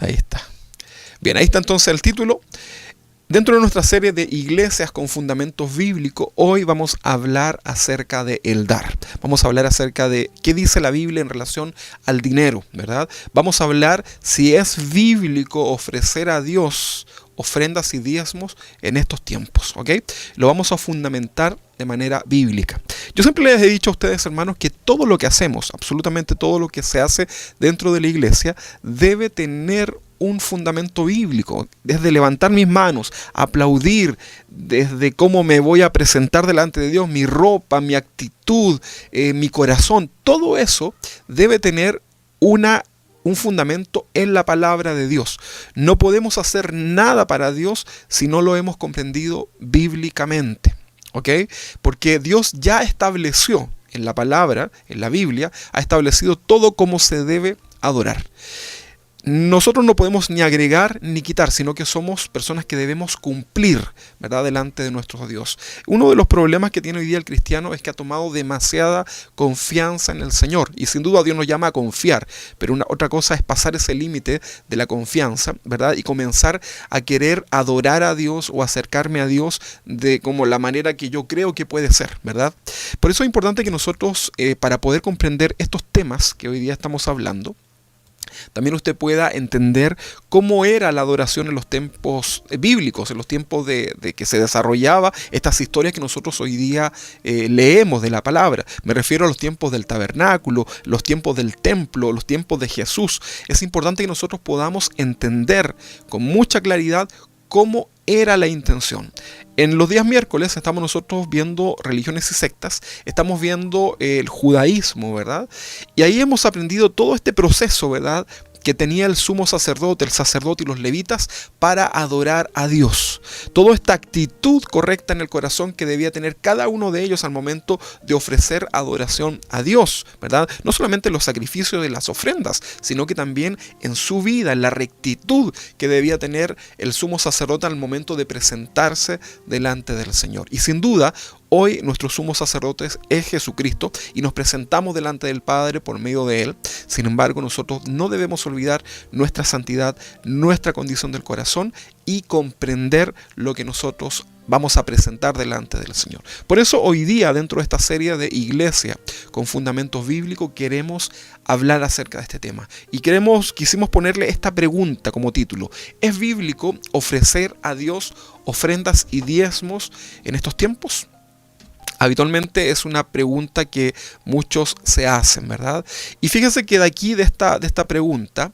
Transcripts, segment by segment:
Ahí está. Bien, ahí está entonces el título. Dentro de nuestra serie de iglesias con fundamentos bíblicos, hoy vamos a hablar acerca de el dar. Vamos a hablar acerca de qué dice la Biblia en relación al dinero, ¿verdad? Vamos a hablar si es bíblico ofrecer a Dios ofrendas y diezmos en estos tiempos, ¿ok? Lo vamos a fundamentar de manera bíblica. Yo siempre les he dicho a ustedes, hermanos, que todo lo que hacemos, absolutamente todo lo que se hace dentro de la iglesia, debe tener un fundamento bíblico, desde levantar mis manos, aplaudir, desde cómo me voy a presentar delante de Dios, mi ropa, mi actitud, mi corazón, todo eso debe tener un fundamento en la palabra de Dios. No podemos hacer nada para Dios si no lo hemos comprendido bíblicamente, ¿ok? Porque Dios ya estableció en la palabra, en la Biblia, ha establecido todo cómo se debe adorar. Nosotros no podemos ni agregar ni quitar, sino que somos personas que debemos cumplir, ¿verdad?, delante de nuestro Dios. Uno de los problemas que tiene hoy día el cristiano es que ha tomado demasiada confianza en el Señor. Y sin duda Dios nos llama a confiar, pero otra cosa es pasar ese límite de la confianza, ¿verdad?, y comenzar a querer adorar a Dios o acercarme a Dios de como la manera que yo creo que puede ser, ¿verdad? Por eso es importante que nosotros, para poder comprender estos temas que hoy día estamos hablando, también usted pueda entender cómo era la adoración en los tiempos bíblicos, en los tiempos de que se desarrollaba estas historias que nosotros hoy día leemos de la palabra. Me refiero a los tiempos del tabernáculo, los tiempos del templo, los tiempos de Jesús. Es importante que nosotros podamos entender con mucha claridad cómo era la intención. En los días miércoles estamos nosotros viendo religiones y sectas, estamos viendo el judaísmo, ¿verdad? Y ahí hemos aprendido todo este proceso, ¿verdad?, que tenía el sumo sacerdote, el sacerdote y los levitas para adorar a Dios. Toda esta actitud correcta en el corazón que debía tener cada uno de ellos al momento de ofrecer adoración a Dios, ¿verdad? No solamente en los sacrificios de las ofrendas, sino que también en su vida, en la rectitud que debía tener el sumo sacerdote al momento de presentarse delante del Señor. Y sin duda, hoy nuestro sumo sacerdote es Jesucristo y nos presentamos delante del Padre por medio de Él. Sin embargo, nosotros no debemos olvidar nuestra santidad, nuestra condición del corazón y comprender lo que nosotros vamos a presentar delante del Señor. Por eso hoy día, dentro de esta serie de iglesia con fundamentos bíblicos, queremos hablar acerca de este tema. Y quisimos ponerle esta pregunta como título: ¿es bíblico ofrecer a Dios ofrendas y diezmos en estos tiempos? Habitualmente es una pregunta que muchos se hacen, ¿verdad? Y fíjense que de aquí, de esta pregunta,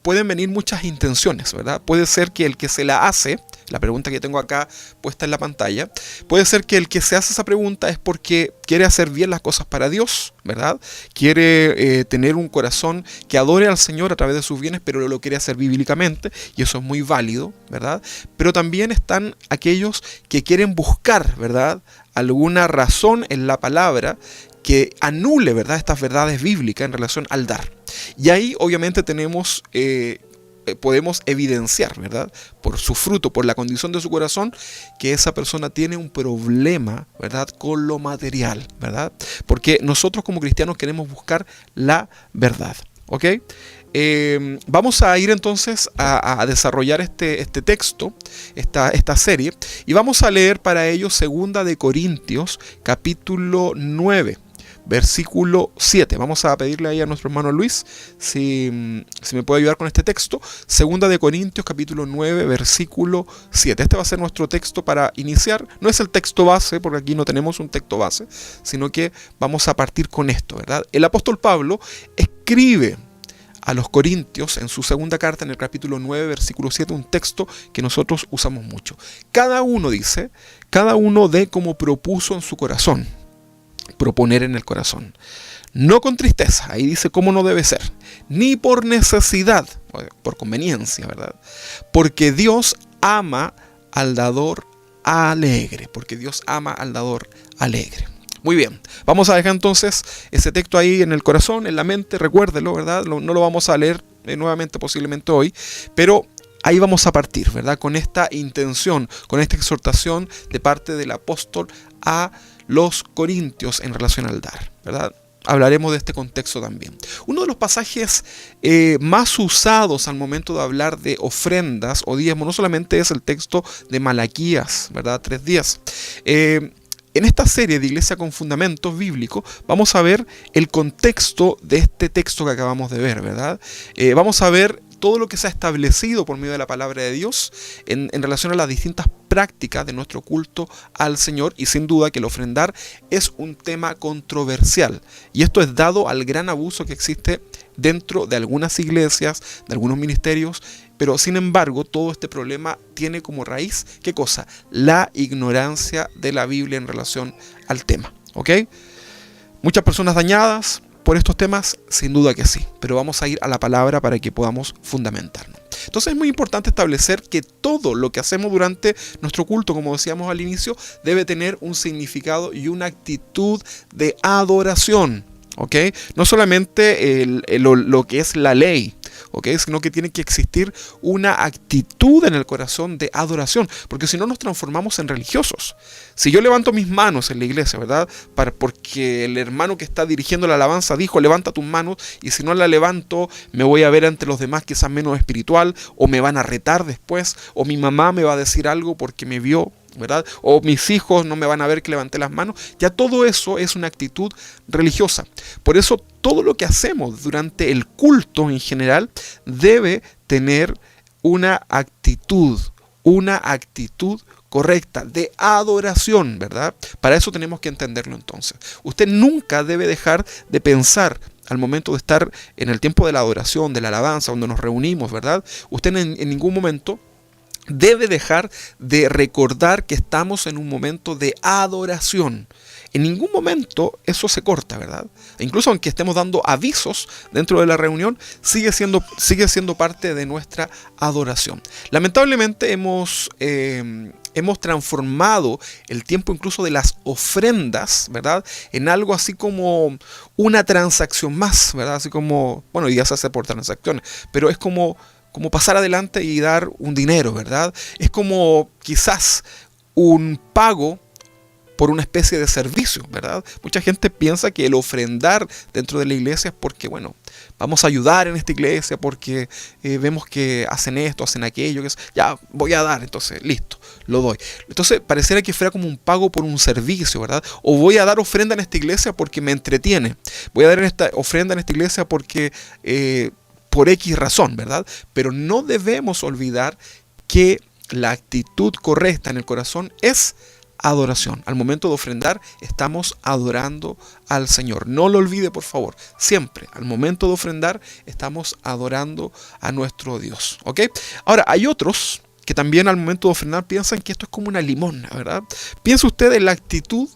pueden venir muchas intenciones, ¿verdad? Puede ser que el que se la hace, la pregunta que tengo acá puesta en la pantalla, puede ser que el que se hace esa pregunta es porque quiere hacer bien las cosas para Dios, ¿verdad? Quiere tener un corazón que adore al Señor a través de sus bienes, pero lo quiere hacer bíblicamente, y eso es muy válido, ¿verdad? Pero también están aquellos que quieren buscar, ¿verdad?, alguna razón en la palabra que anule, ¿verdad?, estas verdades bíblicas en relación al dar. Y ahí obviamente podemos evidenciar, ¿verdad?, por su fruto, por la condición de su corazón, que esa persona tiene un problema, ¿verdad?, con lo material, ¿verdad? Porque nosotros como cristianos queremos buscar la verdad, ¿ok? Vamos a ir entonces a desarrollar este texto, esta serie, y vamos a leer para ello 2 de Corintios, capítulo 9. Versículo 7. Vamos a pedirle ahí a nuestro hermano Luis si me puede ayudar con este texto. 2 de Corintios capítulo 9, versículo 7. Este va a ser nuestro texto para iniciar. No es el texto base, porque aquí no tenemos un texto base, sino que vamos a partir con esto, ¿verdad? El apóstol Pablo escribe a los Corintios en su segunda carta, en el capítulo 9, versículo 7, un texto que nosotros usamos mucho. Cada uno dé como propuso en su corazón. Proponer en el corazón, no con tristeza, ahí dice cómo no debe ser, ni por necesidad, por conveniencia, ¿verdad? Porque Dios ama al dador alegre, Muy bien, vamos a dejar entonces ese texto ahí en el corazón, en la mente, recuérdelo, ¿verdad? No lo vamos a leer nuevamente posiblemente hoy, pero ahí vamos a partir, ¿verdad?, con esta intención, con esta exhortación de parte del apóstol a los corintios en relación al dar, ¿verdad? hablaremos de este contexto también. Uno de los pasajes más usados al momento de hablar de ofrendas o diezmos no solamente es el texto de Malaquías, ¿verdad? 3:10. En esta serie de Iglesia con Fundamentos Bíblicos vamos a ver el contexto de este texto que acabamos de ver, ¿verdad? Vamos a ver todo lo que se ha establecido por medio de la palabra de Dios en relación a las distintas prácticas de nuestro culto al Señor, y sin duda que el ofrendar es un tema controversial, y esto es dado al gran abuso que existe dentro de algunas iglesias, de algunos ministerios, pero sin embargo todo este problema tiene como raíz, ¿qué cosa? La ignorancia de la Biblia en relación al tema, ¿ok? Muchas personas dañadas por estos temas, sin duda que sí, pero vamos a ir a la palabra para que podamos fundamentarnos. Entonces es muy importante establecer que todo lo que hacemos durante nuestro culto, como decíamos al inicio, debe tener un significado y una actitud de adoración, ¿ok? No solamente lo que es la ley, ¿ok? Sino que tiene que existir una actitud en el corazón de adoración, porque si no nos transformamos en religiosos. Si yo levanto mis manos en la iglesia, ¿verdad? Porque el hermano que está dirigiendo la alabanza dijo, levanta tus manos, y si no la levanto, me voy a ver ante los demás quizás menos espiritual, o me van a retar después, o mi mamá me va a decir algo porque me vio, ¿verdad? O mis hijos no me van a ver que levanté las manos. Ya todo eso es una actitud religiosa. Por eso todo lo que hacemos durante el culto en general debe tener una actitud correcta de adoración, ¿verdad? Para eso tenemos que entenderlo entonces. Usted nunca debe dejar de pensar al momento de estar en el tiempo de la adoración, de la alabanza, donde nos reunimos, ¿verdad? Usted en ningún momento debe dejar de recordar que estamos en un momento de adoración. En ningún momento eso se corta, ¿verdad? Incluso aunque estemos dando avisos dentro de la reunión, sigue siendo parte de nuestra adoración. Lamentablemente hemos transformado el tiempo incluso de las ofrendas, ¿verdad? En algo así como una transacción más, ¿verdad? Así como, bueno, ya se hace por transacciones, pero es como pasar adelante y dar un dinero, ¿verdad? Es como quizás un pago por una especie de servicio, ¿verdad? Mucha gente piensa que el ofrendar dentro de la iglesia es porque, bueno, vamos a ayudar en esta iglesia porque vemos que hacen esto, hacen aquello, ya voy a dar, entonces listo, lo doy. Entonces pareciera que fuera como un pago por un servicio, ¿verdad? O voy a dar ofrenda en esta iglesia porque me entretiene. Voy a dar esta ofrenda en esta iglesia porque por X razón, ¿verdad? Pero no debemos olvidar que la actitud correcta en el corazón es adoración. Al momento de ofrendar, estamos adorando al Señor. No lo olvide, por favor. Siempre, al momento de ofrendar, estamos adorando a nuestro Dios. ¿Ok? Ahora, hay otros que también al momento de ofrendar piensan que esto es como una limosna, ¿verdad? Piensa usted en la actitud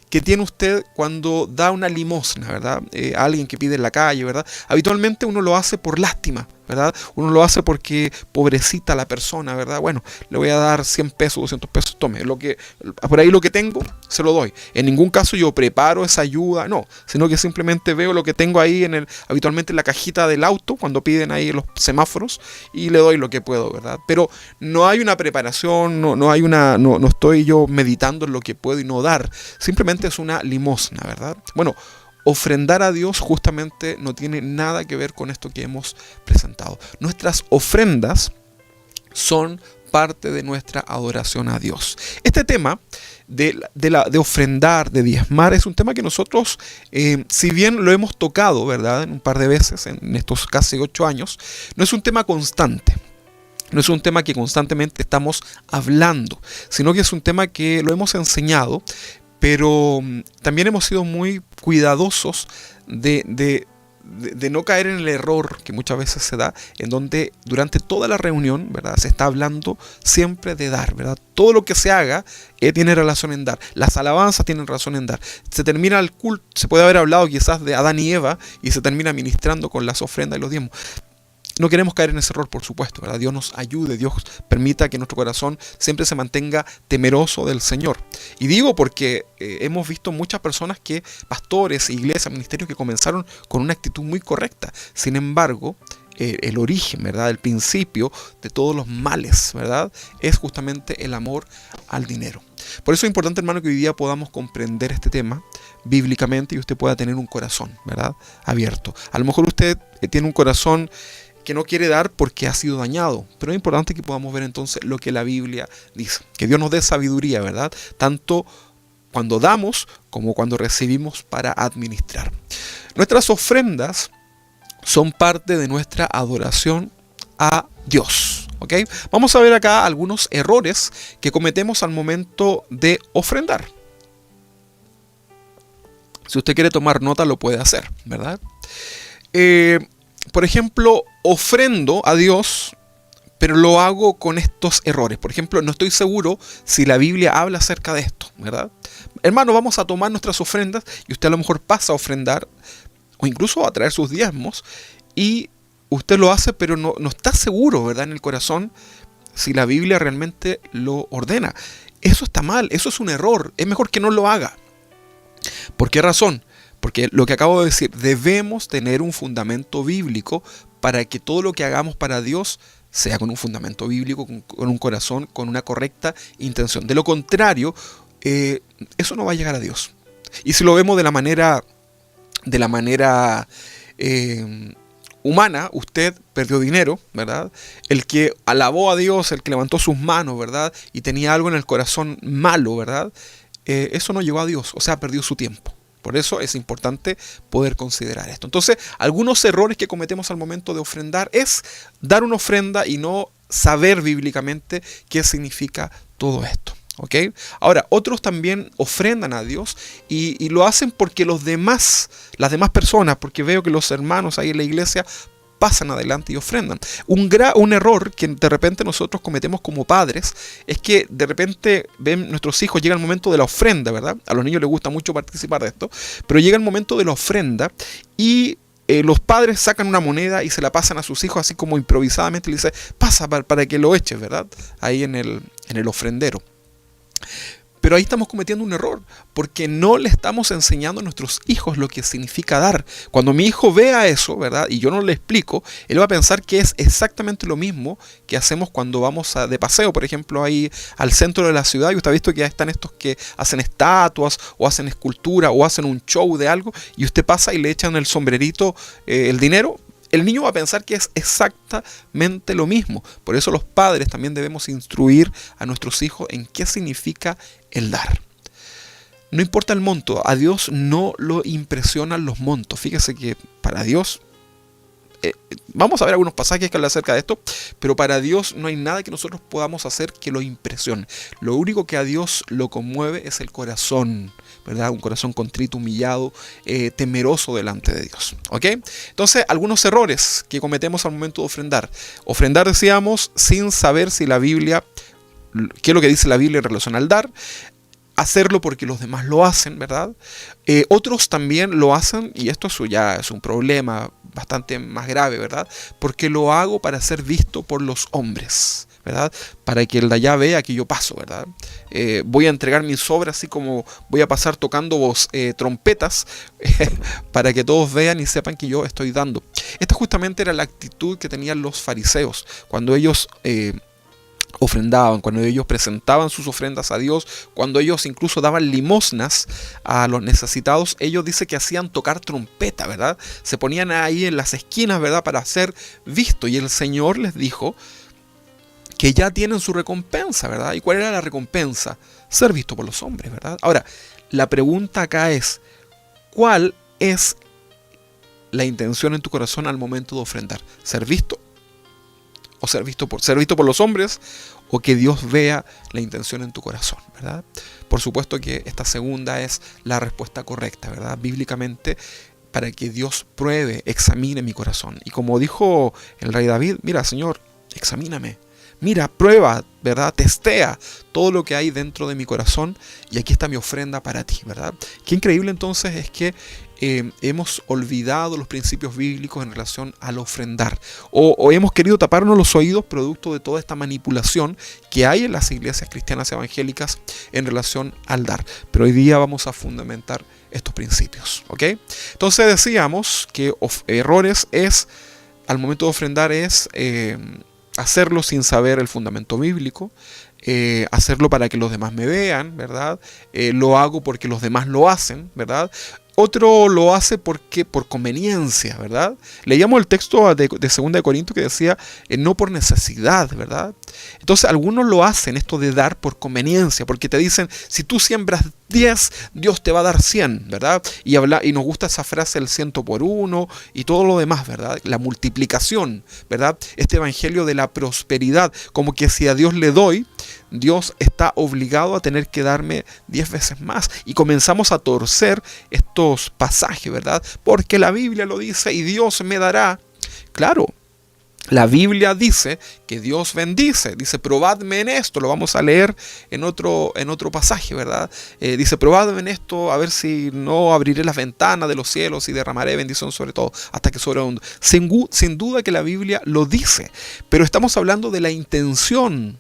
que tiene usted cuando da una limosna, ¿verdad? A alguien que pide en la calle, ¿verdad? Habitualmente uno lo hace por lástima, ¿verdad? Uno lo hace porque pobrecita la persona, ¿verdad? Bueno, le voy a dar 100 pesos, 200 pesos, tome, por ahí lo que tengo, se lo doy. En ningún caso yo preparo esa ayuda, no, sino que simplemente veo lo que tengo ahí habitualmente en la cajita del auto, cuando piden ahí los semáforos, y le doy lo que puedo, ¿verdad? Pero no hay una preparación, no estoy yo meditando en lo que puedo y no dar, simplemente es una limosna, ¿verdad? Bueno, ofrendar a Dios justamente no tiene nada que ver con esto que hemos presentado. Nuestras ofrendas son parte de nuestra adoración a Dios. Este tema de ofrendar, de diezmar, es un tema que nosotros, si bien lo hemos tocado, ¿verdad?, en un par de veces en estos casi 8 años, no es un tema constante. No es un tema que constantemente estamos hablando, sino que es un tema que lo hemos enseñado, pero también hemos sido muy cuidadosos de no caer en el error que muchas veces se da, en donde durante toda la reunión, ¿verdad?, se está hablando siempre de dar, ¿verdad? Todo lo que se haga tiene relación en dar. Las alabanzas tienen razón en dar. Se termina el culto, se puede haber hablado quizás de Adán y Eva y se termina ministrando con las ofrendas y los diezmos. No queremos caer en ese error, por supuesto, ¿verdad? Dios nos ayude, Dios permita que nuestro corazón siempre se mantenga temeroso del Señor. Y digo porque hemos visto muchas personas pastores, iglesias, ministerios que comenzaron con una actitud muy correcta. Sin embargo, el origen, ¿verdad? El principio de todos los males, ¿verdad? Es justamente el amor al dinero. Por eso es importante, hermano, que hoy día podamos comprender este tema bíblicamente y usted pueda tener un corazón, ¿verdad? Abierto. A lo mejor usted tiene un corazón que no quiere dar porque ha sido dañado, pero es importante que podamos ver entonces lo que la Biblia dice. Que Dios nos dé sabiduría, ¿verdad? Tanto cuando damos como cuando recibimos para administrar. Nuestras ofrendas son parte de nuestra adoración a Dios. ¿Ok? Vamos a ver acá algunos errores que cometemos al momento de ofrendar. Si usted quiere tomar nota, lo puede hacer, ¿verdad? Por ejemplo, ofrendo a Dios, pero lo hago con estos errores. Por ejemplo, no estoy seguro si la Biblia habla acerca de esto, ¿verdad? Hermano, vamos a tomar nuestras ofrendas y usted a lo mejor pasa a ofrendar o incluso a traer sus diezmos y usted lo hace, pero no está seguro, ¿verdad? En el corazón si la Biblia realmente lo ordena. Eso está mal, eso es un error. Es mejor que no lo haga. ¿Por qué razón? Porque lo que acabo de decir, debemos tener un fundamento bíblico para que todo lo que hagamos para Dios sea con un fundamento bíblico, con un corazón, con una correcta intención. De lo contrario, eso no va a llegar a Dios. Y si lo vemos de la manera humana, usted perdió dinero, ¿verdad? El que alabó a Dios, el que levantó sus manos, ¿verdad? Y tenía algo en el corazón malo, ¿verdad? Eso no llegó a Dios, o sea, perdió su tiempo. Por eso es importante poder considerar esto. Entonces, algunos errores que cometemos al momento de ofrendar es dar una ofrenda y no saber bíblicamente qué significa todo esto. ¿Ok? Ahora, otros también ofrendan a Dios y lo hacen porque las demás personas, porque veo que los hermanos ahí en la iglesia pasan adelante y ofrendan. Un error que de repente nosotros cometemos como padres es que de repente ven nuestros hijos, llega el momento de la ofrenda, ¿verdad? A los niños les gusta mucho participar de esto, pero llega el momento de la ofrenda y los padres sacan una moneda y se la pasan a sus hijos así como improvisadamente y le dicen, pasa para que lo eches, ¿verdad? Ahí en el ofrendero. Pero ahí estamos cometiendo un error, porque no le estamos enseñando a nuestros hijos lo que significa dar. Cuando mi hijo vea eso, ¿verdad? Y yo no le explico, él va a pensar que es exactamente lo mismo que hacemos cuando vamos de paseo, por ejemplo, ahí al centro de la ciudad, y usted ha visto que ya están estos que hacen estatuas, o hacen escultura, o hacen un show de algo, y usted pasa y le echan el sombrerito, el dinero. El niño va a pensar que es exactamente lo mismo. Por eso los padres también debemos instruir a nuestros hijos en qué significa el dar. No importa el monto, a Dios no lo impresionan los montos. Fíjese que para Dios, vamos a ver algunos pasajes que hablan acerca de esto, pero para Dios no hay nada que nosotros podamos hacer que lo impresione. Lo único que a Dios lo conmueve es el corazón, ¿verdad? Un corazón contrito, humillado, temeroso delante de Dios. ¿Ok? Entonces, algunos errores que cometemos al momento de ofrendar. Ofrendar, decíamos, sin saber si la Biblia, qué es lo que dice la Biblia en relación al dar. Hacerlo porque los demás lo hacen, ¿verdad? Otros también lo hacen, y esto ya es un problema bastante más grave, ¿verdad? Porque lo hago para ser visto por los hombres, ¿verdad? Para que el de allá vea que yo paso, ¿verdad? Voy a entregar mis obras así como voy a pasar tocando trompetas para que todos vean y sepan que yo estoy dando. Esta justamente era la actitud que tenían los fariseos cuando ellos ofrendaban, cuando ellos presentaban sus ofrendas a Dios, cuando ellos incluso daban limosnas a los necesitados. Ellos dicen que hacían tocar trompeta, ¿verdad? Se ponían ahí en las esquinas, ¿verdad? Para ser visto, y el Señor les dijo que ya tienen su recompensa, ¿verdad? ¿Y cuál era la recompensa? Ser visto por los hombres, ¿verdad? Ahora, la pregunta acá es, ¿cuál es la intención en tu corazón al momento de ofrendar? ¿Ser visto? ¿O ser visto por los hombres? ¿O que Dios vea la intención en tu corazón, ¿verdad? Por supuesto que esta segunda es la respuesta correcta, ¿verdad? Bíblicamente, para que Dios pruebe, examine mi corazón. Y como dijo el rey David, mira, Señor, examíname. Mira, prueba, ¿verdad? Testea todo lo que hay dentro de mi corazón y aquí está mi ofrenda para ti, ¿verdad? Qué increíble entonces es que hemos olvidado los principios bíblicos en relación al ofrendar o hemos querido taparnos los oídos producto de toda esta manipulación que hay en las iglesias cristianas evangélicas en relación al dar. Pero hoy día vamos a fundamentar estos principios, ¿ok? Entonces decíamos que errores es al momento de ofrendar es hacerlo sin saber el fundamento bíblico, hacerlo para que los demás me vean, ¿verdad? Lo hago porque los demás lo hacen, ¿verdad? Otro lo hace porque por conveniencia, ¿verdad? Leíamos el texto de 2 de Corintios que decía, no por necesidad, ¿verdad? Entonces algunos lo hacen esto de dar por conveniencia, porque te dicen, si tú siembras 10, Dios te va a dar 100, ¿verdad? Y nos gusta esa frase, el 100 por 1 y todo lo demás, ¿verdad? La multiplicación, ¿verdad? Este evangelio de la prosperidad, como que si a Dios le doy, Dios está obligado a tener que darme 10 veces más. Y comenzamos a torcer estos pasajes, ¿verdad? Porque la Biblia lo dice y Dios me dará. Claro, la Biblia dice que Dios bendice. Dice, probadme en esto. Lo vamos a leer en otro pasaje, ¿verdad? Dice, probadme en esto a ver si no abriré las ventanas de los cielos y derramaré bendición sobre todo hasta que sobreabunde. Sin duda que la Biblia lo dice. Pero estamos hablando de la intención.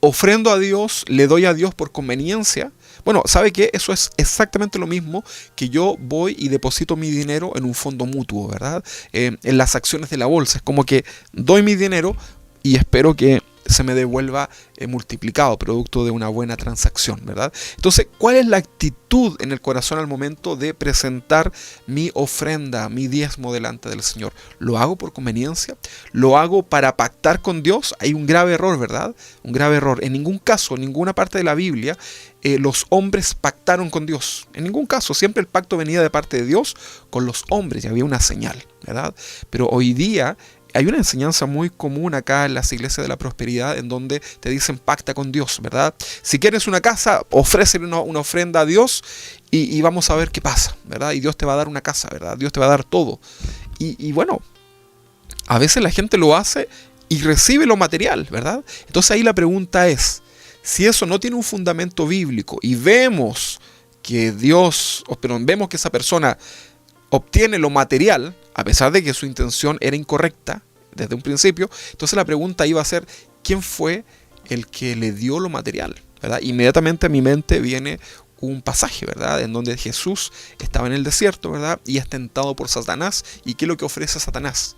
Ofrendo a Dios, le doy a Dios por conveniencia. Bueno, ¿sabe qué? Eso es exactamente lo mismo que yo voy y deposito mi dinero en un fondo mutuo, ¿verdad? En las acciones de la bolsa. Es como que doy mi dinero y espero que se me devuelva multiplicado, producto de una buena transacción, ¿verdad? Entonces, ¿cuál es la actitud en el corazón al momento de presentar mi ofrenda, mi diezmo delante del Señor? ¿Lo hago por conveniencia? ¿Lo hago para pactar con Dios? Hay un grave error, ¿verdad? Un grave error. En ningún caso, en ninguna parte de la Biblia, los hombres pactaron con Dios. En ningún caso. Siempre el pacto venía de parte de Dios con los hombres y había una señal, ¿verdad? Pero hoy día hay una enseñanza muy común acá en las iglesias de la prosperidad en donde te dicen pacta con Dios, ¿verdad? Si quieres una casa, ofrécele una ofrenda a Dios y vamos a ver qué pasa, ¿verdad? Y Dios te va a dar una casa, ¿verdad? Dios te va a dar todo. Y bueno, a veces la gente lo hace y recibe lo material, ¿verdad? Entonces ahí la pregunta es, si eso no tiene un fundamento bíblico y vemos que vemos que esa persona obtiene lo material, a pesar de que su intención era incorrecta desde un principio, entonces la pregunta iba a ser, ¿quién fue el que le dio lo material? ¿Verdad? Inmediatamente a mi mente viene un pasaje, ¿verdad? En donde Jesús estaba en el desierto, ¿verdad? Y es tentado por Satanás. ¿Y qué es lo que ofrece Satanás?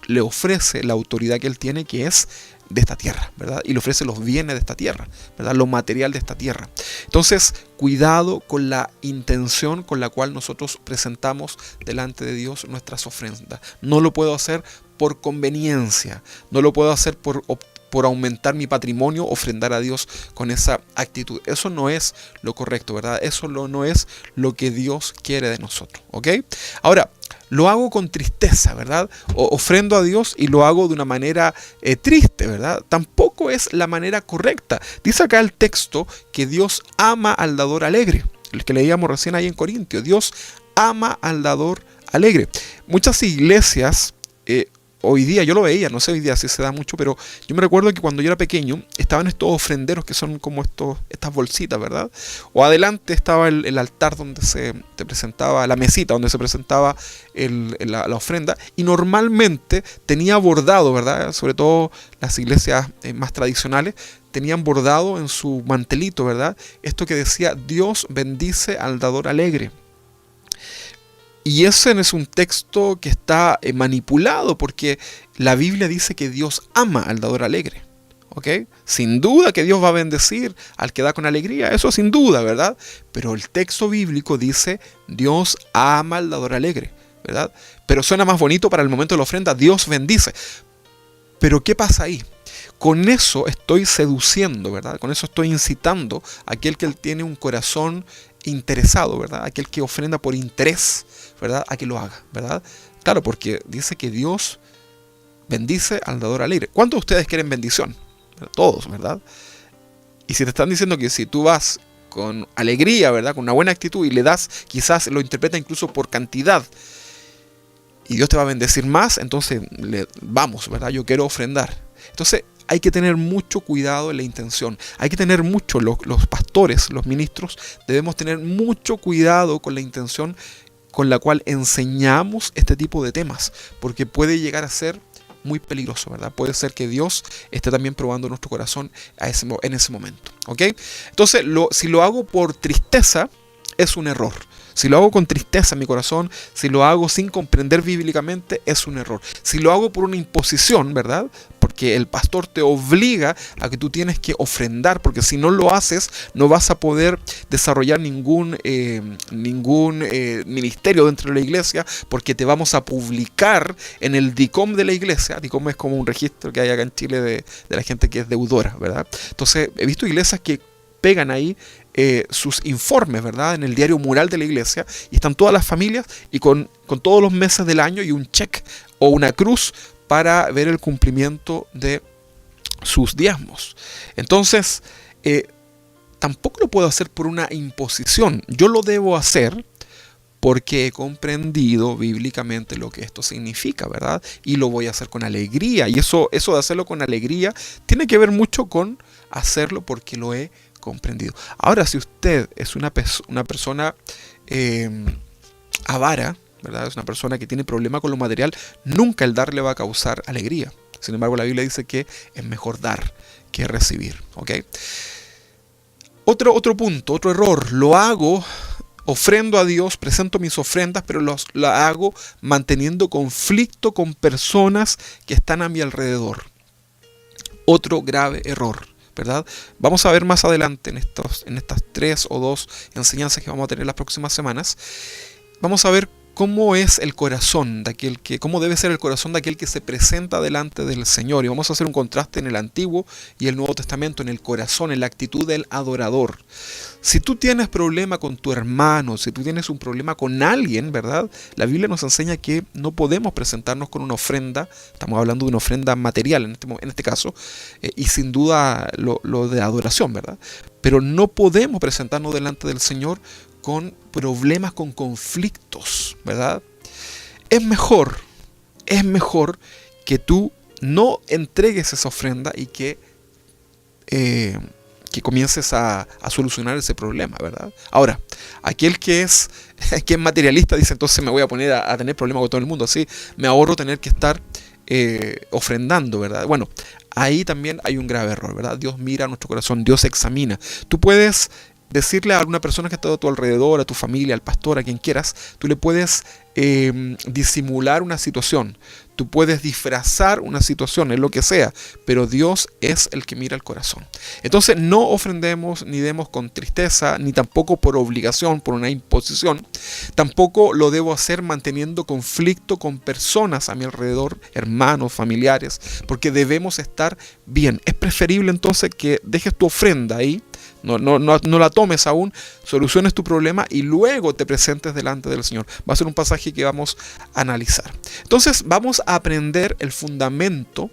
Le ofrece la autoridad que él tiene, que es de esta tierra, ¿verdad? Y le ofrece los bienes de esta tierra, ¿verdad? Lo material de esta tierra. Entonces, cuidado con la intención con la cual nosotros presentamos delante de Dios nuestras ofrendas. No lo puedo hacer por conveniencia, no lo puedo hacer por aumentar mi patrimonio, ofrendar a Dios con esa actitud. Eso no es lo correcto, ¿verdad? Eso no es lo que Dios quiere de nosotros, ¿ok? Ahora, lo hago con tristeza, ¿verdad? Ofrendo a Dios y lo hago de una manera triste, ¿verdad? Tampoco es la manera correcta. Dice acá el texto que Dios ama al dador alegre. El que leíamos recién ahí en Corintios. Dios ama al dador alegre. Muchas iglesias hoy día, yo lo veía, no sé hoy día si se da mucho, pero yo me recuerdo que cuando yo era pequeño estaban estos ofrenderos que son como estas bolsitas, ¿verdad? O adelante estaba el altar donde te presentaba, la mesita donde se presentaba la ofrenda, y normalmente tenía bordado, ¿verdad? Sobre todo las iglesias más tradicionales, tenían bordado en su mantelito, ¿verdad? Esto que decía, Dios bendice al dador alegre. Y ese es un texto que está manipulado porque la Biblia dice que Dios ama al dador alegre. ¿Ok? Sin duda que Dios va a bendecir al que da con alegría, eso sin duda, ¿verdad? Pero el texto bíblico dice Dios ama al dador alegre, ¿verdad? Pero suena más bonito para el momento de la ofrenda, Dios bendice. Pero ¿qué pasa ahí? Con eso estoy seduciendo, ¿verdad? Con eso estoy incitando a aquel que tiene un corazón interesado, ¿verdad? Aquel que ofrenda por interés, ¿verdad? A que lo haga, ¿verdad? Claro, porque dice que Dios bendice al dador alegre. ¿Cuántos de ustedes quieren bendición? Todos, ¿verdad? Y si te están diciendo que si tú vas con alegría, ¿verdad? Con una buena actitud y le das, quizás lo interpreta incluso por cantidad, y Dios te va a bendecir más, entonces vamos, ¿verdad? Yo quiero ofrendar. Entonces hay que tener mucho cuidado en la intención. Hay que tener mucho, los pastores, los ministros, debemos tener mucho cuidado con la intención con la cual enseñamos este tipo de temas, porque puede llegar a ser muy peligroso, ¿verdad? Puede ser que Dios esté también probando nuestro corazón en ese momento, ¿ok? Entonces, si lo hago por tristeza, es un error. Si lo hago con tristeza en mi corazón, si lo hago sin comprender bíblicamente, es un error. Si lo hago por una imposición, ¿verdad? Porque el pastor te obliga a que tú tienes que ofrendar, porque si no lo haces, no vas a poder desarrollar ningún ministerio dentro de la iglesia, porque te vamos a publicar en el DICOM de la iglesia. DICOM es como un registro que hay acá en Chile de la gente que es deudora, ¿verdad? Entonces, he visto iglesias que pegan ahí sus informes, ¿verdad? En el diario mural de la iglesia, y están todas las familias y con todos los meses del año y un check o una cruz para ver el cumplimiento de sus diezmos. Entonces, tampoco lo puedo hacer por una imposición. Yo lo debo hacer porque he comprendido bíblicamente lo que esto significa, ¿verdad? Y lo voy a hacer con alegría. Y eso de hacerlo con alegría tiene que ver mucho con hacerlo porque lo he comprendido. Ahora, si usted es una persona avara, ¿verdad? Es una persona que tiene problema con lo material, nunca el dar le va a causar alegría. Sin embargo, la Biblia dice que es mejor dar que recibir, ¿ok? Otro punto, otro error, lo hago, ofrendo a Dios, presento mis ofrendas, pero la hago manteniendo conflicto con personas que están a mi alrededor. Otro grave error, ¿verdad? Vamos a ver más adelante en estas 3 o 2 enseñanzas que vamos a tener las próximas semanas. Vamos a ver cómo es el corazón de cómo debe ser el corazón de aquel que se presenta delante del Señor. Y vamos a hacer un contraste en el Antiguo y el Nuevo Testamento, en el corazón, en la actitud del adorador. Si tú tienes problema con tu hermano, si tú tienes un problema con alguien, ¿verdad? La Biblia nos enseña que no podemos presentarnos con una ofrenda. Estamos hablando de una ofrenda material en este caso, y sin duda lo de adoración, ¿verdad? Pero no podemos presentarnos delante del Señor con problemas, con conflictos, ¿verdad? Es mejor que tú no entregues esa ofrenda y que comiences a solucionar ese problema, ¿verdad? Ahora, aquel que es materialista dice, entonces me voy a poner a tener problemas con todo el mundo, así me ahorro tener que estar ofrendando, ¿verdad? Bueno, ahí también hay un grave error, ¿verdad? Dios mira nuestro corazón, Dios examina. Tú puedes decirle a alguna persona que está a tu alrededor, a tu familia, al pastor, a quien quieras, tú le puedes disimular una situación, tú puedes disfrazar una situación, en lo que sea, pero Dios es el que mira el corazón. Entonces no ofrendemos ni demos con tristeza, ni tampoco por obligación, por una imposición. Tampoco lo debo hacer manteniendo conflicto con personas a mi alrededor, hermanos, familiares, porque debemos estar bien. Es preferible entonces que dejes tu ofrenda ahí, no la tomes aún, soluciones tu problema y luego te presentes delante del Señor. Va a ser un pasaje que vamos a analizar. Entonces vamos a aprender el fundamento,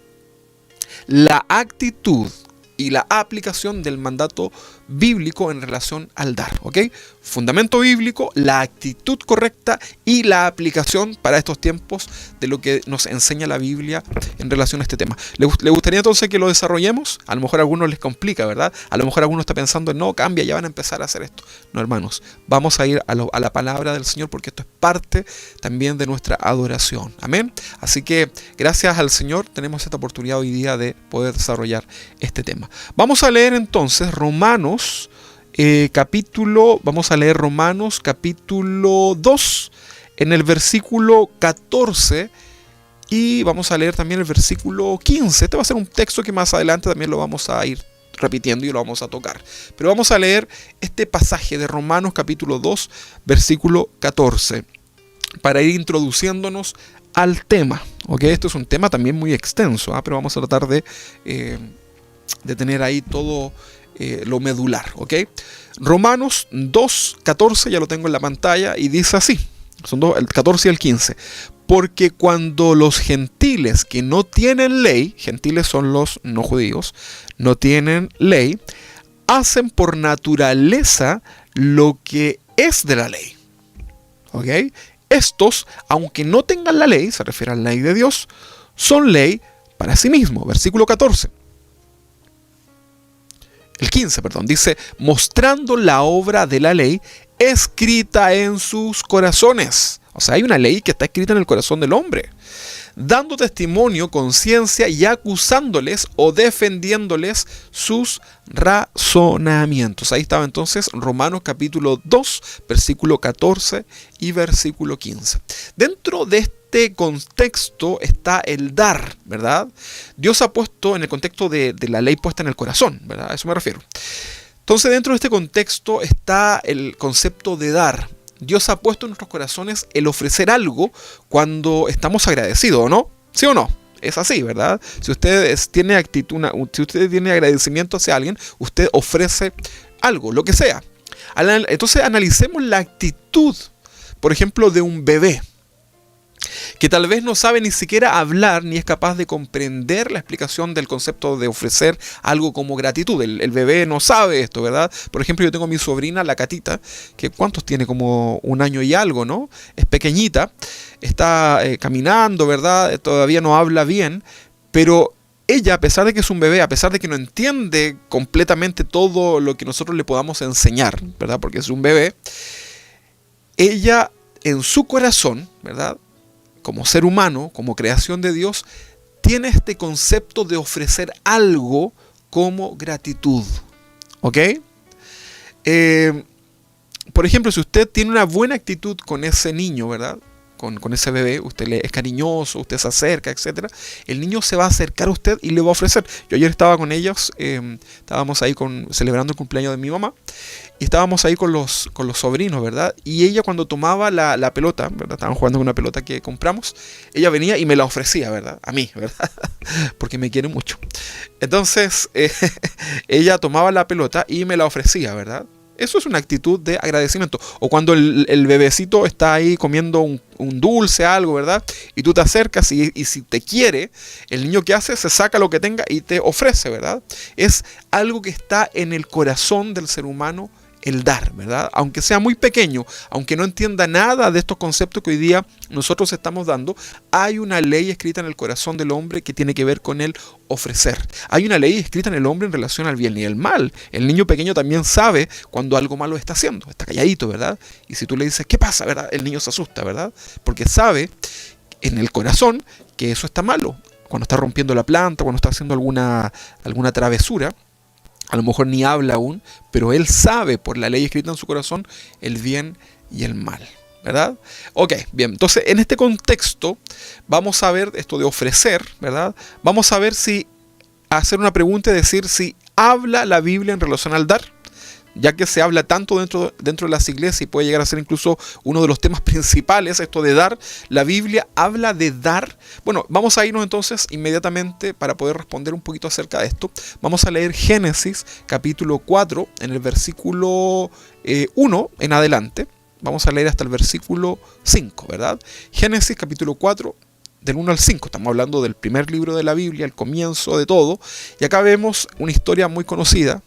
la actitud y la aplicación del mandato bíblico en relación al dar, ¿ok? Fundamento bíblico, la actitud correcta y la aplicación para estos tiempos de lo que nos enseña la Biblia en relación a este tema. ¿Le gustaría entonces que lo desarrollemos? A lo mejor a algunos les complica, ¿verdad? A lo mejor alguno está pensando, no, cambia, ya van a empezar a hacer esto. No, hermanos, vamos a ir a la palabra del Señor porque esto es parte también de nuestra adoración. Amén. Así que gracias al Señor tenemos esta oportunidad hoy día de poder desarrollar este tema. Vamos a leer entonces Romanos capítulo 2 en el versículo 14 y vamos a leer también el versículo 15. Este va a ser un texto que más adelante también lo vamos a ir repitiendo y lo vamos a tocar. Pero vamos a leer este pasaje de Romanos capítulo 2 versículo 14 para ir introduciéndonos al tema. ¿Okay? Esto es un tema también muy extenso, pero vamos a tratar de tener ahí todo lo medular, ¿ok? Romanos 2:14, ya lo tengo en la pantalla, y dice así, son el 14 y el 15. Porque cuando los gentiles que no tienen ley, gentiles son los no judíos, no tienen ley, hacen por naturaleza lo que es de la ley, ¿ok? Estos, aunque no tengan la ley, se refiere a la ley de Dios, son ley para sí mismos. Versículo 14. El 15, dice, mostrando la obra de la ley escrita en sus corazones. O sea, hay una ley que está escrita en el corazón del hombre, dando testimonio con ciencia y acusándoles o defendiéndoles sus razonamientos. Ahí estaba entonces Romanos capítulo 2, versículo 14 y versículo 15. Dentro de este contexto está el dar, ¿verdad? Dios ha puesto en el contexto de la ley puesta en el corazón, ¿verdad? A eso me refiero. Entonces, dentro de este contexto está el concepto de dar. Dios ha puesto en nuestros corazones el ofrecer algo cuando estamos agradecidos, ¿o no? ¿Sí o no? Es así, ¿verdad? Si usted tiene actitud, si usted tiene agradecimiento hacia alguien, usted ofrece algo, lo que sea. Entonces analicemos la actitud, por ejemplo, de un bebé que tal vez no sabe ni siquiera hablar ni es capaz de comprender la explicación del concepto de ofrecer algo como gratitud. El bebé no sabe esto, ¿verdad? Por ejemplo, yo tengo a mi sobrina, la Catita, que ¿cuántos tiene? Como 1 año y algo, ¿no? Es pequeñita, está caminando, ¿verdad? Todavía no habla bien, pero ella, a pesar de que es un bebé, a pesar de que no entiende completamente todo lo que nosotros le podamos enseñar, ¿verdad? Porque es un bebé, ella en su corazón, ¿verdad?, como ser humano, como creación de Dios, tiene este concepto de ofrecer algo como gratitud. ¿Ok? Por ejemplo, si usted tiene una buena actitud con ese niño, ¿verdad?, con ese bebé, usted le es cariñoso, usted se acerca, etc., el niño se va a acercar a usted y le va a ofrecer. Yo ayer estaba con ellos, estábamos ahí celebrando el cumpleaños de mi mamá, y estábamos ahí con los sobrinos, ¿verdad? Y ella, cuando tomaba la pelota, ¿verdad?, estaban jugando con una pelota que compramos, ella venía y me la ofrecía, ¿verdad?, a mí, ¿verdad? Porque me quiere mucho. Entonces, ella tomaba la pelota y me la ofrecía, ¿verdad? Eso es una actitud de agradecimiento. O cuando el bebecito está ahí comiendo un dulce, algo, ¿verdad? Y tú te acercas y si te quiere, el niño, que hace, se saca lo que tenga y te ofrece, ¿verdad? Es algo que está en el corazón del ser humano, el dar, ¿verdad? Aunque sea muy pequeño, aunque no entienda nada de estos conceptos que hoy día nosotros estamos dando, hay una ley escrita en el corazón del hombre que tiene que ver con el ofrecer. Hay una ley escrita en el hombre en relación al bien y el mal. El niño pequeño también sabe cuando algo malo está haciendo, está calladito, ¿verdad? Y si tú le dices, ¿qué pasa?, ¿verdad?, el niño se asusta, ¿verdad? Porque sabe en el corazón que eso está malo. Cuando está rompiendo la planta, cuando está haciendo alguna travesura, a lo mejor ni habla aún, pero él sabe por la ley escrita en su corazón el bien y el mal, ¿verdad? Ok, bien, entonces en este contexto vamos a ver esto de ofrecer, ¿verdad? Vamos a ver hacer una pregunta y decir si habla la Biblia en relación al dar, ya que se habla tanto dentro de las iglesias y puede llegar a ser incluso uno de los temas principales, esto de dar. La Biblia habla de dar. Bueno, vamos a irnos entonces inmediatamente para poder responder un poquito acerca de esto. Vamos a leer Génesis capítulo 4 en el versículo 1 en adelante. Vamos a leer hasta el versículo 5, ¿verdad? Génesis capítulo 4 del 1 al 5, estamos hablando del primer libro de la Biblia, el comienzo de todo, y acá vemos una historia muy conocida,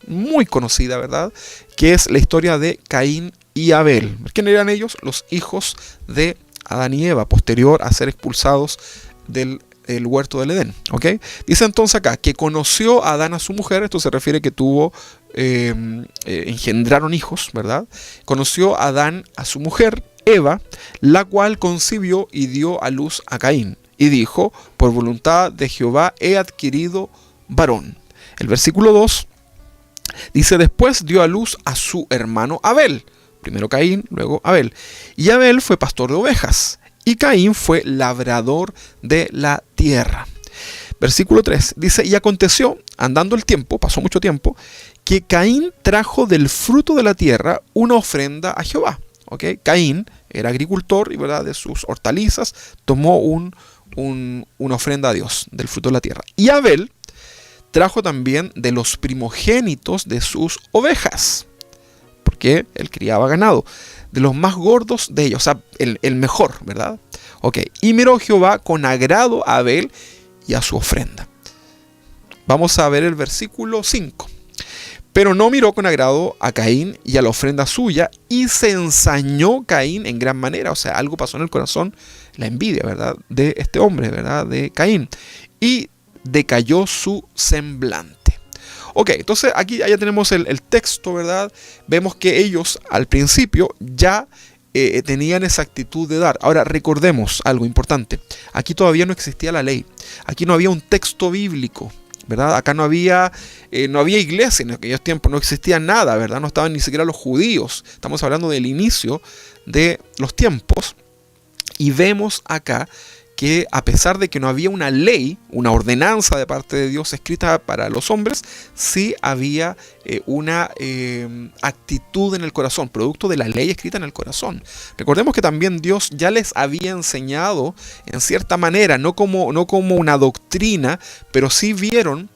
¿verdad?, que es la historia de Caín y Abel. ¿Quiénes eran ellos? Los hijos de Adán y Eva, posterior a ser expulsados del huerto del Edén, ¿ok? Dice entonces acá, que conoció a Adán a su mujer, esto se refiere que engendraron hijos, ¿verdad? Conoció a Adán a su mujer, Eva, la cual concibió y dio a luz a Caín. Y dijo, por voluntad de Jehová he adquirido varón. El versículo 2 dice, después dio a luz a su hermano Abel. Primero Caín, luego Abel. Y Abel fue pastor de ovejas. Y Caín fue labrador de la tierra. Versículo 3 dice, y aconteció, andando el tiempo, pasó mucho tiempo, que Caín trajo del fruto de la tierra una ofrenda a Jehová. ¿Okay? Caín era agricultor y, ¿verdad?, de sus hortalizas tomó una ofrenda a Dios del fruto de la tierra. Y Abel trajo también de los primogénitos de sus ovejas, porque él criaba ganado, de los más gordos de ellos, o sea, el mejor, ¿verdad? Okay. Y miró Jehová con agrado a Abel y a su ofrenda. Vamos a ver el versículo 5. Pero no miró con agrado a Caín y a la ofrenda suya, y se ensañó Caín en gran manera. O sea, algo pasó en el corazón, la envidia, ¿verdad?, de este hombre, ¿verdad?, de Caín. Y decayó su semblante. Ok, entonces aquí ya tenemos el texto, ¿verdad? Vemos que ellos al principio ya tenían esa actitud de dar. Ahora, recordemos algo importante. Aquí todavía no existía la ley. Aquí no había un texto bíblico, ¿verdad? Acá no había iglesia en aquellos tiempos, no existía nada, ¿verdad? No estaban ni siquiera los judíos. Estamos hablando del inicio de los tiempos. Y vemos acá que a pesar de que no había una ley, una ordenanza de parte de Dios escrita para los hombres, sí había una actitud en el corazón, producto de la ley escrita en el corazón. Recordemos que también Dios ya les había enseñado en cierta manera, no como una doctrina, pero sí vieron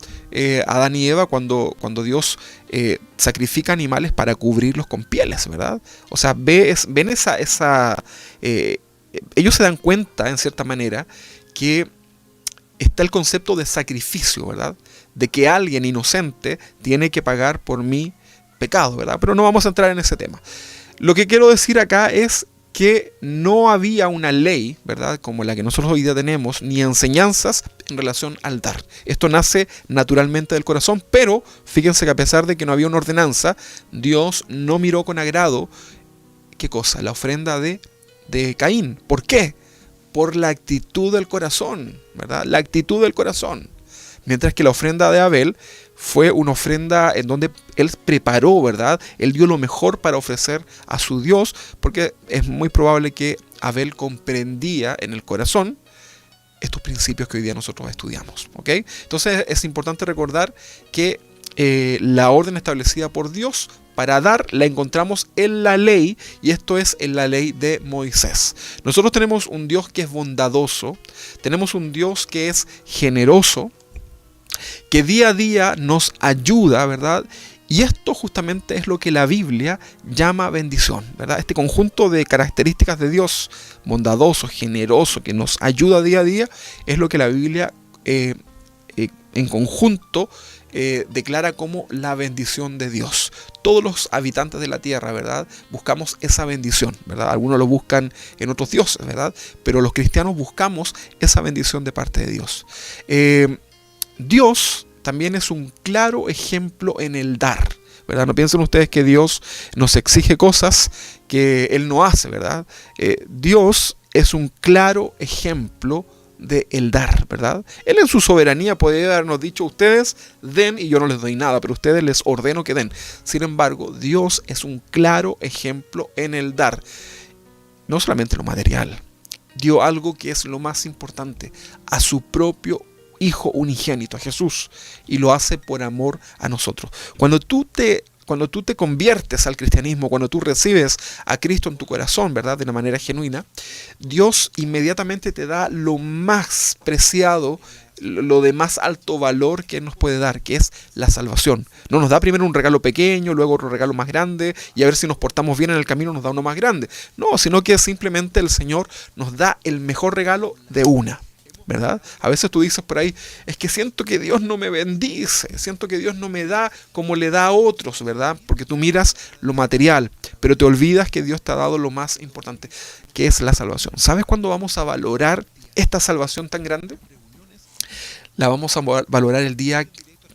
Adán y Eva cuando Dios sacrifica animales para cubrirlos con pieles, ¿verdad? O sea, ven esa ellos se dan cuenta, en cierta manera, que está el concepto de sacrificio, ¿verdad? De que alguien inocente tiene que pagar por mi pecado, ¿verdad? Pero no vamos a entrar en ese tema. Lo que quiero decir acá es que no había una ley, ¿verdad?, como la que nosotros hoy día tenemos, ni enseñanzas en relación al dar. Esto nace naturalmente del corazón, pero fíjense que a pesar de que no había una ordenanza, Dios no miró con agrado, ¿qué cosa? La ofrenda de Caín. ¿Por qué? Por la actitud del corazón, ¿verdad? La actitud del corazón. Mientras que la ofrenda de Abel fue una ofrenda en donde él preparó, ¿verdad? Él dio lo mejor para ofrecer a su Dios, porque es muy probable que Abel comprendía en el corazón estos principios que hoy día nosotros estudiamos, ¿ok? Entonces es importante recordar que la orden establecida por Dios para dar la encontramos en la ley, y esto es en la ley de Moisés. Nosotros tenemos un Dios que es bondadoso, tenemos un Dios que es generoso, que día a día nos ayuda, ¿verdad? Y esto justamente es lo que la Biblia llama bendición, ¿verdad? Este conjunto de características de Dios, bondadoso, generoso, que nos ayuda día a día, es lo que la Biblia en conjunto declara como la bendición de Dios. Todos los habitantes de la tierra, ¿verdad?, buscamos esa bendición, ¿verdad? Algunos lo buscan en otros dioses, ¿verdad? Pero los cristianos buscamos esa bendición de parte de Dios. Dios también es un claro ejemplo en el dar, ¿verdad? No piensen ustedes que Dios nos exige cosas que Él no hace, ¿verdad? Dios es un claro ejemplo de el dar, ¿verdad? Él en su soberanía podría habernos dicho: ustedes den y yo no les doy nada, pero ustedes les ordeno que den. Sin embargo, Dios es un claro ejemplo en el dar. No solamente lo material, dio algo que es lo más importante: a su propio Hijo unigénito, a Jesús, y lo hace por amor a nosotros. Cuando tú te conviertes al cristianismo, cuando tú recibes a Cristo en tu corazón, ¿verdad?, de una manera genuina, Dios inmediatamente te da lo más preciado, lo de más alto valor que nos puede dar, que es la salvación. No nos da primero un regalo pequeño, luego otro regalo más grande, y a ver si nos portamos bien en el camino nos da uno más grande. No, sino que simplemente el Señor nos da el mejor regalo de una, ¿verdad? A veces tú dices por ahí: es que siento que Dios no me bendice, siento que Dios no me da como le da a otros, ¿verdad? Porque tú miras lo material, pero te olvidas que Dios te ha dado lo más importante, que es la salvación. ¿Sabes cuándo vamos a valorar esta salvación tan grande? La vamos a valorar el día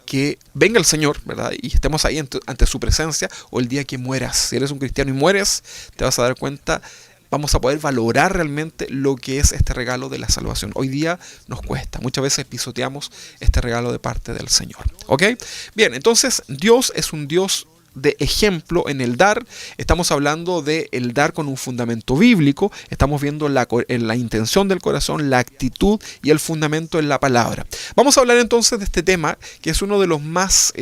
que venga el Señor, ¿verdad?, y estemos ahí ante su presencia, o el día que mueras. Si eres un cristiano y mueres, te vas a dar cuenta. Vamos a poder valorar realmente lo que es este regalo de la salvación. Hoy día nos cuesta, muchas veces pisoteamos este regalo de parte del Señor. ¿Ok? Bien, entonces Dios es un Dios de ejemplo en el dar. Estamos hablando de el dar con un fundamento bíblico. Estamos viendo la intención del corazón, la actitud y el fundamento en la palabra. Vamos a hablar entonces de este tema, que es uno de los más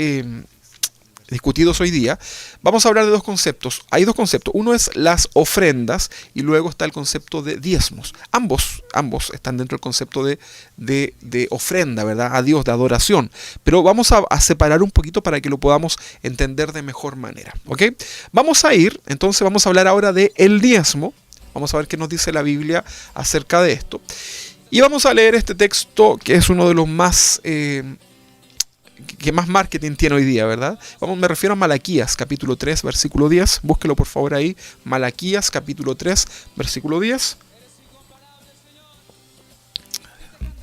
discutidos hoy día. Vamos a hablar de dos conceptos. Hay dos conceptos. Uno es las ofrendas y luego está el concepto de diezmos. Ambos están dentro del concepto de ofrenda, ¿verdad?, a Dios, de adoración. Pero vamos a separar un poquito para que lo podamos entender de mejor manera, ¿ok? Vamos a hablar ahora de el diezmo. Vamos a ver qué nos dice la Biblia acerca de esto. Y vamos a leer este texto, que es uno de los más que más marketing tiene hoy día, ¿verdad? Me refiero a Malaquías, capítulo 3, versículo 10. Búsquelo por favor ahí. Malaquías, capítulo 3, versículo 10.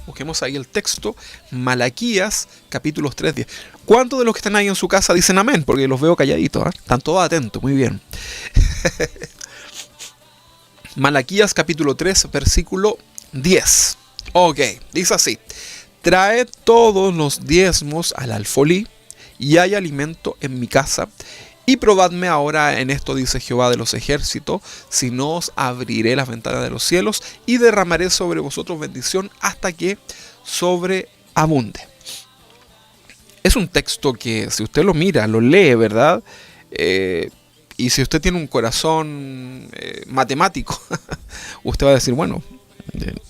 Busquemos ahí el texto. Malaquías, capítulo 3, 10. ¿Cuántos de los que están ahí en su casa dicen amén? Porque los veo calladitos, ¿eh? Están todos atentos, muy bien. Malaquías capítulo 3, versículo 10. Ok, dice así: traed todos los diezmos al alfolí, y hay alimento en mi casa. Y probadme ahora en esto, dice Jehová de los ejércitos, si no os abriré las ventanas de los cielos y derramaré sobre vosotros bendición hasta que sobreabunde. Es un texto que, si usted lo mira, lo lee, ¿verdad? Y si usted tiene un corazón matemático, usted va a decir, bueno,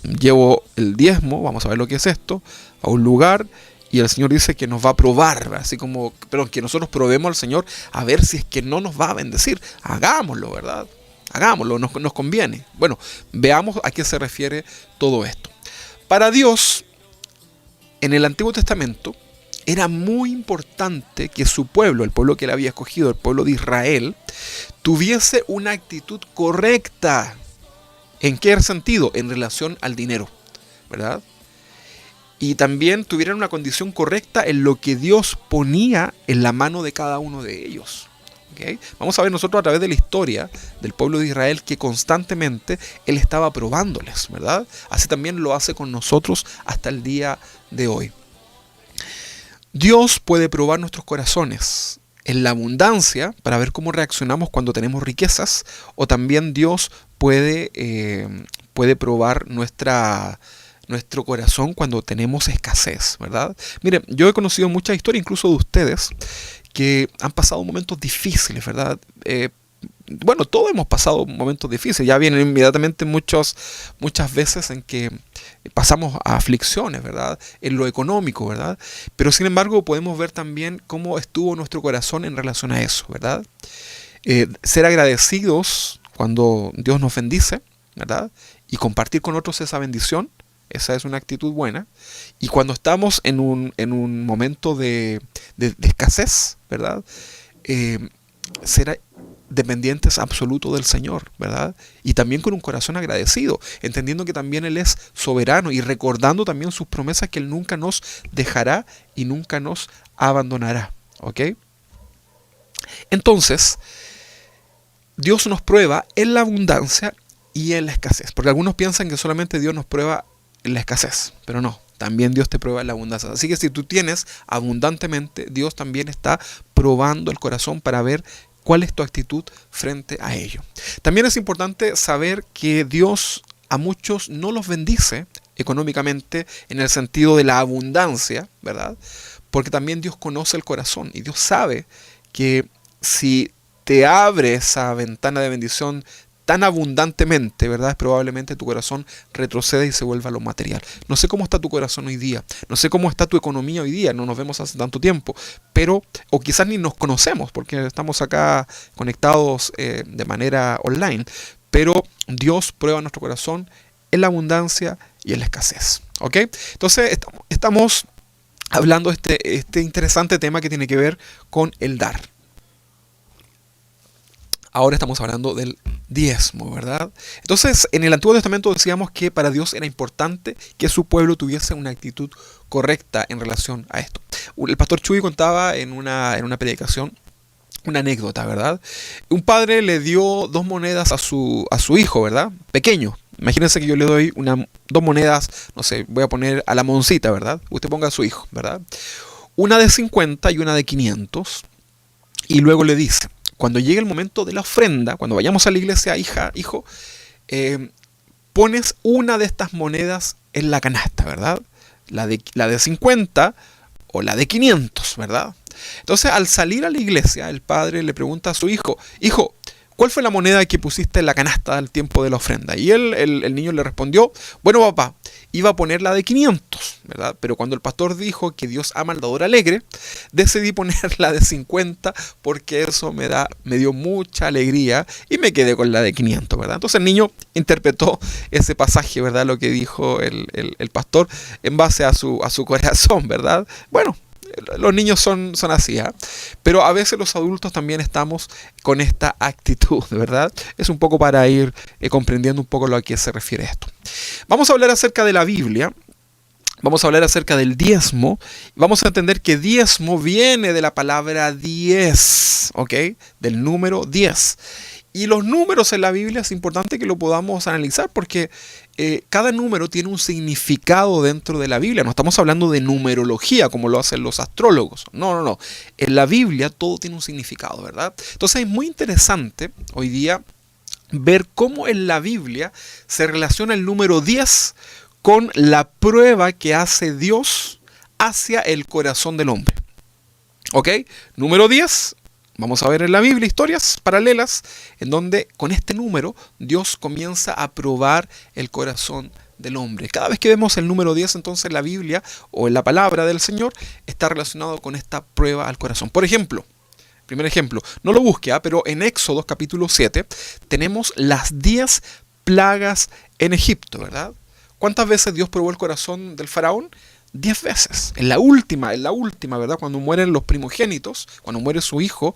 llevo el diezmo, vamos a ver lo que es esto, a un lugar, y el Señor dice que nos va a probar, así como, pero que nosotros probemos al Señor a ver si es que no nos va a bendecir. Hagámoslo, ¿verdad? Hagámoslo, nos conviene. Bueno, veamos a qué se refiere todo esto. Para Dios, en el Antiguo Testamento, era muy importante que su pueblo, el pueblo que él había escogido, el pueblo de Israel, tuviese una actitud correcta. ¿En qué sentido? En relación al dinero, ¿verdad? Y también tuvieran una condición correcta en lo que Dios ponía en la mano de cada uno de ellos. ¿Okay? Vamos a ver nosotros a través de la historia del pueblo de Israel que constantemente Él estaba probándoles, ¿verdad? Así también lo hace con nosotros hasta el día de hoy. Dios puede probar nuestros corazones en la abundancia para ver cómo reaccionamos cuando tenemos riquezas, o también Dios puede probar nuestro corazón cuando tenemos escasez, ¿verdad? Miren, yo he conocido muchas historias, incluso de ustedes, que han pasado momentos difíciles, ¿verdad? Bueno, todos hemos pasado momentos difíciles, ya vienen inmediatamente muchas veces en que pasamos a aflicciones, ¿verdad? En lo económico, ¿verdad? Pero sin embargo podemos ver también cómo estuvo nuestro corazón en relación a eso, ¿verdad? Ser agradecidos cuando Dios nos bendice, ¿verdad? Y compartir con otros esa bendición. Esa es una actitud buena. Y cuando estamos en un momento de escasez, ¿verdad? Ser dependientes absolutos del Señor, ¿verdad? Y también con un corazón agradecido, entendiendo que también Él es soberano y recordando también sus promesas que Él nunca nos dejará y nunca nos abandonará. ¿Ok? Entonces, Dios nos prueba en la abundancia y en la escasez. Porque algunos piensan que solamente Dios nos prueba en la escasez, pero no, también Dios te prueba en la abundancia. Así que si tú tienes abundantemente, Dios también está probando el corazón para ver cuál es tu actitud frente a ello. También es importante saber que Dios a muchos no los bendice económicamente en el sentido de la abundancia, ¿verdad? Porque también Dios conoce el corazón y Dios sabe que si te abre esa ventana de bendición tan abundantemente, ¿verdad? Probablemente tu corazón retrocede y se vuelva a lo material. No sé cómo está tu corazón hoy día, no sé cómo está tu economía hoy día, no nos vemos hace tanto tiempo, pero, o quizás ni nos conocemos porque estamos acá conectados de manera online, pero Dios prueba nuestro corazón en la abundancia y en la escasez. ¿Ok? Entonces estamos hablando de este interesante tema que tiene que ver con el dar. Ahora estamos hablando del diezmo, ¿verdad? Entonces, en el Antiguo Testamento decíamos que para Dios era importante que su pueblo tuviese una actitud correcta en relación a esto. El pastor Chuy contaba en una predicación una anécdota, ¿verdad? Un padre le dio 2 monedas a su hijo, ¿verdad? Pequeño. Imagínense que yo le doy 2 monedas, no sé, voy a poner a la moncita, ¿verdad? Usted ponga a su hijo, ¿verdad? Una de 50 y una de 500. Y luego le dice: cuando llegue el momento de la ofrenda, cuando vayamos a la iglesia, hijo, pones una de estas monedas en la canasta, ¿verdad? La de 50 o la de 500, ¿verdad? Entonces, al salir a la iglesia, el padre le pregunta a su hijo: hijo, ¿cuál fue la moneda que pusiste en la canasta al tiempo de la ofrenda? Y el niño le respondió: bueno, papá, iba a poner la de 500, ¿verdad? Pero cuando el pastor dijo que Dios ama al dador alegre, decidí poner la de 50 porque eso me dio mucha alegría y me quedé con la de 500, ¿verdad? Entonces el niño interpretó ese pasaje, ¿verdad? Lo que dijo el pastor en base a su corazón, ¿verdad? Bueno, los niños son así, ¿eh? Pero a veces los adultos también estamos con esta actitud, ¿verdad? Es un poco para ir comprendiendo un poco a lo que se refiere esto. Vamos a hablar acerca de la Biblia, vamos a hablar acerca del diezmo, vamos a entender que diezmo viene de la palabra 10, ¿ok? Del número 10. Y los números en la Biblia es importante que lo podamos analizar porque cada número tiene un significado dentro de la Biblia. No estamos hablando de numerología como lo hacen los astrólogos. No, no, no. En la Biblia todo tiene un significado, ¿verdad? Entonces es muy interesante hoy día ver cómo en la Biblia se relaciona el número 10 con la prueba que hace Dios hacia el corazón del hombre. ¿Ok? Número 10. Vamos a ver en la Biblia historias paralelas en donde con este número Dios comienza a probar el corazón del hombre. Cada vez que vemos el número 10, entonces la Biblia o en la palabra del Señor está relacionado con esta prueba al corazón. Por ejemplo, primer ejemplo, no lo busque, pero en Éxodo capítulo 7 tenemos las 10 plagas en Egipto, ¿verdad? ¿Cuántas veces Dios probó el corazón del faraón? 10 veces. En la última, ¿verdad? Cuando mueren los primogénitos, cuando muere su hijo,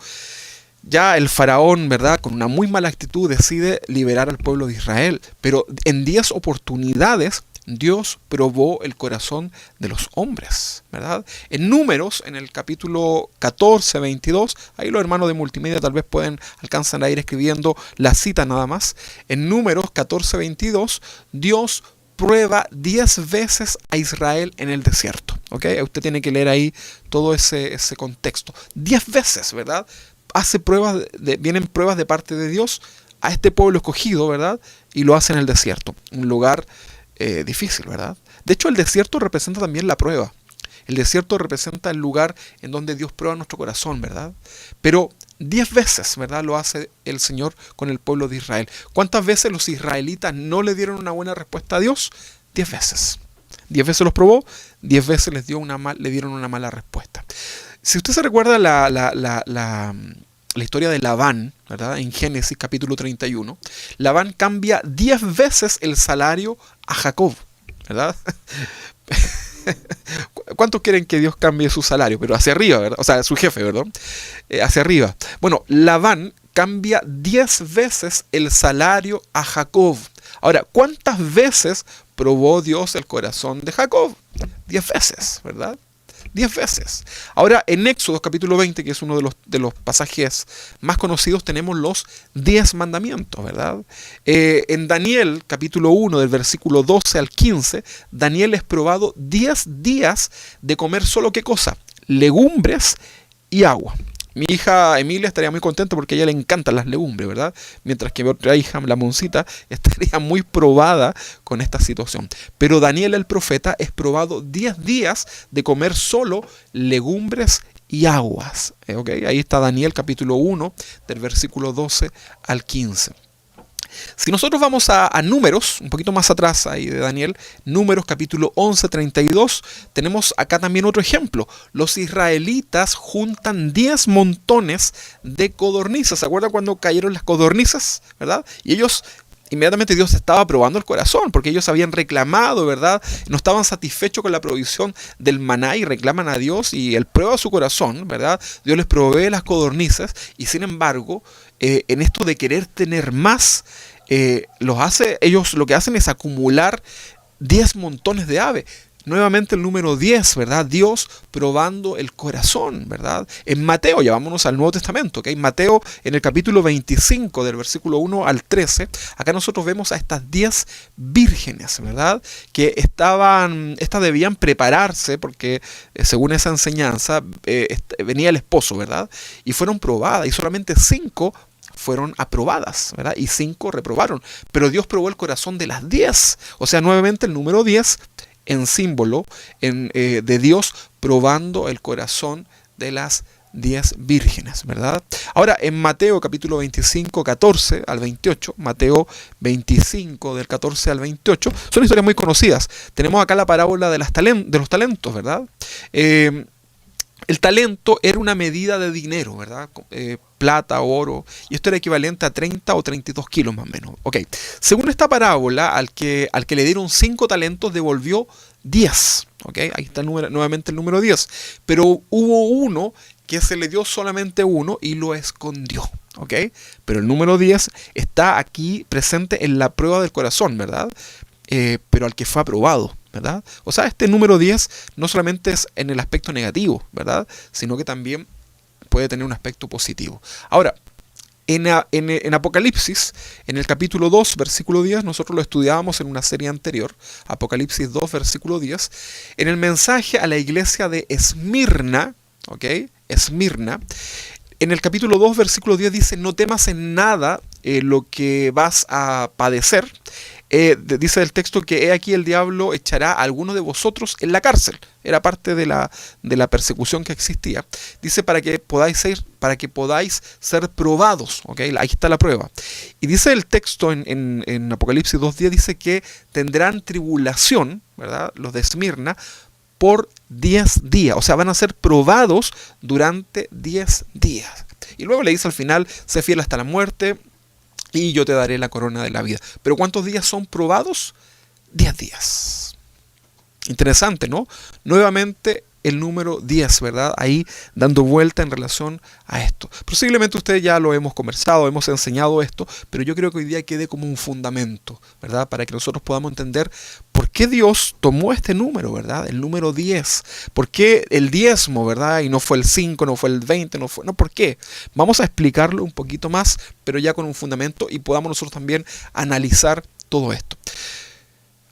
ya el faraón, ¿verdad? Con una muy mala actitud decide liberar al pueblo de Israel. Pero en 10 oportunidades Dios probó el corazón de los hombres, ¿verdad? En Números, en el capítulo 14, 22, ahí los hermanos de multimedia tal vez alcanzan a ir escribiendo la cita nada más. En Números 14, 22, Dios prueba 10 veces a Israel en el desierto. ¿Ok? Usted tiene que leer ahí todo ese contexto. 10 veces, ¿verdad? Vienen pruebas de parte de Dios a este pueblo escogido, ¿verdad? Y lo hace en el desierto. Un lugar difícil, ¿verdad? De hecho, el desierto representa también la prueba. El desierto representa el lugar en donde Dios prueba nuestro corazón, ¿verdad? Pero 10 veces, ¿verdad? Lo hace el Señor con el pueblo de Israel. ¿Cuántas veces los israelitas no le dieron una buena respuesta a Dios? 10 veces. 10 veces los probó, 10 veces le dieron una mala respuesta. Si usted se recuerda la historia de Labán, ¿verdad? En Génesis capítulo 31, Labán cambia 10 veces el salario a Jacob, ¿verdad? ¿Cuántos quieren que Dios cambie su salario? Pero hacia arriba, ¿verdad? O sea, su jefe, ¿verdad? Hacia arriba. Bueno, Labán cambia 10 veces el salario a Jacob. Ahora, ¿cuántas veces probó Dios el corazón de Jacob? 10 veces, ¿verdad? 10 veces. Ahora, en Éxodo capítulo 20, que es uno de los pasajes más conocidos, tenemos los 10 mandamientos, ¿verdad? En Daniel capítulo 1, del versículo 12 al 15, Daniel es probado 10 días de comer solo ¿qué cosa? Legumbres y agua. Mi hija Emilia estaría muy contenta porque a ella le encantan las legumbres, ¿verdad? Mientras que mi otra hija, la Moncita, estaría muy probada con esta situación. Pero Daniel el profeta es probado 10 días de comer solo legumbres y aguas. ¿Okay? Ahí está Daniel capítulo 1, del versículo 12 al 15. Si nosotros vamos a Números, un poquito más atrás ahí de Daniel, Números capítulo 11, 32, tenemos acá también otro ejemplo. Los israelitas juntan 10 montones de codornices. ¿Se acuerdan cuando cayeron las codornices? ¿Verdad? Y inmediatamente Dios estaba probando el corazón, porque ellos habían reclamado, ¿verdad? No estaban satisfechos con la provisión del maná y reclaman a Dios y Él prueba su corazón, ¿verdad? Dios les provee las codornices y sin embargo, en esto de querer tener más, ellos lo que hacen es acumular 10 montones de aves. Nuevamente el número 10, ¿verdad? Dios probando el corazón, ¿verdad? En Mateo, ya vámonos al Nuevo Testamento, ¿ok? Mateo, en el capítulo 25, del versículo 1 al 13, acá nosotros vemos a estas 10 vírgenes, ¿verdad? Que estas debían prepararse porque, según esa enseñanza, venía el esposo, ¿verdad? Y fueron probadas, y solamente 5 fueron aprobadas, ¿verdad? Y 5 reprobaron. Pero Dios probó el corazón de las 10. O sea, nuevamente el número 10 en símbolo de Dios probando el corazón de las 10 vírgenes, ¿verdad? Ahora, en Mateo capítulo 25, 14 al 28, Mateo 25 del 14 al 28, son historias muy conocidas. Tenemos acá la parábola de los talentos, ¿verdad? El talento era una medida de dinero, ¿verdad? Plata, oro, y esto era equivalente a 30 o 32 kilos más o menos. Ok, según esta parábola, al que le dieron 5 talentos devolvió 10. Ok, ahí está nuevamente el número 10. Pero hubo uno que se le dio solamente uno y lo escondió. Ok, pero el número 10 está aquí presente en la prueba del corazón, ¿verdad? Pero al que fue aprobado, ¿verdad? O sea, este número 10 no solamente es en el aspecto negativo, ¿verdad? Sino que también puede tener un aspecto positivo. Ahora, En Apocalipsis, en el capítulo 2, versículo 10, nosotros lo estudiábamos en una serie anterior, Apocalipsis 2, versículo 10, en el mensaje a la iglesia de Esmirna, ¿ok? Esmirna, en el capítulo 2, versículo 10 dice, no temas en nada lo que vas a padecer. Dice el texto que he aquí el diablo echará a alguno de vosotros en la cárcel. Era parte de la persecución que existía. Dice para que podáis ser probados. ¿Okay? Ahí está la prueba. Y dice el texto en Apocalipsis 2.10, dice que tendrán tribulación, ¿verdad? Los de Esmirna, por 10 días. O sea, van a ser probados durante 10 días. Y luego le dice al final, sé fiel hasta la muerte, y yo te daré la corona de la vida. ¿Pero cuántos días son probados? 10 días. Interesante, ¿no? Nuevamente el número 10, ¿verdad? Ahí dando vuelta en relación a esto. Posiblemente ustedes ya lo hemos conversado, hemos enseñado esto, pero yo creo que hoy día quede como un fundamento, ¿verdad? Para que nosotros podamos entender por qué Dios tomó este número, ¿verdad? El número 10. ¿Por qué el diezmo, ¿verdad? Y no fue el 5, no fue el 20, no, ¿por qué? Vamos a explicarlo un poquito más, pero ya con un fundamento y podamos nosotros también analizar todo esto.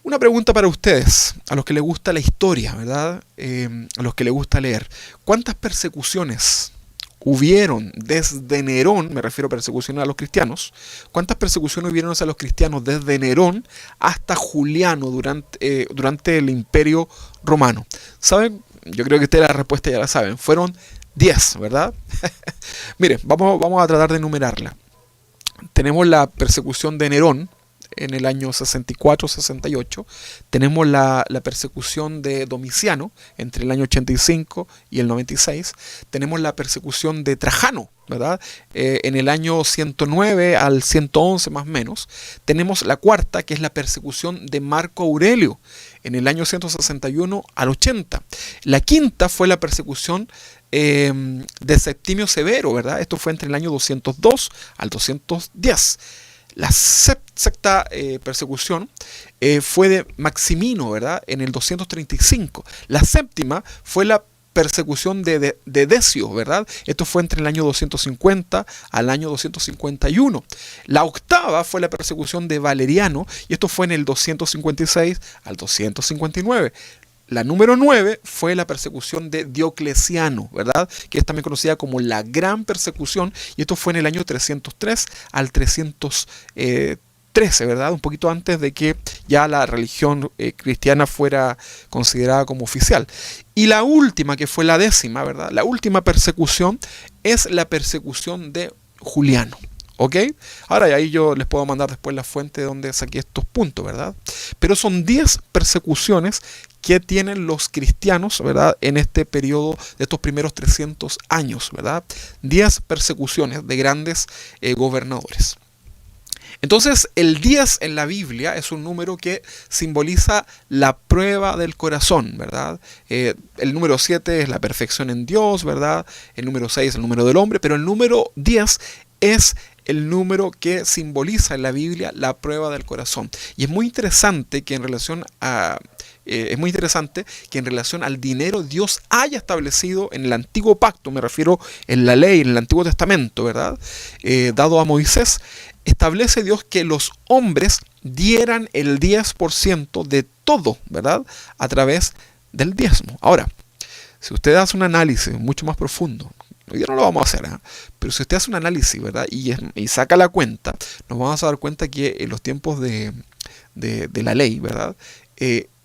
Una pregunta para ustedes, a los que les gusta la historia, ¿verdad? A los que les gusta leer. ¿Cuántas persecuciones hubieron desde Nerón, me refiero a persecuciones a los cristianos, cuántas persecuciones hubieron hacia los cristianos desde Nerón hasta Juliano durante el Imperio Romano? ¿Saben? Yo creo que ustedes la respuesta ya la saben. Fueron 10, ¿verdad? Miren, vamos a tratar de enumerarla. Tenemos la persecución de Nerón en el año 64-68. Tenemos la persecución de Domiciano entre el año 85 y el 96. Tenemos la persecución de Trajano, ¿verdad? En el año 109 al 111 más o menos. Tenemos la cuarta, que es la persecución de Marco Aurelio en el año 161 al 80. La quinta fue la persecución de Septimio Severo, ¿verdad? Esto fue entre el año 202 al 210. La sexta persecución fue de Maximino, ¿verdad? En el 235. La séptima fue la persecución de Decio, ¿verdad? Esto fue entre el año 250 al año 251. La octava fue la persecución de Valeriano y esto fue en el 256 al 259. La número 9 fue la persecución de Diocleciano, ¿verdad? Que es también conocida como la Gran Persecución, y esto fue en el año 303 al 313, ¿verdad? Un poquito antes de que ya la religión cristiana fuera considerada como oficial. Y la última, que fue la 10ª, ¿verdad? La última persecución es la persecución de Juliano. ¿Ok? Ahora ahí yo les puedo mandar después la fuente de donde saqué estos puntos, ¿verdad? Pero son 10 persecuciones que tienen los cristianos, ¿verdad? En este periodo de estos primeros 300 años, ¿verdad? 10 persecuciones de grandes gobernadores. Entonces, el 10 en la Biblia es un número que simboliza la prueba del corazón, ¿verdad? El número 7 es la perfección en Dios, ¿verdad? El número 6 es el número del hombre, pero el número 10 es el número que simboliza en la Biblia la prueba del corazón. Y es muy interesante que en relación al dinero Dios haya establecido en el antiguo pacto, me refiero en la ley, en el Antiguo Testamento, ¿verdad? Dado a Moisés, establece Dios que los hombres dieran el 10% de todo, ¿verdad? A través del diezmo. Ahora, si usted hace un análisis mucho más profundo, hoy no lo vamos a hacer, ¿eh? Pero si usted hace un análisis, ¿verdad? Y saca la cuenta, nos vamos a dar cuenta que en los tiempos de la ley, ¿verdad?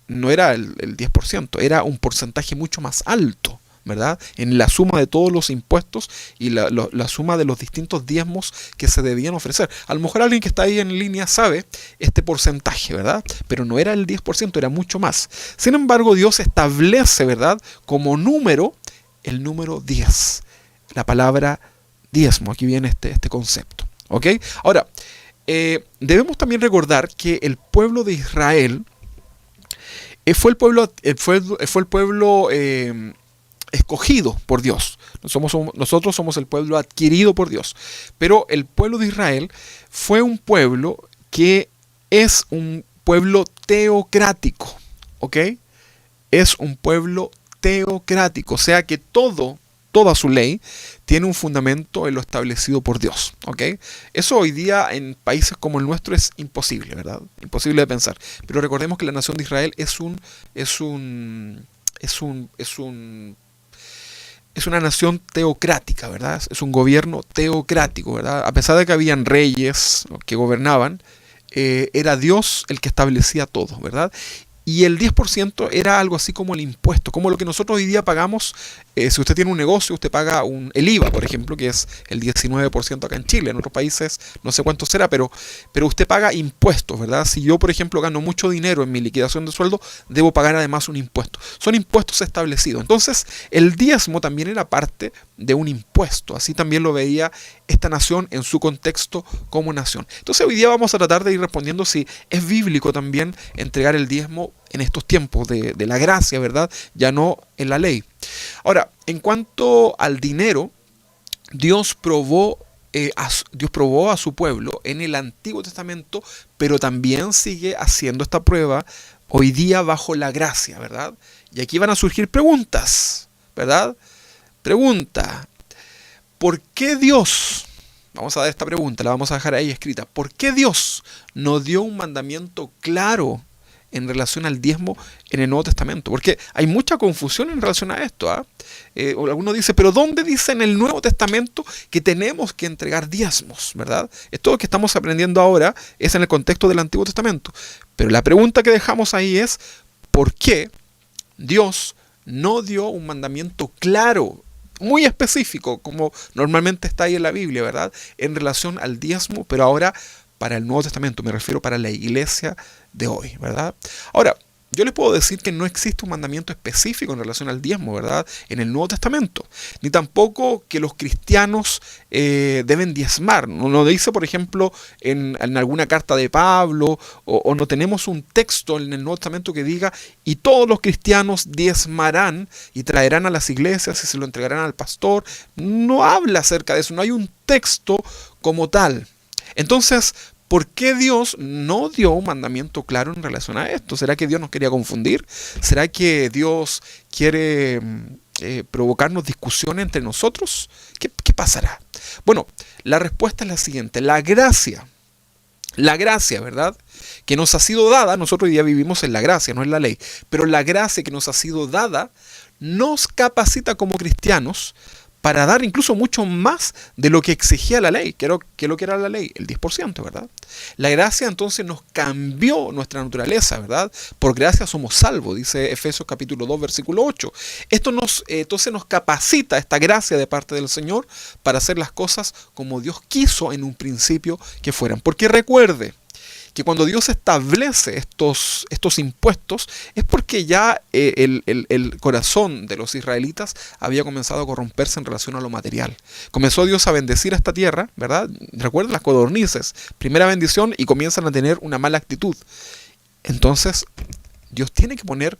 No era el 10%, era un porcentaje mucho más alto, ¿verdad? En la suma de todos los impuestos y la suma de los distintos diezmos que se debían ofrecer. A lo mejor alguien que está ahí en línea sabe este porcentaje, ¿verdad? Pero no era el 10%, era mucho más. Sin embargo, Dios establece, ¿verdad? Como número, el número 10. La palabra diezmo, aquí viene este concepto, ¿ok? Ahora, debemos también recordar que el pueblo de Israel fue el pueblo escogido por Dios. Nosotros somos el pueblo adquirido por Dios. Pero el pueblo de Israel fue un pueblo que es un pueblo teocrático, ¿ok? Es un pueblo teocrático, o sea que todo toda su ley, tiene un fundamento en lo establecido por Dios. ¿Ok? Eso hoy día en países como el nuestro es imposible, ¿verdad? Imposible de pensar. Pero recordemos que la nación de Israel es una nación teocrática, ¿verdad? Es un gobierno teocrático, ¿verdad? A pesar de que habían reyes que gobernaban, era Dios el que establecía todo, ¿verdad? Y el 10% era algo así como el impuesto, como lo que nosotros hoy día pagamos. Si usted tiene un negocio, usted paga el IVA, por ejemplo, que es el 19% acá en Chile. En otros países no sé cuánto será, pero usted paga impuestos, ¿verdad? Si yo, por ejemplo, gano mucho dinero en mi liquidación de sueldo, debo pagar además un impuesto. Son impuestos establecidos. Entonces, el diezmo también era parte de un impuesto. Así también lo veía esta nación en su contexto como nación. Entonces, hoy día vamos a tratar de ir respondiendo si es bíblico también entregar el diezmo en estos tiempos de la gracia, ¿verdad? Ya no en la ley. Ahora, en cuanto al dinero, Dios probó a su pueblo en el Antiguo Testamento, pero también sigue haciendo esta prueba hoy día bajo la gracia, ¿verdad? Y aquí van a surgir preguntas, ¿verdad? Pregunta, ¿por qué Dios, vamos a dar esta pregunta, la vamos a dejar ahí escrita, ¿por qué Dios no dio un mandamiento claro en relación al diezmo en el Nuevo Testamento? Porque hay mucha confusión en relación a esto. Alguno dice, pero ¿dónde dice en el Nuevo Testamento que tenemos que entregar diezmos? ¿Verdad? Esto lo que estamos aprendiendo ahora es en el contexto del Antiguo Testamento. Pero la pregunta que dejamos ahí es, ¿por qué Dios no dio un mandamiento claro, muy específico, como normalmente está ahí en la Biblia, ¿verdad? En relación al diezmo, pero ahora para el Nuevo Testamento, me refiero para la iglesia de hoy, ¿verdad? Ahora, yo les puedo decir que no existe un mandamiento específico en relación al diezmo, ¿verdad? En el Nuevo Testamento. Ni tampoco que los cristianos deben diezmar. No dice, por ejemplo, en alguna carta de Pablo, o no tenemos un texto en el Nuevo Testamento que diga, y todos los cristianos diezmarán y traerán a las iglesias y se lo entregarán al pastor. No habla acerca de eso, no hay un texto como tal. Entonces, ¿por qué Dios no dio un mandamiento claro en relación a esto? ¿Será que Dios nos quería confundir? ¿Será que Dios quiere provocarnos discusión entre nosotros? ¿Qué pasará? Bueno, la respuesta es la siguiente. La gracia, ¿verdad?, que nos ha sido dada, nosotros hoy día vivimos en la gracia, no en la ley, pero la gracia que nos ha sido dada nos capacita como cristianos para dar incluso mucho más de lo que exigía la ley. ¿Qué es lo que era la ley? El 10%, ¿verdad? La gracia entonces nos cambió nuestra naturaleza, ¿verdad? Por gracia somos salvos, dice Efesios capítulo 2, versículo 8. Esto entonces nos capacita, esta gracia de parte del Señor, para hacer las cosas como Dios quiso en un principio que fueran. Porque recuerde que cuando Dios establece estos impuestos es porque ya el corazón de los israelitas había comenzado a corromperse en relación a lo material. Comenzó Dios a bendecir a esta tierra, ¿verdad? Recuerden las codornices, primera bendición, y comienzan a tener una mala actitud. Entonces, Dios tiene que poner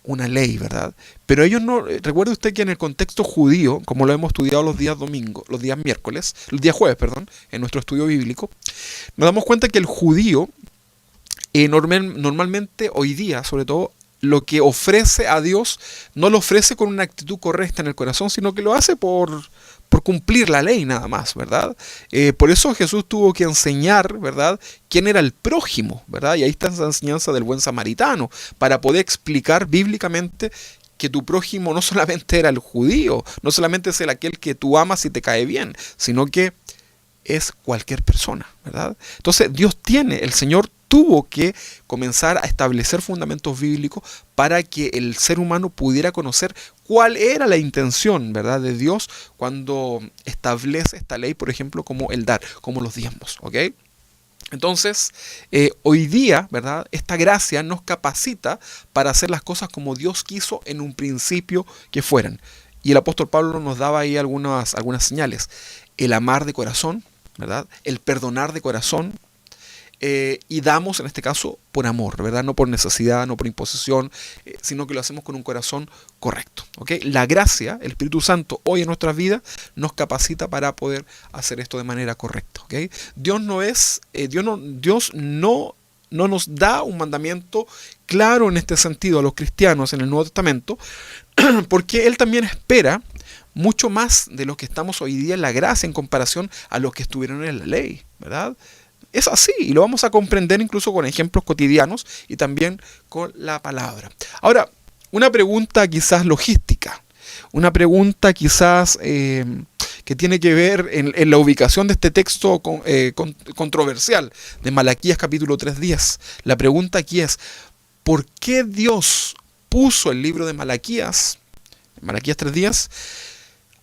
una ley, ¿verdad? Pero ellos no, recuerde usted que en el contexto judío, como lo hemos estudiado los días jueves, en nuestro estudio bíblico, nos damos cuenta que el judío normalmente hoy día, sobre todo, lo que ofrece a Dios no lo ofrece con una actitud correcta en el corazón, sino que lo hace por cumplir la ley nada más, ¿verdad? Por eso Jesús tuvo que enseñar, ¿verdad?, quién era el prójimo, ¿verdad? Y ahí está esa enseñanza del buen samaritano, para poder explicar bíblicamente que tu prójimo no solamente era el judío, no solamente es aquel que tú amas y te cae bien, sino que es cualquier persona, ¿verdad? Entonces el Señor tuvo que comenzar a establecer fundamentos bíblicos para que el ser humano pudiera conocer cuál era la intención, ¿verdad?, de Dios cuando establece esta ley, por ejemplo, como el dar, como los diezmos, ¿ok? Entonces, hoy día, ¿verdad?, esta gracia nos capacita para hacer las cosas como Dios quiso en un principio que fueran. Y el apóstol Pablo nos daba ahí algunas señales. El amar de corazón, ¿verdad?, el perdonar de corazón, y damos en este caso por amor, ¿verdad? No por necesidad, no por imposición, sino que lo hacemos con un corazón correcto, ¿ok? La gracia, el Espíritu Santo hoy en nuestras vidas nos capacita para poder hacer esto de manera correcta, ¿ok? Dios no nos da un mandamiento claro en este sentido a los cristianos en el Nuevo Testamento, porque Él también espera mucho más de los que estamos hoy día en la gracia en comparación a los que estuvieron en la ley, ¿verdad? Es así, y lo vamos a comprender incluso con ejemplos cotidianos y también con la palabra. Ahora, una pregunta quizás logística, una pregunta quizás que tiene que ver en la ubicación de este texto controversial de Malaquías capítulo 3:10. La pregunta aquí es, ¿por qué Dios puso el libro de Malaquías 3:10,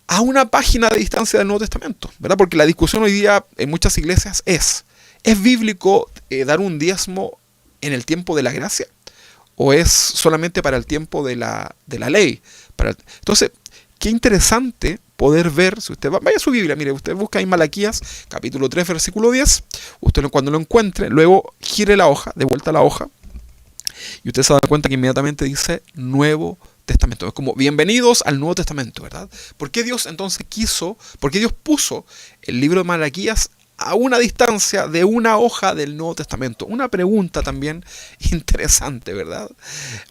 a una página de distancia del Nuevo Testamento? ¿Verdad? Porque la discusión hoy día en muchas iglesias ¿es bíblico dar un diezmo en el tiempo de la gracia? ¿O es solamente para el tiempo de la ley? Entonces, qué interesante poder ver, si usted vaya a su Biblia, mire, usted busca en Malaquías, capítulo 3, versículo 10, usted cuando lo encuentre, luego gire la hoja, de vuelta a la hoja, y usted se da cuenta que inmediatamente dice Nuevo Testamento. Es como, bienvenidos al Nuevo Testamento, ¿verdad? ¿Por qué Dios entonces por qué Dios puso el libro de Malaquías a una distancia de una hoja del Nuevo Testamento? Una pregunta también interesante, ¿verdad?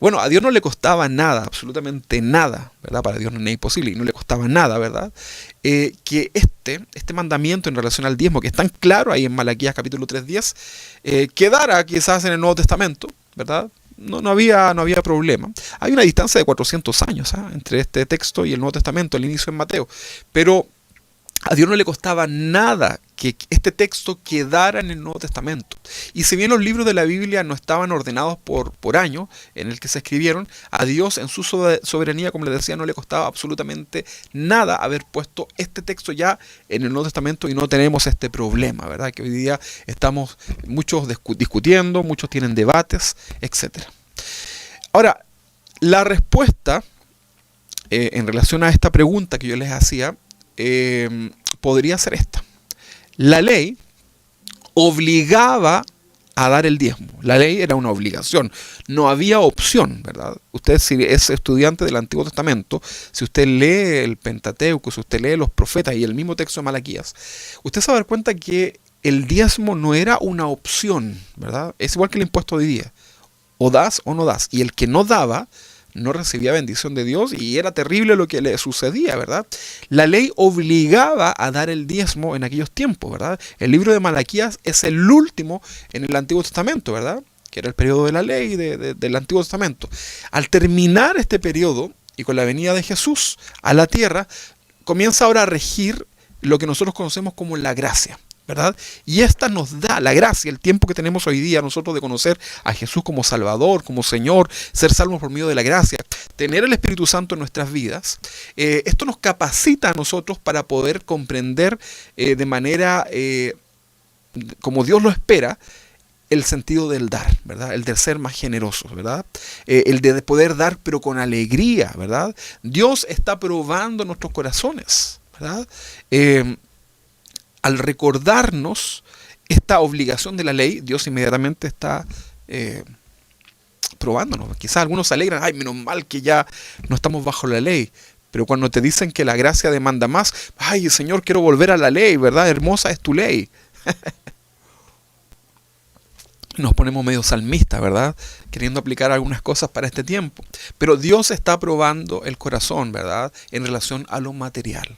Bueno, a Dios no le costaba nada, absolutamente nada, ¿verdad? Para Dios no es imposible y no le costaba nada, ¿verdad? Que este mandamiento en relación al diezmo, que es tan claro ahí en Malaquías capítulo 3:10, quedara quizás en el Nuevo Testamento, ¿verdad? No había problema. Hay una distancia de 400 años entre este texto y el Nuevo Testamento, el inicio en Mateo, pero a Dios no le costaba nada que este texto quedara en el Nuevo Testamento. Y si bien los libros de la Biblia no estaban ordenados por año en el que se escribieron, a Dios en su soberanía, como les decía, no le costaba absolutamente nada haber puesto este texto ya en el Nuevo Testamento y no tenemos este problema, ¿verdad? Que hoy día estamos muchos discutiendo, muchos tienen debates, etc. Ahora, la respuesta en relación a esta pregunta que yo les hacía, podría ser esta. La ley obligaba a dar el diezmo. La ley era una obligación. No había opción, ¿verdad? Usted, si es estudiante del Antiguo Testamento, si usted lee el Pentateuco, si usted lee los profetas y el mismo texto de Malaquías, usted se va a dar cuenta que el diezmo no era una opción, ¿verdad? Es igual que el impuesto de hoy día. O das o no das. Y el que no daba no recibía bendición de Dios y era terrible lo que le sucedía, ¿verdad? La ley obligaba a dar el diezmo en aquellos tiempos, ¿verdad? El libro de Malaquías es el último en el Antiguo Testamento, ¿verdad? Que era el periodo de la ley del Antiguo Testamento. Al terminar este periodo y con la venida de Jesús a la tierra, comienza ahora a regir lo que nosotros conocemos como la gracia, ¿verdad? Y esta nos da la gracia, el tiempo que tenemos hoy día nosotros de conocer a Jesús como Salvador, como Señor, ser salvos por medio de la gracia, tener el Espíritu Santo en nuestras vidas. Esto nos capacita a nosotros para poder comprender de manera como Dios lo espera, el sentido del dar, ¿verdad? El de ser más generosos, ¿verdad? El de poder dar pero con alegría, ¿verdad? Dios está probando nuestros corazones, ¿verdad? Al recordarnos esta obligación de la ley, Dios inmediatamente está probándonos. Quizás algunos se alegran, ay, menos mal que ya no estamos bajo la ley. Pero cuando te dicen que la gracia demanda más, ay, Señor, quiero volver a la ley, ¿verdad? Hermosa es tu ley. Nos ponemos medio salmistas, ¿verdad? Queriendo aplicar algunas cosas para este tiempo. Pero Dios está probando el corazón, ¿verdad? En relación a lo material.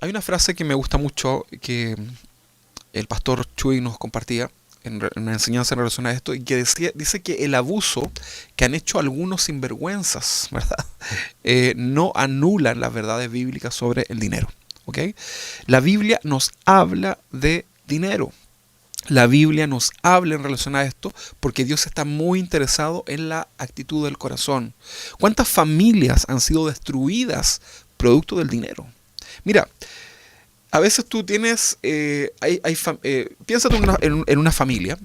Hay una frase que me gusta mucho que el pastor Chuy nos compartía en una enseñanza en relación a esto y que dice que el abuso que han hecho algunos sinvergüenzas, ¿verdad? No anulan las verdades bíblicas sobre el dinero, ¿ok? La Biblia nos habla de dinero. La Biblia nos habla en relación a esto porque Dios está muy interesado en la actitud del corazón. ¿Cuántas familias han sido destruidas producto del dinero? Mira, a veces tú tienes, piensa tú en una familia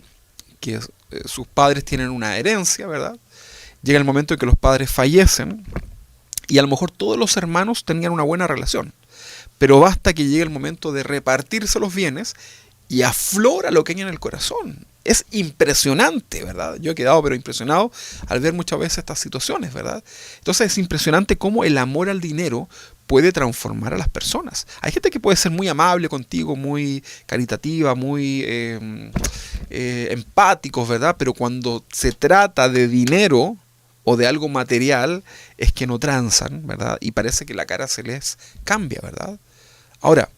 que sus padres tienen una herencia, ¿verdad? Llega el momento en que los padres fallecen y a lo mejor todos los hermanos tenían una buena relación, pero basta que llegue el momento de repartirse los bienes y aflora lo que hay en el corazón. Es impresionante, ¿verdad? Yo he quedado pero impresionado al ver muchas veces estas situaciones, ¿verdad? Entonces es impresionante cómo el amor al dinero puede transformar a las personas. Hay gente que puede ser muy amable contigo, muy caritativa, muy empáticos, ¿verdad? Pero cuando se trata de dinero, o de algo material es que no transan, ¿verdad? Y parece que la cara se les cambia, ¿verdad? Ahora,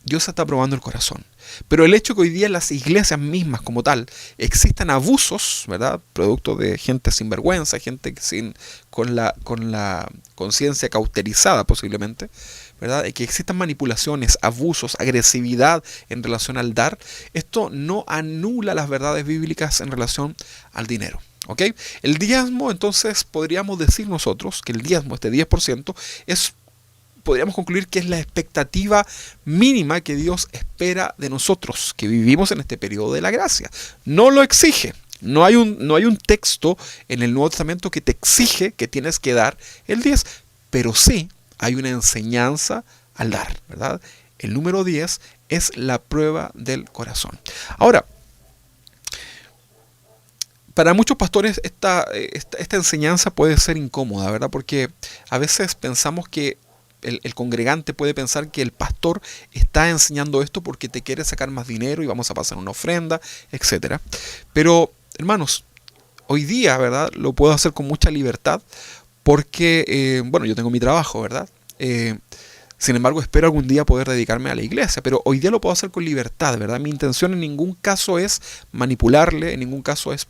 Dios está probando el corazón. Pero el hecho que hoy día en las iglesias mismas como tal existan abusos, ¿verdad? Producto de gente sin vergüenza, gente con la conciencia cauterizada posiblemente, ¿verdad? Que existan manipulaciones, abusos, agresividad en relación al dar, esto no anula las verdades bíblicas en relación al dinero. ¿Ok? El diezmo, entonces, podríamos decir nosotros que el diezmo, este 10%, podríamos concluir que es la expectativa mínima que Dios espera de nosotros, que vivimos en este periodo de la gracia. No lo exige. No hay un texto en el Nuevo Testamento que te exige que tienes que dar el 10, pero sí hay una enseñanza al dar, ¿verdad? El número 10 es la prueba del corazón. Ahora, para muchos pastores esta enseñanza puede ser incómoda, ¿verdad? Porque a veces pensamos que el congregante puede pensar que el pastor está enseñando esto porque te quiere sacar más dinero y vamos a pasar una ofrenda, etc. Pero, hermanos, hoy día, ¿verdad? Lo puedo hacer con mucha libertad porque, bueno, yo tengo mi trabajo, ¿verdad? Sin embargo, espero algún día poder dedicarme a la iglesia, pero hoy día lo puedo hacer con libertad, ¿verdad? Mi intención en ningún caso es manipularle, en ningún caso es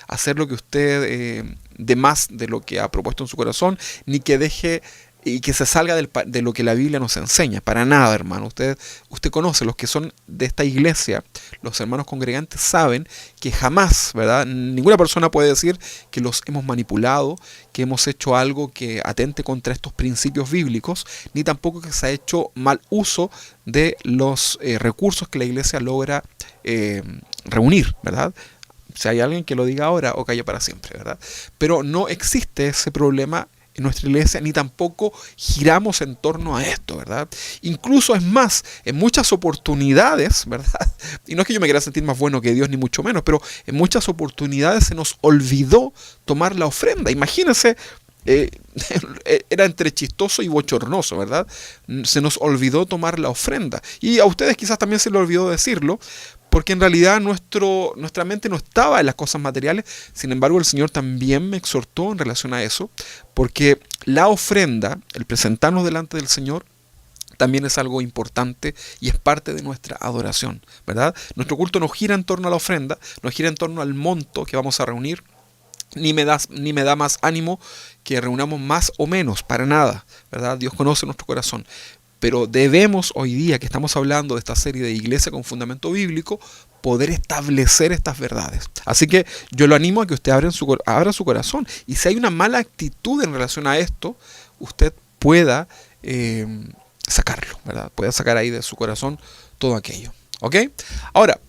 hacer lo que usted de más de lo que ha propuesto en su corazón, ni que deje y que se salga de lo que la Biblia nos enseña. Para nada, hermano. Usted conoce, los que son de esta iglesia, los hermanos congregantes saben que jamás, ¿verdad? Ninguna persona puede decir que los hemos manipulado, que hemos hecho algo que atente contra estos principios bíblicos, ni tampoco que se ha hecho mal uso de los recursos que la iglesia logra reunir, ¿verdad? Si hay alguien que lo diga ahora o calle para siempre, ¿verdad? Pero no existe ese problema en nuestra iglesia, ni tampoco giramos en torno a esto, ¿verdad? Incluso es más, en muchas oportunidades, ¿verdad? Y no es que yo me quiera sentir más bueno que Dios, ni mucho menos, pero en muchas oportunidades se nos olvidó tomar la ofrenda. Imagínense, era entre chistoso y bochornoso, ¿verdad? Se nos olvidó tomar la ofrenda. Y a ustedes quizás también se les olvidó decirlo, porque en realidad nuestra mente no estaba en las cosas materiales. Sin embargo, el Señor también me exhortó en relación a eso, porque la ofrenda, el presentarnos delante del Señor, también es algo importante y es parte de nuestra adoración, ¿verdad? Nuestro culto no gira en torno a la ofrenda, no gira en torno al monto que vamos a reunir, ni me da más ánimo que reunamos más o menos, para nada, ¿verdad? Dios conoce nuestro corazón. Pero debemos hoy día, que estamos hablando de esta serie de Iglesia con Fundamento Bíblico, poder establecer estas verdades. Así que yo lo animo a que usted abra su corazón. Y si hay una mala actitud en relación a esto, usted pueda sacarlo, ¿verdad? Pueda sacar ahí de su corazón todo aquello. ¿Ok? Ahora,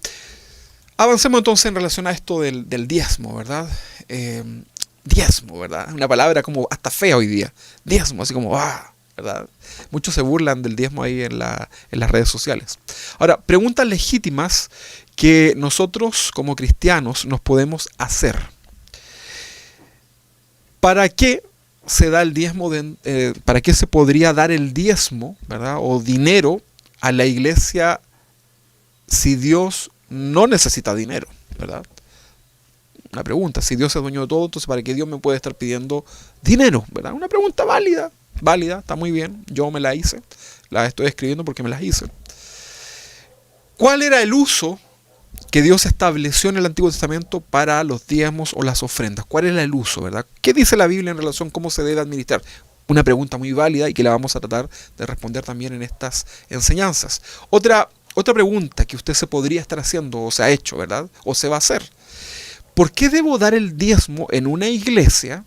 avancemos entonces en relación a esto del diezmo, ¿verdad? Diezmo, ¿verdad? Una palabra como hasta fea hoy día. Diezmo, así como, ¿verdad? Muchos se burlan del diezmo ahí en las redes sociales. Ahora, preguntas legítimas que nosotros como cristianos nos podemos hacer. ¿Para qué se da el diezmo? ¿Para qué se podría dar el diezmo, ¿verdad? O dinero a la iglesia si Dios no necesita dinero, ¿verdad? Una pregunta, si Dios es dueño de todo, entonces ¿para qué Dios me puede estar pidiendo dinero, ¿verdad? Una pregunta válida, está muy bien, yo me la hice, la estoy escribiendo porque me las hice. ¿Cuál era el uso que Dios estableció en el Antiguo Testamento para los diezmos o las ofrendas? ¿Cuál era el uso, verdad? ¿Qué dice la Biblia en relación a cómo se debe administrar? Una pregunta muy válida y que la vamos a tratar de responder también en estas enseñanzas. Otra pregunta que usted se podría estar haciendo, o se ha hecho, ¿verdad? O se va a hacer. ¿Por qué debo dar el diezmo en una iglesia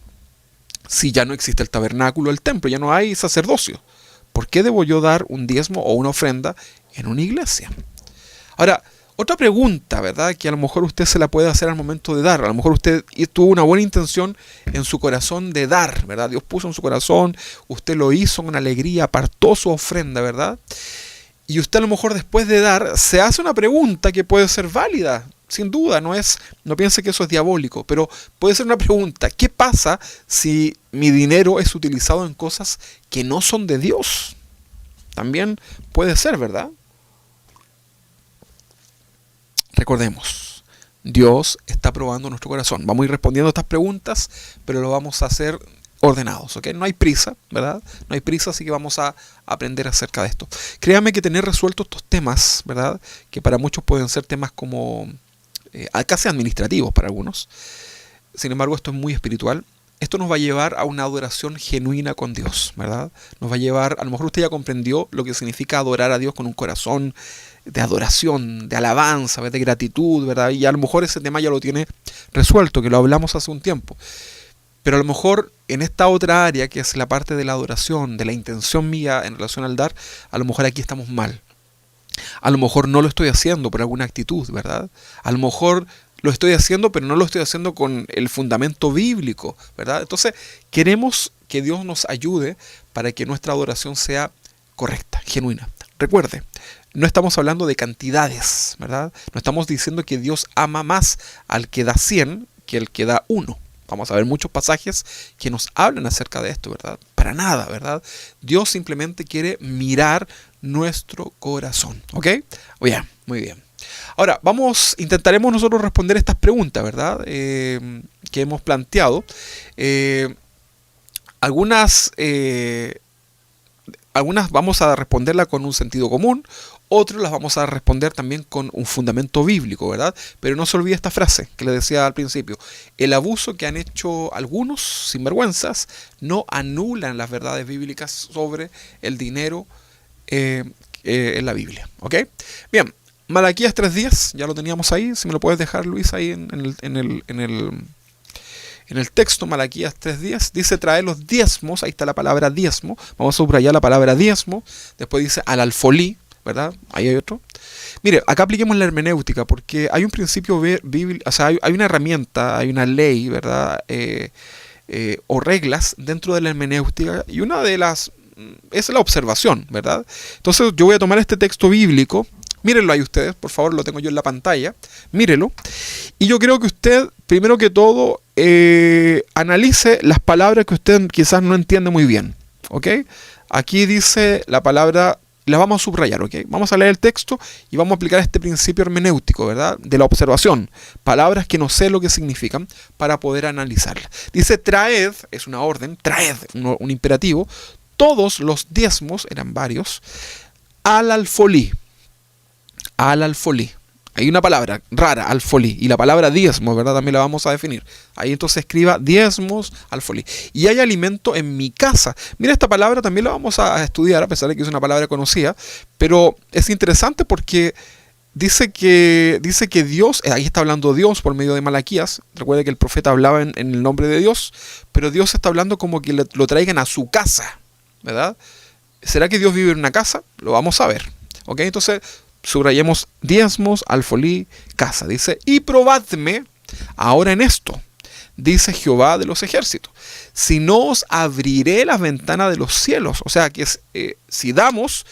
si ya no existe el tabernáculo, el templo, ya no hay sacerdocio? ¿Por qué debo yo dar un diezmo o una ofrenda en una iglesia? Ahora, otra pregunta, ¿verdad? Que a lo mejor usted se la puede hacer al momento de dar. A lo mejor usted tuvo una buena intención en su corazón de dar, ¿verdad? Dios puso en su corazón, usted lo hizo con alegría, apartó su ofrenda, ¿verdad? Y usted a lo mejor después de dar se hace una pregunta que puede ser válida. Sin duda, no piense que eso es diabólico, pero puede ser una pregunta. ¿Qué pasa si mi dinero es utilizado en cosas que no son de Dios? También puede ser, ¿verdad? Recordemos, Dios está probando nuestro corazón. Vamos a ir respondiendo a estas preguntas, pero lo vamos a hacer ordenados, ¿ok? No hay prisa, ¿verdad? No hay prisa, así que vamos a aprender acerca de esto. Créanme que tener resueltos estos temas, ¿verdad? Que para muchos pueden ser temas como casi administrativos para algunos. Sin embargo, esto es muy espiritual. Esto nos va a llevar a una adoración genuina con Dios, ¿verdad? Nos va a llevar, a lo mejor usted ya comprendió lo que significa adorar a Dios con un corazón de adoración, de alabanza, de gratitud, ¿verdad? Y a lo mejor ese tema ya lo tiene resuelto, que lo hablamos hace un tiempo. Pero a lo mejor en esta otra área, que es la parte de la adoración, de la intención mía en relación al dar, a lo mejor aquí estamos mal. A lo mejor no lo estoy haciendo por alguna actitud, ¿verdad? A lo mejor lo estoy haciendo, pero no lo estoy haciendo con el fundamento bíblico, ¿verdad? Entonces, queremos que Dios nos ayude para que nuestra adoración sea correcta, genuina. Recuerde, no estamos hablando de cantidades, ¿verdad? No estamos diciendo que Dios ama más al que da 100 que el que da 1. Vamos a ver muchos pasajes que nos hablan acerca de esto, ¿verdad? Para nada, ¿verdad? Dios simplemente quiere mirar nuestro corazón, ¿ok? Bien, muy bien. Ahora, intentaremos nosotros responder estas preguntas, ¿verdad? Que hemos planteado. Algunas vamos a responderlas con un sentido común, otras las vamos a responder también con un fundamento bíblico, ¿verdad? Pero no se olvide esta frase que le decía al principio. El abuso que han hecho algunos sinvergüenzas no anulan las verdades bíblicas sobre el dinero en la Biblia, ¿ok? Bien, Malaquías 3:10, ya lo teníamos ahí, si me lo puedes dejar, Luis, ahí en el texto. Malaquías 3:10 dice traer los diezmos, ahí está la palabra diezmo, vamos a subrayar la palabra diezmo, después dice al alfolí, ¿verdad? Ahí hay otro. Mire, acá apliquemos la hermenéutica, porque hay un principio bíblico, o sea, hay una herramienta, hay una ley, ¿verdad? O reglas dentro de la hermenéutica, y una de las es la observación, ¿verdad? Entonces yo voy a tomar este texto bíblico, mírenlo ahí ustedes, por favor, lo tengo yo en la pantalla, mírelo, y yo creo que usted, primero que todo, analice las palabras que usted quizás no entiende muy bien, ¿ok? Aquí dice la palabra, la vamos a subrayar, ¿ok? Vamos a leer el texto y vamos a aplicar este principio hermenéutico, ¿verdad? De la observación, palabras que no sé lo que significan para poder analizarlas. Dice traed, es una orden, traed, un imperativo, todos los diezmos, eran varios, al alfolí. Al alfolí. Hay una palabra rara, alfolí, y la palabra diezmo, ¿verdad? También la vamos a definir. Ahí entonces escriba diezmos, alfolí. Y hay alimento en mi casa. Mira, esta palabra también la vamos a estudiar, a pesar de que es una palabra conocida, pero es interesante porque dice que Dios, ahí está hablando Dios por medio de Malaquías. Recuerde que el profeta hablaba en el nombre de Dios, pero Dios está hablando como que lo traigan a su casa, ¿verdad? ¿Será que Dios vive en una casa? Lo vamos a ver, ¿ok? Entonces subrayemos diezmos, alfolí, casa. Dice, y probadme ahora en esto, dice Jehová de los ejércitos, si no os abriré las ventanas de los cielos. O sea que si damos,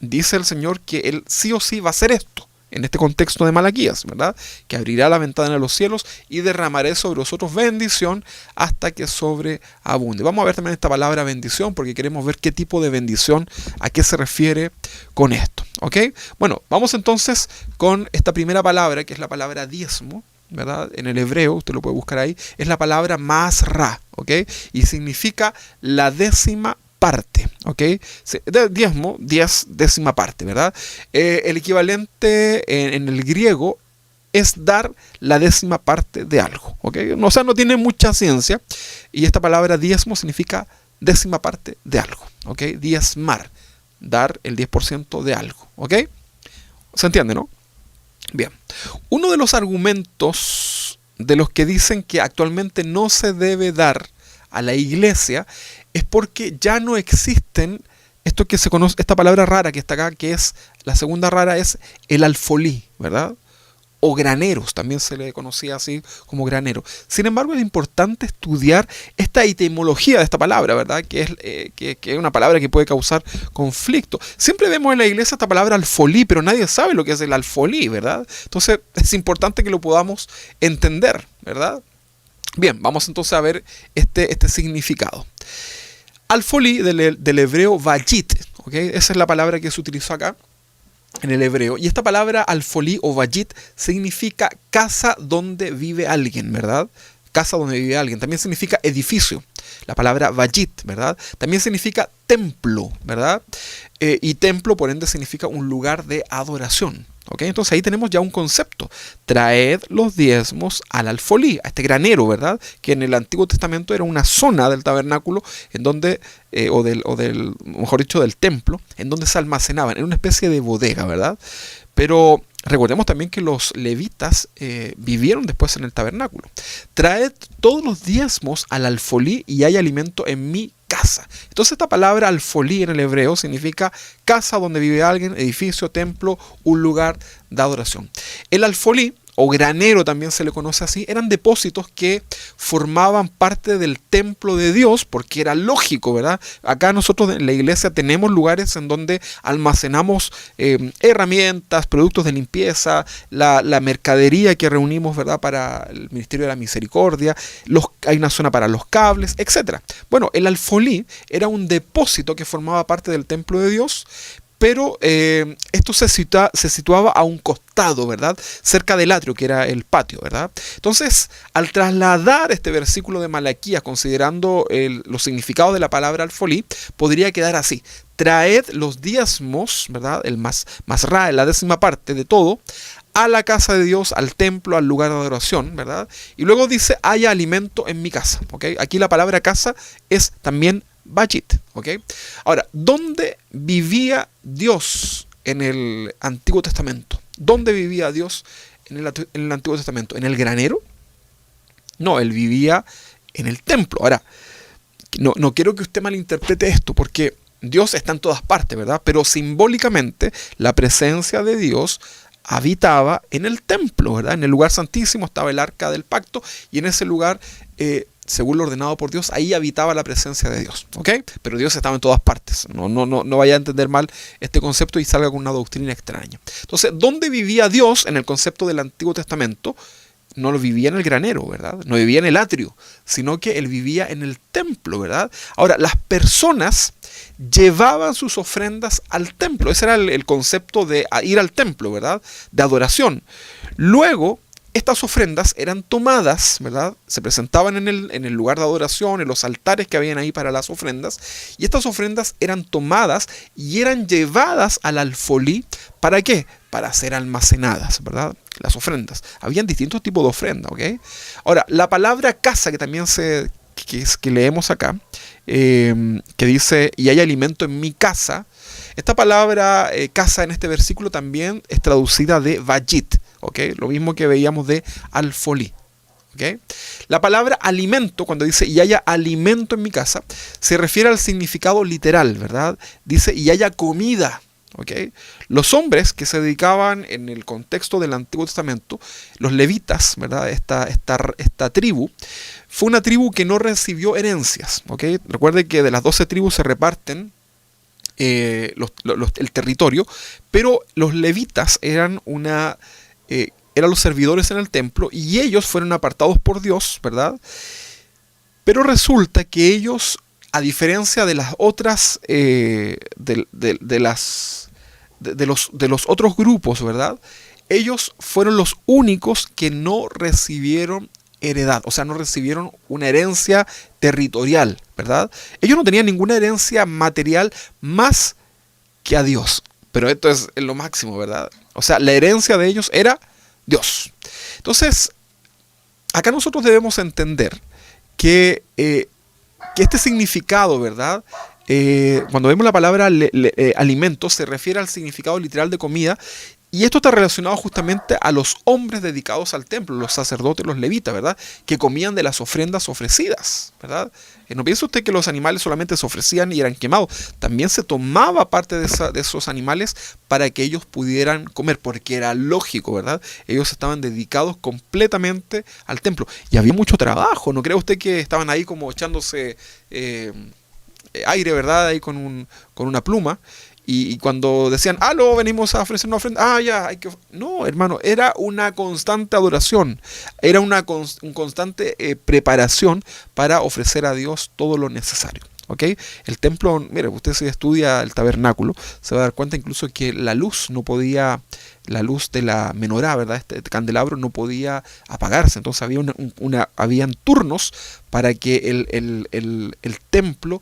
dice el Señor que Él sí o sí va a hacer esto. En este contexto de Malaquías, ¿verdad? Que abrirá la ventana de los cielos y derramaré sobre vosotros bendición hasta que sobreabunde. Vamos a ver también esta palabra bendición porque queremos ver qué tipo de bendición, a qué se refiere con esto, ¿ok? Bueno, vamos entonces con esta primera palabra, que es la palabra diezmo, ¿verdad? En el hebreo, usted lo puede buscar ahí, es la palabra masra, ¿ok? Y significa la décima parte, ¿ok? Diezmo, 10 décima parte, ¿verdad? El equivalente en el griego es dar la décima parte de algo, ¿ok? O sea, no tiene mucha ciencia, y esta palabra diezmo significa décima parte de algo, ¿ok? Diezmar, dar el 10% de algo, ¿ok? ¿Se entiende, no? Bien, uno de los argumentos de los que dicen que actualmente no se debe dar a la iglesia es porque ya no existen esto que se conoce, esta palabra rara que está acá, que es la segunda rara, es el alfolí, ¿verdad? O graneros, también se le conocía así como granero. Sin embargo, es importante estudiar esta etimología de esta palabra, ¿verdad? Que es una palabra que puede causar conflicto. Siempre vemos en la iglesia esta palabra alfolí, pero nadie sabe lo que es el alfolí, ¿verdad? Entonces, es importante que lo podamos entender, ¿verdad? Bien, vamos entonces a ver este significado. Alfolí del hebreo vayit, ¿okay? Esa es la palabra que se utilizó acá. en el hebreo. Y esta palabra alfolí o bayit significa casa donde vive alguien, ¿verdad? Casa donde vive alguien. También significa edificio. La palabra bayit, ¿verdad? También significa templo, ¿verdad? Y templo, por ende, significa un lugar de adoración. ¿Ok? Entonces ahí tenemos ya un concepto. Traed los diezmos al alfolí, a este granero, ¿verdad? Que en el Antiguo Testamento era una zona del tabernáculo en donde, mejor dicho, del templo, en donde se almacenaban. Era una especie de bodega, ¿verdad? Pero recordemos también que los levitas vivieron después en el tabernáculo. Traed todos los diezmos al alfolí y hay alimento en mi casa. Entonces esta palabra alfolí en el hebreo significa casa donde vive alguien, edificio, templo, un lugar de adoración. El alfolí, o granero también se le conoce así, eran depósitos que formaban parte del templo de Dios, porque era lógico, ¿verdad? Acá nosotros en la iglesia tenemos lugares en donde almacenamos herramientas, productos de limpieza, la mercadería que reunimos, ¿verdad? Para el Ministerio de la Misericordia, hay una zona para los cables, etc. Bueno, el alfolí era un depósito que formaba parte del templo de Dios, pero esto se situaba a un costado, ¿verdad? Cerca del atrio, que era el patio, ¿verdad? Entonces, al trasladar este versículo de Malaquías, considerando los significados de la palabra alfolí, podría quedar así: traed los diezmos, ¿verdad? El masra, la décima parte de todo, a la casa de Dios, al templo, al lugar de adoración, ¿verdad? Y luego dice, haya alimento en mi casa, ¿ok? Aquí la palabra casa es también bayit, ¿ok? Ahora, ¿dónde vivía Dios en el Antiguo Testamento? ¿Dónde vivía Dios en el Antiguo Testamento? ¿En el granero? No, él vivía en el templo. Ahora, no quiero que usted malinterprete esto, porque Dios está en todas partes, ¿verdad? Pero simbólicamente la presencia de Dios habitaba en el templo, ¿verdad? En el lugar santísimo estaba el arca del pacto y en ese lugar, según lo ordenado por Dios, ahí habitaba la presencia de Dios, ¿ok? Pero Dios estaba en todas partes. No vaya a entender mal este concepto y salga con una doctrina extraña. Entonces, ¿dónde vivía Dios en el concepto del Antiguo Testamento? No lo vivía en el granero, ¿verdad? No vivía en el atrio, sino que él vivía en el templo, ¿verdad? Ahora, las personas llevaban sus ofrendas al templo. Ese era el concepto de ir al templo, ¿verdad? De adoración. Luego, estas ofrendas eran tomadas, ¿verdad? Se presentaban en el lugar de adoración, en los altares que habían ahí para las ofrendas, y estas ofrendas eran tomadas y eran llevadas al alfolí. ¿Para qué? Para ser almacenadas, ¿verdad? Las ofrendas. Habían distintos tipos de ofrendas, ¿ok? Ahora, la palabra casa, que también que leemos acá, que dice, y hay alimento en mi casa. Esta palabra casa en este versículo también es traducida de bayit, ¿ok? Lo mismo que veíamos de alfolí, ¿ok? La palabra alimento, cuando dice y haya alimento en mi casa, se refiere al significado literal, ¿verdad? Dice y haya comida, ¿ok? Los hombres que se dedicaban en el contexto del Antiguo Testamento, los levitas, ¿verdad? Esta tribu fue una tribu que no recibió herencias, ¿ok? Recuerde que de las 12 tribus se reparten el territorio, pero los levitas eran los servidores en el templo y ellos fueron apartados por Dios, ¿verdad? Pero resulta que ellos, a diferencia de las otras, de los otros grupos, ¿verdad? Ellos fueron los únicos que no recibieron heredad, o sea, no recibieron una herencia territorial, ¿verdad? Ellos no tenían ninguna herencia material más que a Dios, pero esto es lo máximo, ¿verdad? O sea, la herencia de ellos era Dios. Entonces, acá nosotros debemos entender que este significado, ¿verdad? Cuando vemos la palabra alimento, se refiere al significado literal de comida. Y esto está relacionado justamente a los hombres dedicados al templo, los sacerdotes, los levitas, ¿verdad? Que comían de las ofrendas ofrecidas, ¿verdad? No piense usted que los animales solamente se ofrecían y eran quemados. También se tomaba parte de esos animales para que ellos pudieran comer, porque era lógico, ¿verdad? Ellos estaban dedicados completamente al templo. Y había mucho trabajo. ¿No cree usted que estaban ahí como echándose aire, ¿verdad? Ahí con una pluma. Y cuando decían, venimos a ofrecer una ofrenda, No, hermano, era una constante adoración, era un constante preparación para ofrecer a Dios todo lo necesario, ¿ok? El templo, mire, usted si estudia el tabernáculo, se va a dar cuenta incluso que la luz no podía, la luz de la menorá, ¿verdad? Este candelabro no podía apagarse. Entonces había habían turnos para que el templo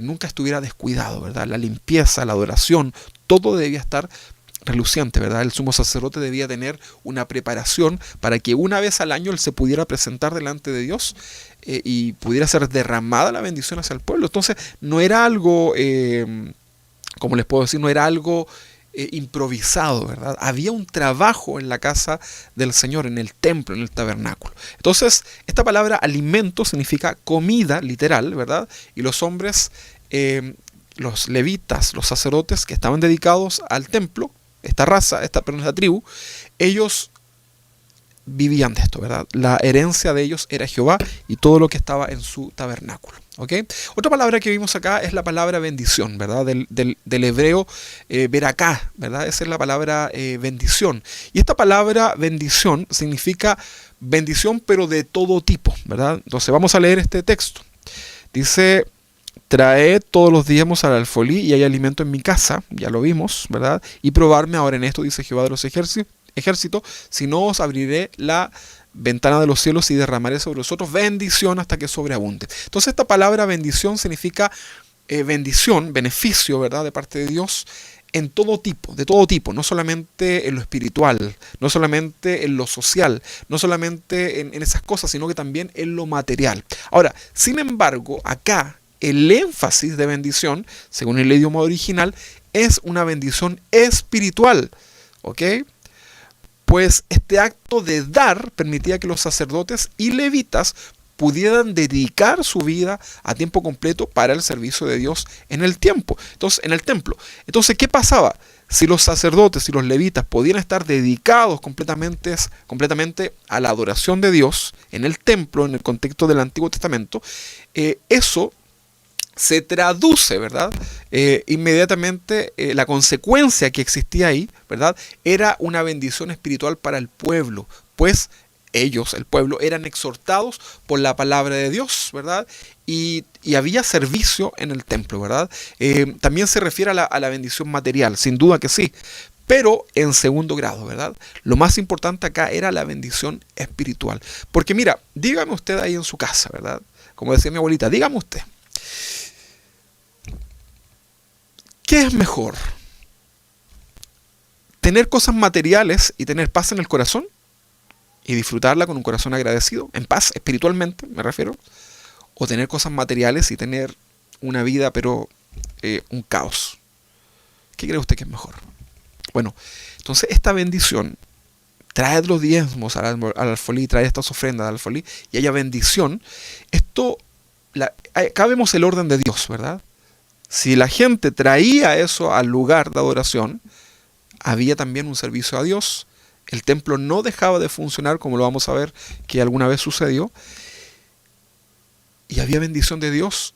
nunca estuviera descuidado, ¿verdad? La limpieza, la adoración, todo debía estar reluciente, ¿verdad? El sumo sacerdote debía tener una preparación para que una vez al año él se pudiera presentar delante de Dios y pudiera ser derramada la bendición hacia el pueblo. Entonces no era algo, como les puedo decir, no era algo improvisado, ¿verdad? Había un trabajo en la casa del Señor, en el templo, en el tabernáculo. Entonces, esta palabra alimento significa comida, literal, ¿verdad? Y los hombres, los levitas, los sacerdotes que estaban dedicados al templo, esta raza, esta tribu, ellos vivían de esto, ¿verdad? La herencia de ellos era Jehová y todo lo que estaba en su tabernáculo, ¿ok? Otra palabra que vimos acá es la palabra bendición, ¿verdad? Del hebreo veracá, ¿verdad? Esa es la palabra bendición. Y esta palabra bendición significa bendición, pero de todo tipo, ¿verdad? Entonces vamos a leer este texto. Dice: traed todos los días al alfolí y hay alimento en mi casa, ya lo vimos, ¿verdad? Y probarme ahora en esto, dice Jehová de los ejércitos, si no os abriré la ventana de los cielos y derramaré sobre vosotros bendición hasta que sobreabunde. Entonces esta palabra bendición significa bendición, beneficio, ¿verdad? De parte de Dios en todo tipo, de todo tipo, no solamente en lo espiritual, no solamente en lo social, no solamente en esas cosas, sino que también en lo material. Ahora, sin embargo, acá el énfasis de bendición, según el idioma original, es una bendición espiritual, ¿ok? Pues este acto de dar permitía que los sacerdotes y levitas pudieran dedicar su vida a tiempo completo para el servicio de Dios en el templo. Entonces, ¿qué pasaba? Si los sacerdotes y los levitas podían estar dedicados completamente a la adoración de Dios en el templo, en el contexto del Antiguo Testamento, eso se traduce, ¿verdad? Inmediatamente la consecuencia que existía ahí, ¿verdad? Era una bendición espiritual para el pueblo, pues ellos, el pueblo, eran exhortados por la palabra de Dios, ¿verdad? Y había servicio en el templo, ¿verdad? También se refiere a la bendición material, sin duda que sí, pero en segundo grado, ¿verdad? Lo más importante acá era la bendición espiritual. Porque mira, dígame usted ahí en su casa, ¿verdad? Como decía mi abuelita, dígame usted, ¿qué es mejor? ¿Tener cosas materiales y tener paz en el corazón? Y disfrutarla con un corazón agradecido, en paz, espiritualmente me refiero. O tener cosas materiales y tener una vida, pero un caos. ¿Qué cree usted que es mejor? Bueno, entonces esta bendición, traed los diezmos al alfolí, traed estas ofrendas al alfolí y haya bendición. Acá vemos el orden de Dios, ¿verdad? Si la gente traía eso al lugar de adoración, había también un servicio a Dios. El templo no dejaba de funcionar, como lo vamos a ver que alguna vez sucedió. Y había bendición de Dios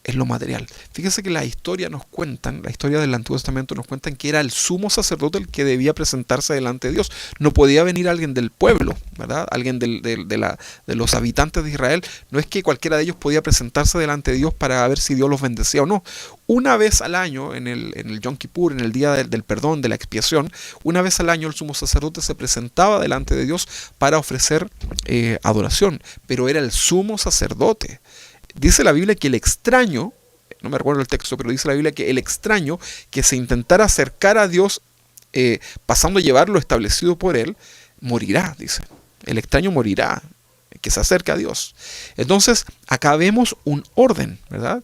en lo material. Fíjese que la historia del Antiguo Testamento nos cuentan que era el sumo sacerdote el que debía presentarse delante de Dios. No podía venir alguien del pueblo, ¿verdad? Alguien de los habitantes de Israel. No es que cualquiera de ellos podía presentarse delante de Dios para ver si Dios los bendecía o no. Una vez al año, en el Yom Kippur, en el día del perdón, de la expiación, una vez al año el sumo sacerdote se presentaba delante de Dios para ofrecer adoración. Pero era el sumo sacerdote. Dice la Biblia que el extraño, no me recuerdo el texto, pero dice la Biblia que el extraño que se intentara acercar a Dios pasando a llevar lo establecido por él, morirá, dice. El extraño morirá, que se acerca a Dios. Entonces, acá vemos un orden, ¿verdad?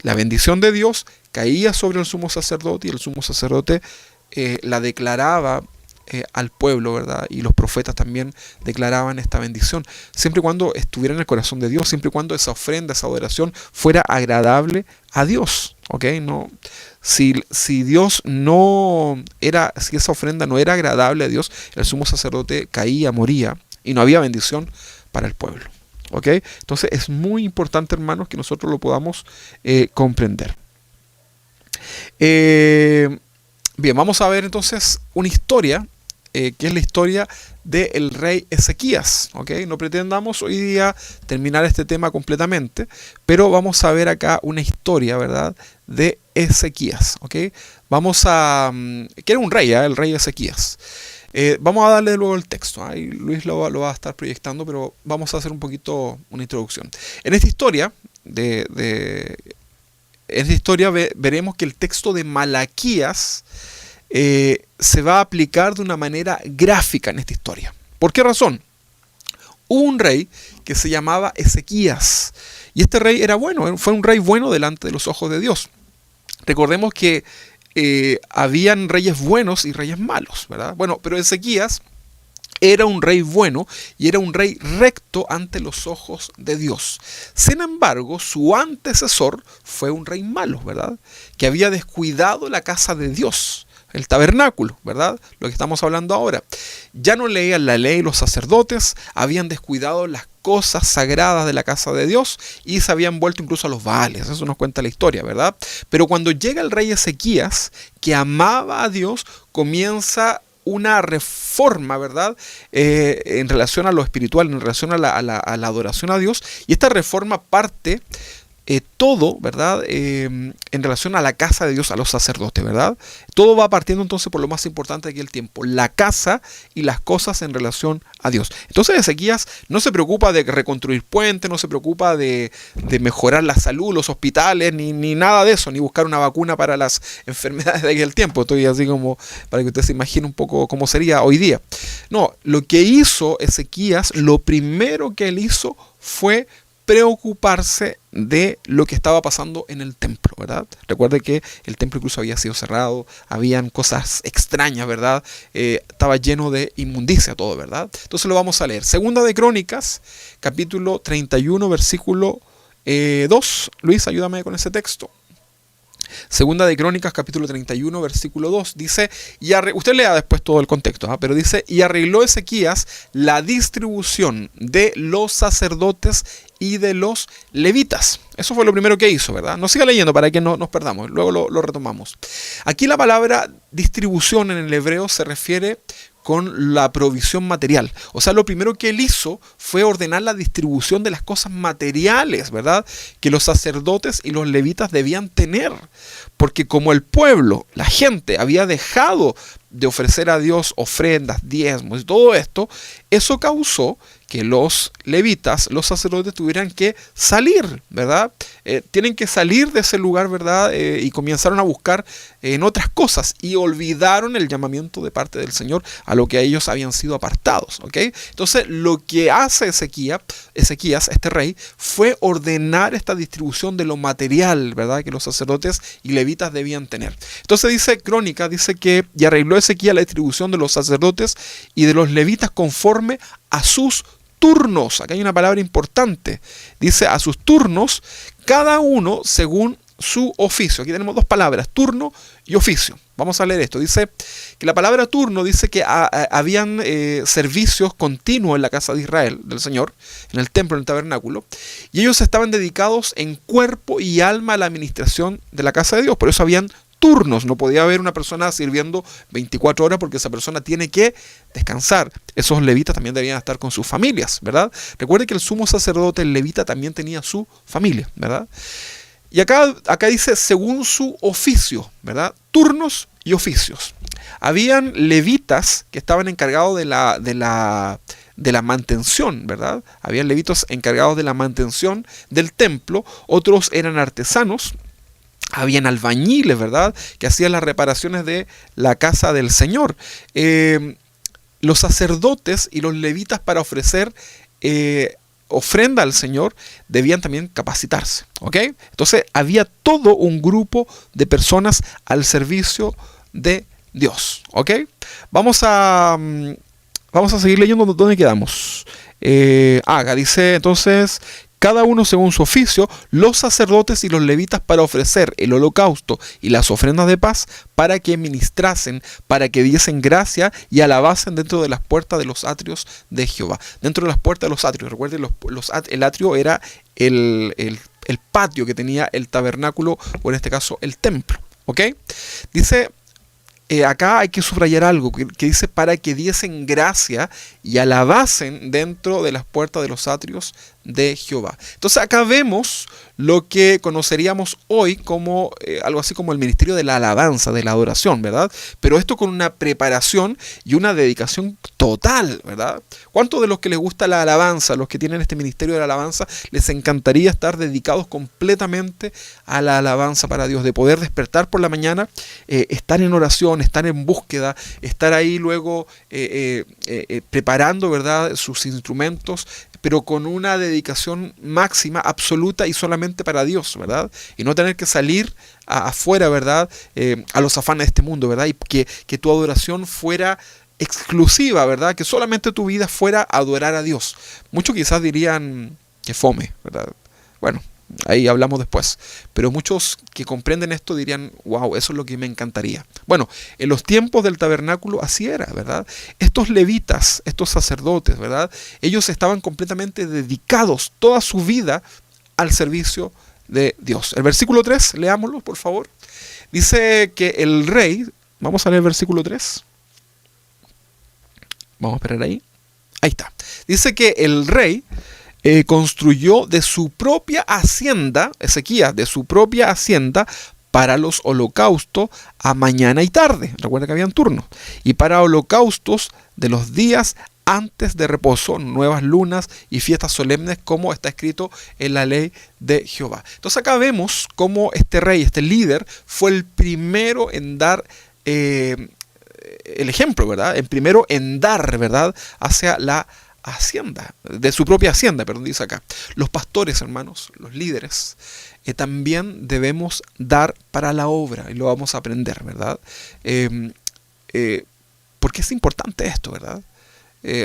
La bendición de Dios caía sobre el sumo sacerdote y el sumo sacerdote la declaraba al pueblo, ¿verdad? Y los profetas también declaraban esta bendición, siempre y cuando estuviera en el corazón de Dios, siempre y cuando esa ofrenda, esa adoración fuera agradable a Dios, ¿ok? No, si esa ofrenda no era agradable a Dios, el sumo sacerdote caía, moría y no había bendición para el pueblo, ¿ok? Entonces es muy importante, hermanos, que nosotros lo podamos comprender. Bien, vamos a ver entonces una historia que es la historia del rey Ezequías. ¿Okay? No pretendamos hoy día terminar este tema completamente, pero vamos a ver acá una historia, ¿verdad?, de Ezequías. ¿Okay? Que era un rey, el rey Ezequías. Vamos a darle luego el texto. Ahí Luis lo va a estar proyectando, pero vamos a hacer un poquito una introducción. En esta historia veremos que el texto de Malaquías se va a aplicar de una manera gráfica en esta historia. ¿Por qué razón? Hubo un rey que se llamaba Ezequías, y este rey era bueno, fue un rey bueno delante de los ojos de Dios. Recordemos que habían reyes buenos y reyes malos, ¿verdad? Bueno, pero Ezequías era un rey bueno y era un rey recto ante los ojos de Dios. Sin embargo, su antecesor fue un rey malo, ¿verdad?, que había descuidado la casa de Dios, el tabernáculo, ¿verdad?, lo que estamos hablando ahora. Ya no leían la ley los sacerdotes, habían descuidado las cosas sagradas de la casa de Dios y se habían vuelto incluso a los baales. Eso nos cuenta la historia, ¿verdad? Pero cuando llega el rey Ezequías, que amaba a Dios, comienza una reforma, ¿verdad?, en relación a lo espiritual, en relación a la adoración a Dios, y esta reforma parte todo, ¿verdad?, en relación a la casa de Dios, a los sacerdotes, ¿verdad? Todo va partiendo entonces por lo más importante de aquel tiempo, la casa y las cosas en relación a Dios. Entonces Ezequías no se preocupa de reconstruir puentes, no se preocupa de mejorar la salud, los hospitales, ni nada de eso, ni buscar una vacuna para las enfermedades de aquel tiempo. Estoy así como para que usted se imagine un poco cómo sería hoy día. No, lo que hizo Ezequías, lo primero que él hizo fue preocuparse de lo que estaba pasando en el templo, ¿verdad? Recuerde que el templo incluso había sido cerrado, habían cosas extrañas, ¿verdad? Estaba lleno de inmundicia todo, ¿verdad? Entonces lo vamos a leer. Segunda de Crónicas, capítulo 31, versículo 2. Luis, ayúdame con ese texto. Segunda de Crónicas, capítulo 31, versículo 2, dice, usted lea después todo el contexto, pero dice, y arregló Ezequías la distribución de los sacerdotes y de los levitas. Eso fue lo primero que hizo, ¿verdad? No siga leyendo para que no nos perdamos, luego lo retomamos. Aquí la palabra distribución en el hebreo se refiere con la provisión material. O sea, lo primero que él hizo fue ordenar la distribución de las cosas materiales, ¿verdad?, que los sacerdotes y los levitas debían tener. Porque como el pueblo, la gente, había dejado de ofrecer a Dios ofrendas, diezmos y todo esto, eso causó que los levitas, los sacerdotes, tuvieran que salir, ¿verdad? Tienen que salir de ese lugar, ¿verdad? Y comenzaron a buscar en otras cosas y olvidaron el llamamiento de parte del Señor a lo que ellos habían sido apartados, ¿ok? Entonces, lo que hace Ezequías, este rey, fue ordenar esta distribución de lo material, ¿verdad?, que los sacerdotes y levitas debían tener. Entonces dice Crónica, dice que y arregló Ezequías la distribución de los sacerdotes y de los levitas conforme a sus turnos. Acá hay una palabra importante. Dice a sus turnos, cada uno según su oficio. Aquí tenemos dos palabras, turno y oficio. Vamos a leer esto. Dice que la palabra turno dice que habían servicios continuos en la casa de Israel, del Señor, en el templo, en el tabernáculo, y ellos estaban dedicados en cuerpo y alma a la administración de la casa de Dios. Por eso habían turnos, no podía haber una persona sirviendo 24 horas porque esa persona tiene que descansar. Esos levitas también debían estar con sus familias, ¿verdad? Recuerde que el sumo sacerdote, el levita, también tenía su familia, ¿verdad? Y acá dice según su oficio, ¿verdad? Turnos y oficios. Habían levitas que estaban encargados de la mantención, ¿verdad? Habían levitas encargados de la mantención del templo, otros eran artesanos. Habían albañiles, ¿verdad?, que hacían las reparaciones de la casa del Señor. Los sacerdotes y los levitas para ofrecer ofrenda al Señor debían también capacitarse, ¿ok? Entonces había todo un grupo de personas al servicio de Dios, ¿ok? Vamos a seguir leyendo donde quedamos. Acá dice entonces, cada uno según su oficio, los sacerdotes y los levitas para ofrecer el holocausto y las ofrendas de paz, para que ministrasen, para que diesen gracia y alabasen dentro de las puertas de los atrios de Jehová. Dentro de las puertas de los atrios, recuerden, el atrio era el patio que tenía el tabernáculo, o en este caso el templo, ¿ok? Dice acá hay que subrayar algo que dice para que diesen gracia y alabasen dentro de las puertas de los atrios de Jehová. Entonces acá vemos lo que conoceríamos hoy como algo así como el ministerio de la alabanza, de la adoración, ¿verdad? Pero esto con una preparación y una dedicación total, ¿verdad? ¿Cuántos de los que les gusta la alabanza, los que tienen este ministerio de la alabanza, les encantaría estar dedicados completamente a la alabanza para Dios, de poder despertar por la mañana, estar en oración, estar en búsqueda, estar ahí luego preparando, ¿verdad?, sus instrumentos, pero con una dedicación máxima, absoluta y solamente para Dios, ¿verdad? Y no tener que salir afuera, ¿verdad?, a los afanes de este mundo, ¿verdad? Y que tu adoración fuera exclusiva, ¿verdad? Que solamente tu vida fuera adorar a Dios. Muchos quizás dirían que fome, ¿verdad? Bueno, ahí hablamos después. Pero muchos que comprenden esto dirían, wow, eso es lo que me encantaría. Bueno, en los tiempos del tabernáculo así era, ¿verdad? Estos levitas, estos sacerdotes, ¿verdad? Ellos estaban completamente dedicados toda su vida al servicio de Dios. El versículo 3, leámoslo, por favor. Dice que el rey, vamos a leer el versículo 3. Vamos a esperar ahí. Ahí está. Dice que el rey construyó de su propia hacienda, Ezequías, de su propia hacienda, para los holocaustos a mañana y tarde. Recuerda que habían turnos. Y para holocaustos de los días antes de reposo, nuevas lunas y fiestas solemnes, como está escrito en la ley de Jehová. Entonces acá vemos cómo este rey, este líder, fue el primero en dar el ejemplo, ¿verdad? El primero en dar, ¿verdad?, hacia la hacienda, de su propia hacienda, perdón, dice acá. Los pastores, hermanos, los líderes, también debemos dar para la obra, y lo vamos a aprender, ¿verdad? Porque es importante esto, ¿verdad?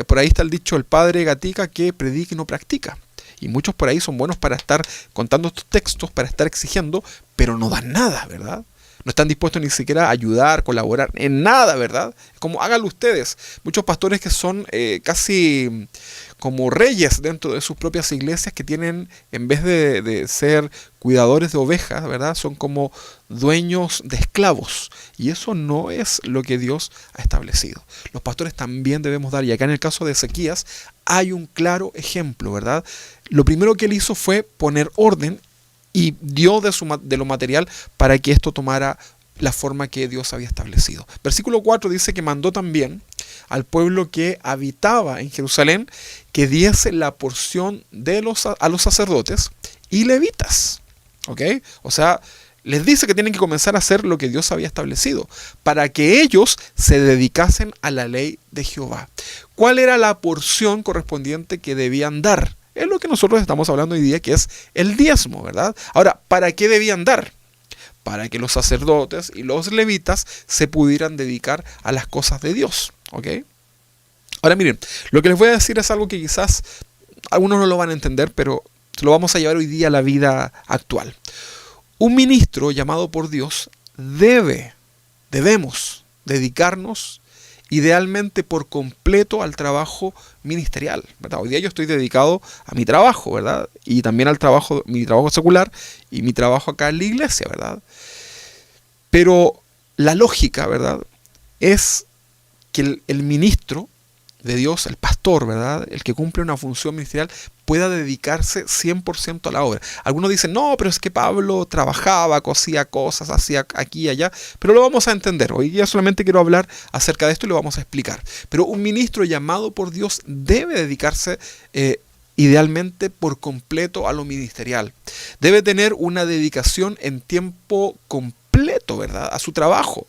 Por ahí está el dicho, el padre gatica que predica y no practica. Y muchos por ahí son buenos para estar contando estos textos, para estar exigiendo, pero no dan nada, ¿verdad? No están dispuestos ni siquiera a ayudar, colaborar, en nada, ¿verdad? Como háganlo ustedes. Muchos pastores que son casi como reyes dentro de sus propias iglesias, que tienen, en vez de ser cuidadores de ovejas, ¿verdad?, son como dueños de esclavos. Y eso no es lo que Dios ha establecido. Los pastores también debemos dar, y acá en el caso de Ezequías hay un claro ejemplo, ¿verdad? Lo primero que él hizo fue poner orden y dio de lo material para que esto tomara la forma que Dios había establecido. Versículo 4 dice que mandó también al pueblo que habitaba en Jerusalén que diese la porción a los sacerdotes y levitas. ¿Ok? O sea, les dice que tienen que comenzar a hacer lo que Dios había establecido para que ellos se dedicasen a la ley de Jehová. ¿Cuál era la porción correspondiente que debían dar? Es lo que nosotros estamos hablando hoy día, que es el diezmo, ¿verdad? Ahora, ¿para qué debían dar? Para que los sacerdotes y los levitas se pudieran dedicar a las cosas de Dios, ¿ok? Ahora miren, lo que les voy a decir es algo que quizás algunos no lo van a entender, pero lo vamos a llevar hoy día a la vida actual. Un ministro llamado por Dios debemos dedicarnos idealmente por completo al trabajo ministerial, ¿verdad? Hoy día yo estoy dedicado a mi trabajo, ¿verdad? Y también al trabajo, mi trabajo secular y mi trabajo acá en la iglesia, ¿verdad? Pero la lógica, ¿verdad?, es que el ministro de Dios, el pastor, ¿verdad?, el que cumple una función ministerial, pueda dedicarse 100% a la obra. Algunos dicen, no, pero es que Pablo trabajaba, cosía cosas, hacía aquí y allá, pero lo vamos a entender. Hoy día solamente quiero hablar acerca de esto y lo vamos a explicar. Pero un ministro llamado por Dios debe dedicarse idealmente por completo a lo ministerial. Debe tener una dedicación en tiempo completo, ¿verdad?, a su trabajo.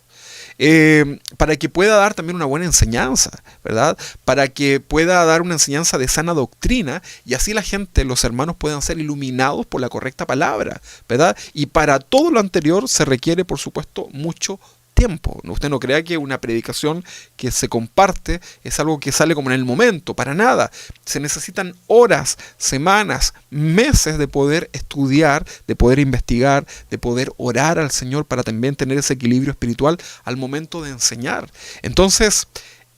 Para que pueda dar también una buena enseñanza, ¿verdad? Para que pueda dar una enseñanza de sana doctrina y así la gente, los hermanos puedan ser iluminados por la correcta palabra, ¿verdad? Y para todo lo anterior se requiere, por supuesto, mucho tiempo. Usted no crea que una predicación que se comparte es algo que sale como en el momento, para nada. Se necesitan horas, semanas, meses de poder estudiar, de poder investigar, de poder orar al Señor para también tener ese equilibrio espiritual al momento de enseñar. Entonces,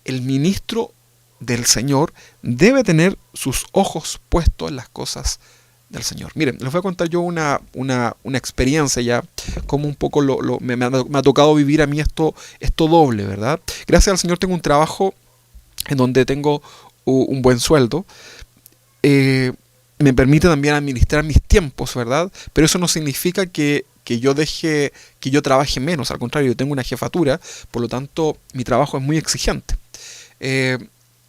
el ministro del Señor debe tener sus ojos puestos en las cosas del Señor. Miren, les voy a contar yo una experiencia ya, como un poco me ha tocado vivir a mí esto doble, ¿verdad? Gracias al Señor tengo un trabajo en donde tengo un buen sueldo. Me permite también administrar mis tiempos, ¿verdad? Pero eso no significa que yo trabaje menos, al contrario, yo tengo una jefatura, por lo tanto mi trabajo es muy exigente. Eh,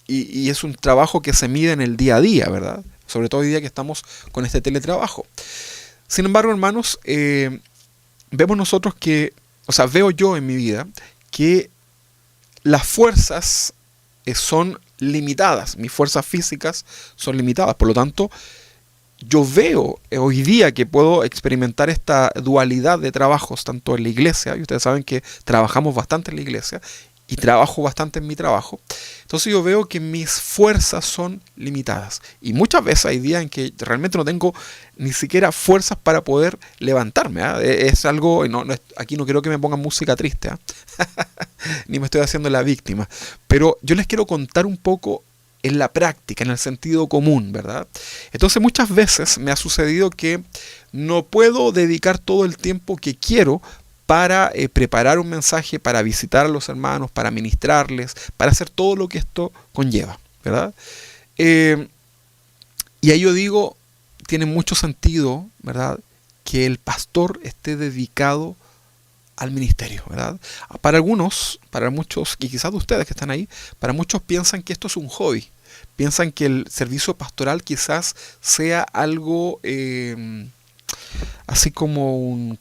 y es un trabajo que se mide en el día a día, ¿verdad? Sobre todo hoy día que estamos con este teletrabajo. Sin embargo, hermanos, vemos nosotros veo yo en mi vida que las fuerzas son limitadas, mis fuerzas físicas son limitadas, por lo tanto, yo veo hoy día que puedo experimentar esta dualidad de trabajos, tanto en la iglesia, y ustedes saben que trabajamos bastante en la iglesia, y trabajo bastante en mi trabajo. Entonces yo veo que mis fuerzas son limitadas. Y muchas veces hay días en que realmente no tengo ni siquiera fuerzas para poder levantarme. Es algo, aquí no quiero que me pongan música triste, ni me estoy haciendo la víctima. Pero yo les quiero contar un poco en la práctica, en el sentido común, ¿verdad? Entonces muchas veces me ha sucedido que no puedo dedicar todo el tiempo que quiero para preparar un mensaje, para visitar a los hermanos, para ministrarles, para hacer todo lo que esto conlleva, ¿verdad? Y ahí yo digo, tiene mucho sentido, ¿verdad?, que el pastor esté dedicado al ministerio, ¿verdad? Para algunos, para muchos, y quizás de ustedes que están ahí, para muchos piensan que esto es un hobby, piensan que el servicio pastoral quizás sea algo así como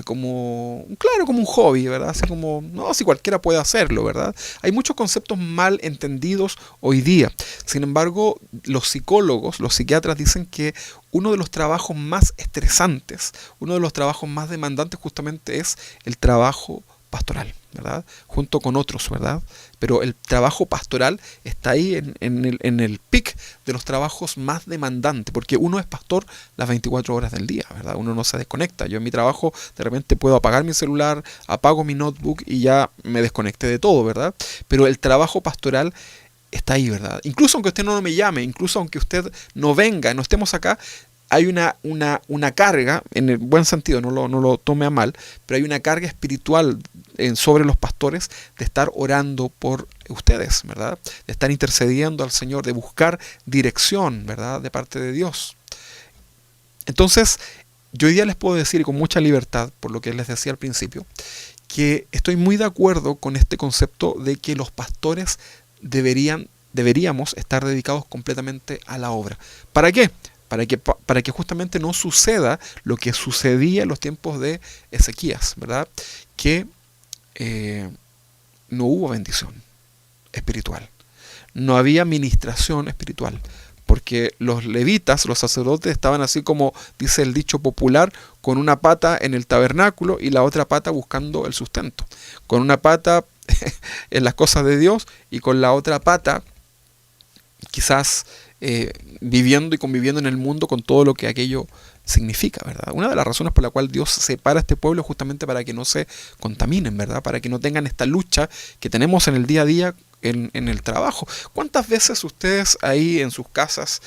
como un hobby, ¿verdad? Así como, no, si cualquiera puede hacerlo, ¿verdad? Hay muchos conceptos mal entendidos hoy día. Sin embargo, los psicólogos, los psiquiatras dicen que uno de los trabajos más estresantes, uno de los trabajos más demandantes justamente es el trabajo pastoral, ¿verdad? Junto con otros, ¿verdad? Pero el trabajo pastoral está ahí en el pic de los trabajos más demandantes, porque uno es pastor las 24 horas del día, ¿verdad? Uno no se desconecta. Yo en mi trabajo de repente puedo apagar mi celular, apago mi notebook y ya me desconecté de todo, ¿verdad? Pero el trabajo pastoral está ahí, ¿verdad? Incluso aunque usted no me llame, incluso aunque usted no venga, no estemos acá, hay una carga, en el buen sentido, no lo tome a mal, pero hay una carga espiritual sobre los pastores de estar orando por ustedes, ¿verdad? De estar intercediendo al Señor, de buscar dirección, ¿verdad?, de parte de Dios. Entonces, yo hoy día les puedo decir, y con mucha libertad, por lo que les decía al principio, que estoy muy de acuerdo con este concepto de que los pastores deberíamos estar dedicados completamente a la obra. ¿Para qué? Para que justamente no suceda lo que sucedía en los tiempos de Ezequías, ¿verdad? Que no hubo bendición espiritual, no había ministración espiritual, porque los levitas, los sacerdotes, estaban así como dice el dicho popular, con una pata en el tabernáculo y la otra pata buscando el sustento, con una pata en las cosas de Dios y con la otra pata quizás viviendo y conviviendo en el mundo con todo lo que aquello significa, ¿verdad? Una de las razones por la cual Dios separa a este pueblo es justamente para que no se contaminen, ¿verdad? Para que no tengan esta lucha que tenemos en el día a día en el trabajo. ¿Cuántas veces ustedes ahí en sus casas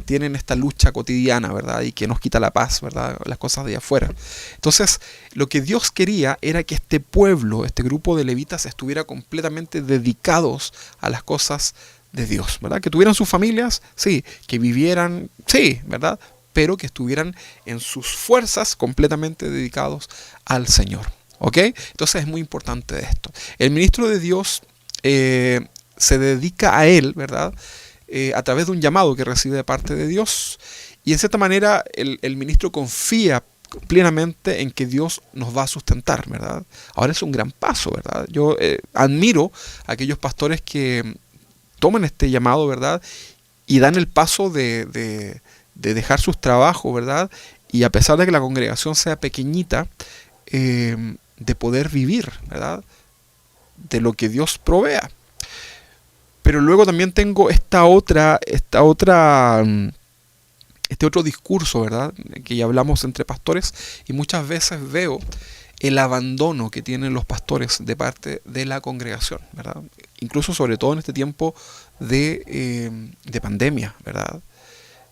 tienen esta lucha cotidiana, ¿verdad? Y que nos quita la paz, ¿verdad? Las cosas de afuera. Entonces, lo que Dios quería era que este pueblo, este grupo de levitas estuviera completamente dedicados a las cosas de Dios, ¿verdad? Que tuvieran sus familias, sí, que vivieran, sí, ¿verdad? Pero que estuvieran en sus fuerzas completamente dedicados al Señor, ¿ok? Entonces es muy importante esto. El ministro de Dios se dedica a Él, ¿verdad? A través de un llamado que recibe de parte de Dios, y en cierta manera el ministro confía plenamente en que Dios nos va a sustentar, ¿verdad? Ahora es un gran paso, ¿verdad? Yo admiro a aquellos pastores que toman este llamado, ¿verdad? Y dan el paso de dejar sus trabajos, ¿verdad? Y a pesar de que la congregación sea pequeñita, de poder vivir, ¿verdad?, de lo que Dios provea. Pero luego también tengo este otro discurso, ¿verdad?, que ya hablamos entre pastores, y muchas veces veo el abandono que tienen los pastores de parte de la congregación, ¿verdad? Incluso sobre todo en este tiempo de pandemia, ¿verdad?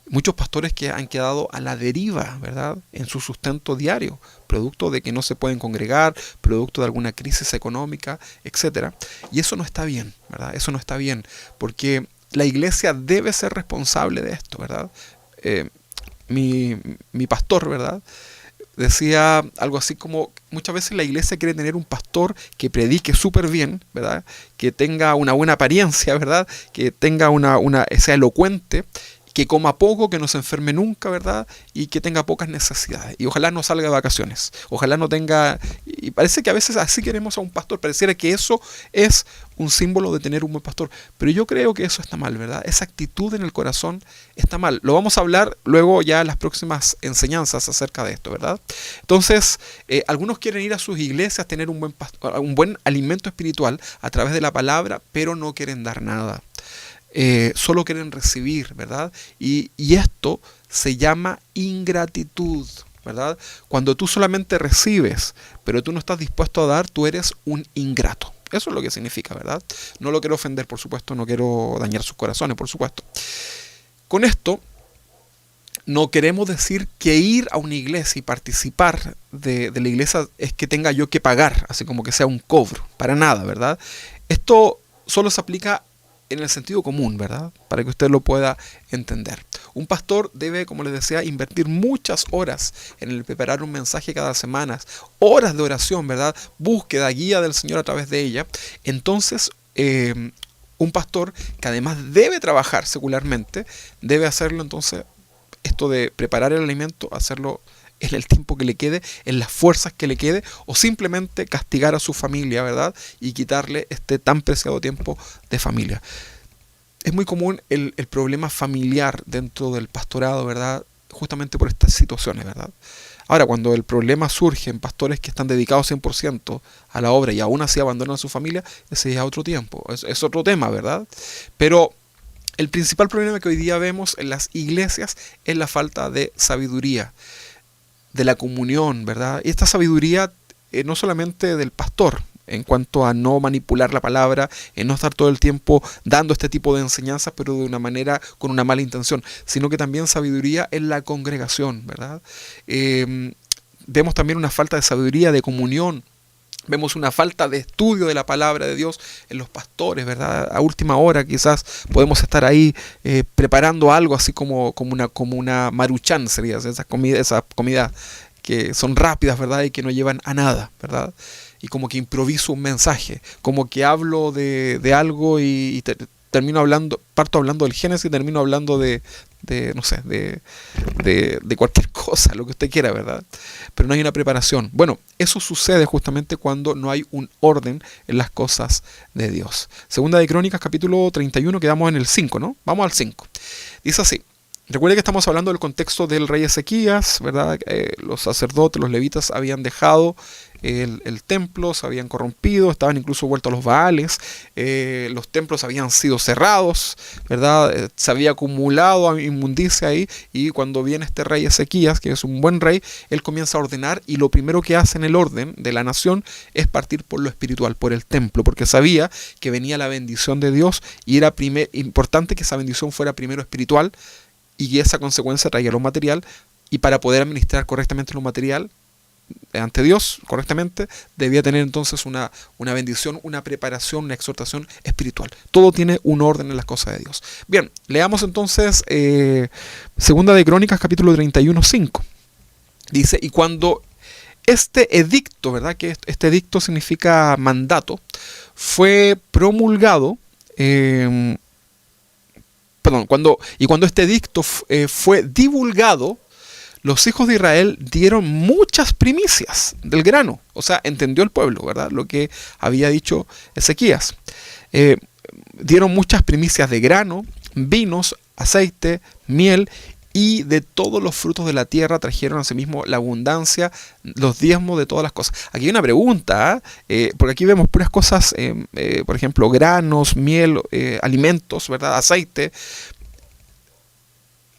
Muchos pastores que han quedado a la deriva, ¿verdad?, en su sustento diario, producto de que no se pueden congregar, producto de alguna crisis económica, etcétera. Y eso no está bien, ¿verdad? Eso no está bien, porque la iglesia debe ser responsable de esto, ¿verdad? Mi pastor, ¿verdad?, decía algo así como: muchas veces la iglesia quiere tener un pastor que predique súper bien, ¿verdad?, que tenga una buena apariencia, ¿verdad?, que tenga sea elocuente, que coma poco, que no se enferme nunca, ¿verdad?, y que tenga pocas necesidades. Y ojalá no salga de vacaciones, ojalá no tenga... Y parece que a veces así queremos a un pastor, pareciera que eso es un símbolo de tener un buen pastor. Pero yo creo que eso está mal, ¿verdad? Esa actitud en el corazón está mal. Lo vamos a hablar luego ya en las próximas enseñanzas acerca de esto, ¿verdad? Entonces, algunos quieren ir a sus iglesias, tener un buen alimento espiritual a través de la palabra, pero no quieren dar nada. Solo quieren recibir, ¿verdad? Y esto se llama ingratitud, ¿verdad? Cuando tú solamente recibes, pero tú no estás dispuesto a dar, tú eres un ingrato. Eso es lo que significa, ¿verdad? No lo quiero ofender, por supuesto, no quiero dañar sus corazones, por supuesto. Con esto, no queremos decir que ir a una iglesia y participar de la iglesia es que tenga yo que pagar, así como que sea un cobro, para nada, ¿verdad? Esto solo se aplica en el sentido común, ¿verdad?, para que usted lo pueda entender. Un pastor debe, como les decía, invertir muchas horas en el preparar un mensaje cada semana, horas de oración, ¿verdad?, búsqueda, guía del Señor a través de ella. Entonces, un pastor que además debe trabajar secularmente, debe hacerlo entonces, esto de preparar el alimento, hacerlo en el tiempo que le quede, en las fuerzas que le quede, o simplemente castigar a su familia, ¿verdad?, y quitarle este tan preciado tiempo de familia. Es muy común el problema familiar dentro del pastorado, ¿verdad?, justamente por estas situaciones, ¿verdad? Ahora, cuando el problema surge en pastores que están dedicados 100% a la obra y aún así abandonan a su familia, ese es otro tiempo, es otro tema, ¿verdad? Pero el principal problema que hoy día vemos en las iglesias es la falta de sabiduría, de la comunión, ¿verdad? Y esta sabiduría no solamente del pastor, en cuanto a no manipular la palabra, en no estar todo el tiempo dando este tipo de enseñanzas, pero de una manera con una mala intención, sino que también sabiduría en la congregación, ¿verdad? Vemos también una falta de sabiduría, de comunión. Vemos una falta de estudio de la palabra de Dios en los pastores, ¿verdad? A última hora quizás podemos estar ahí preparando algo así como una maruchan, sería esas comidas que son rápidas, ¿verdad? Y que no llevan a nada, ¿verdad? Y como que improviso un mensaje, como que hablo de algo y termino hablando, parto hablando del Génesis y termino hablando de cualquier cosa, lo que usted quiera, ¿verdad? Pero no hay una preparación. Bueno, eso sucede justamente cuando no hay un orden en las cosas de Dios. Segunda de Crónicas, capítulo 31, quedamos en el 5, ¿no? Vamos al 5. Dice así. Recuerde que estamos hablando del contexto del rey Ezequías, ¿verdad? Los sacerdotes, los levitas habían dejado el templo, se habían corrompido, estaban incluso vueltos a los Baales, los templos habían sido cerrados, ¿verdad? Se había acumulado inmundicia ahí, y cuando viene este rey Ezequías, que es un buen rey, él comienza a ordenar, y lo primero que hace en el orden de la nación es partir por lo espiritual, por el templo, porque sabía que venía la bendición de Dios, y era importante que esa bendición fuera primero espiritual, y que esa consecuencia traía lo material, y para poder administrar correctamente lo material ante Dios correctamente, debía tener entonces una bendición, una preparación, una exhortación espiritual. Todo tiene un orden en las cosas de Dios. Bien, leamos entonces Segunda de Crónicas, capítulo 31, 5. Dice: y cuando este edicto, ¿verdad?, que este edicto significa mandato, fue promulgado, cuando este edicto fue divulgado, los hijos de Israel dieron muchas primicias del grano. O sea, entendió el pueblo, ¿verdad?, lo que había dicho Ezequías. Dieron muchas primicias de grano, vinos, aceite, miel, y de todos los frutos de la tierra trajeron a sí mismo la abundancia, los diezmos de todas las cosas. Aquí hay una pregunta, porque aquí vemos puras cosas, por ejemplo, granos, miel, alimentos, ¿verdad?, aceite.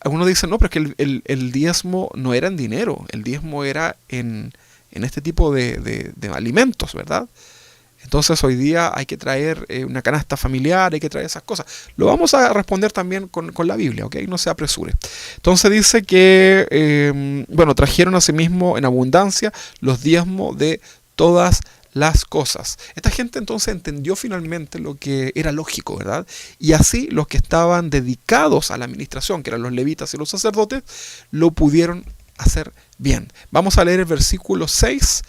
Algunos dicen, no, pero es que el diezmo no era en dinero, el diezmo era en este tipo de alimentos, ¿verdad? Entonces hoy día hay que traer una canasta familiar, hay que traer esas cosas. Lo vamos a responder también con la Biblia, ¿ok? No se apresure. Entonces dice que, trajeron a sí mismo en abundancia los diezmos de todas las cosas. Esta gente entonces entendió finalmente lo que era lógico, ¿verdad? Y así los que estaban dedicados a la administración, que eran los levitas y los sacerdotes, lo pudieron hacer bien. Vamos a leer el versículo 6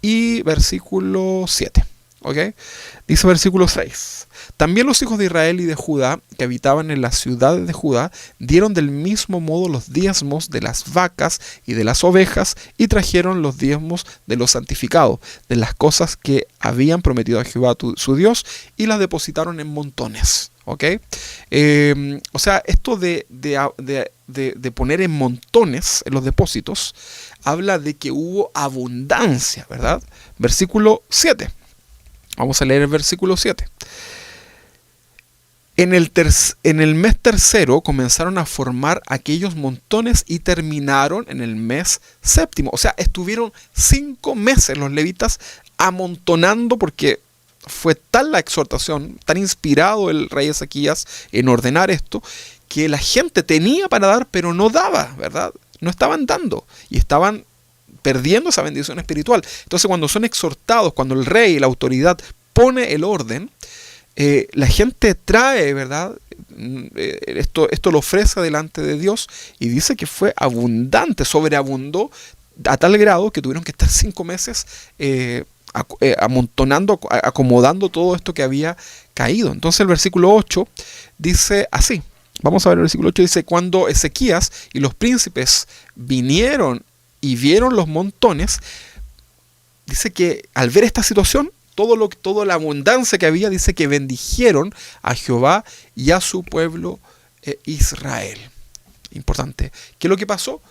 y versículo 7. ¿Ok? Dice versículo 6. También los hijos de Israel y de Judá, que habitaban en las ciudades de Judá, dieron del mismo modo los diezmos de las vacas y de las ovejas, y trajeron los diezmos de los santificados, de las cosas que habían prometido a Jehová su Dios, y las depositaron en montones. ¿Ok? O sea, esto de poner en montones en los depósitos, habla de que hubo abundancia, ¿verdad? Versículo 7. Vamos a leer el versículo 7. En el mes tercero comenzaron a formar aquellos montones y terminaron en el mes séptimo. O sea, estuvieron 5 meses los levitas amontonando, porque fue tal la exhortación, tan inspirado el rey Ezequías en ordenar esto, que la gente tenía para dar, pero no daba, ¿verdad? No estaban dando y estaban perdiendo esa bendición espiritual. Entonces, cuando son exhortados, cuando el rey, la autoridad, pone el orden, la gente trae, ¿verdad? Esto lo ofrece delante de Dios, y dice que fue abundante, sobreabundó a tal grado que tuvieron que estar 5 meses amontonando, acomodando todo esto que había caído. Entonces el versículo 8 dice así. Vamos a ver el versículo 8, dice: cuando Ezequías y los príncipes vinieron y vieron los montones, dice que al ver esta situación, toda la abundancia que había, dice que bendijeron a Jehová y a su pueblo Israel. Importante. ¿Qué es lo que pasó?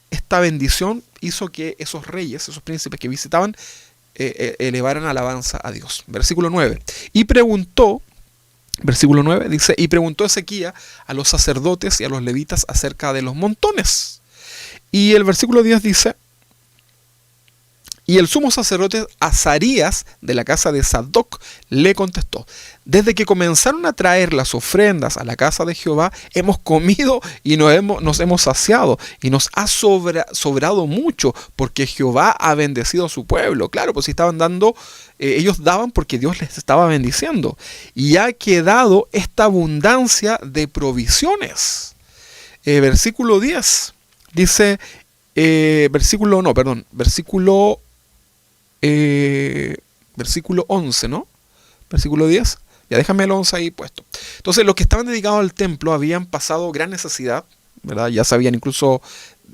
Esta bendición hizo que esos reyes, esos príncipes que visitaban, elevaran alabanza a Dios. Versículo 9. Versículo 9 dice: y preguntó Ezequías a los sacerdotes y a los levitas acerca de los montones. Y el versículo 10 dice: y el sumo sacerdote Azarías de la casa de Sadoc le contestó: desde que comenzaron a traer las ofrendas a la casa de Jehová, hemos comido y nos hemos saciado, y nos ha sobrado mucho, porque Jehová ha bendecido a su pueblo. Claro, pues si estaban dando, ellos daban porque Dios les estaba bendiciendo, y ha quedado esta abundancia de provisiones. Versículo 10 dice, versículo 11, ¿no? Versículo 10. Ya déjame el 11 ahí puesto. Entonces, los que estaban dedicados al templo habían pasado gran necesidad, ¿verdad? Ya se habían incluso,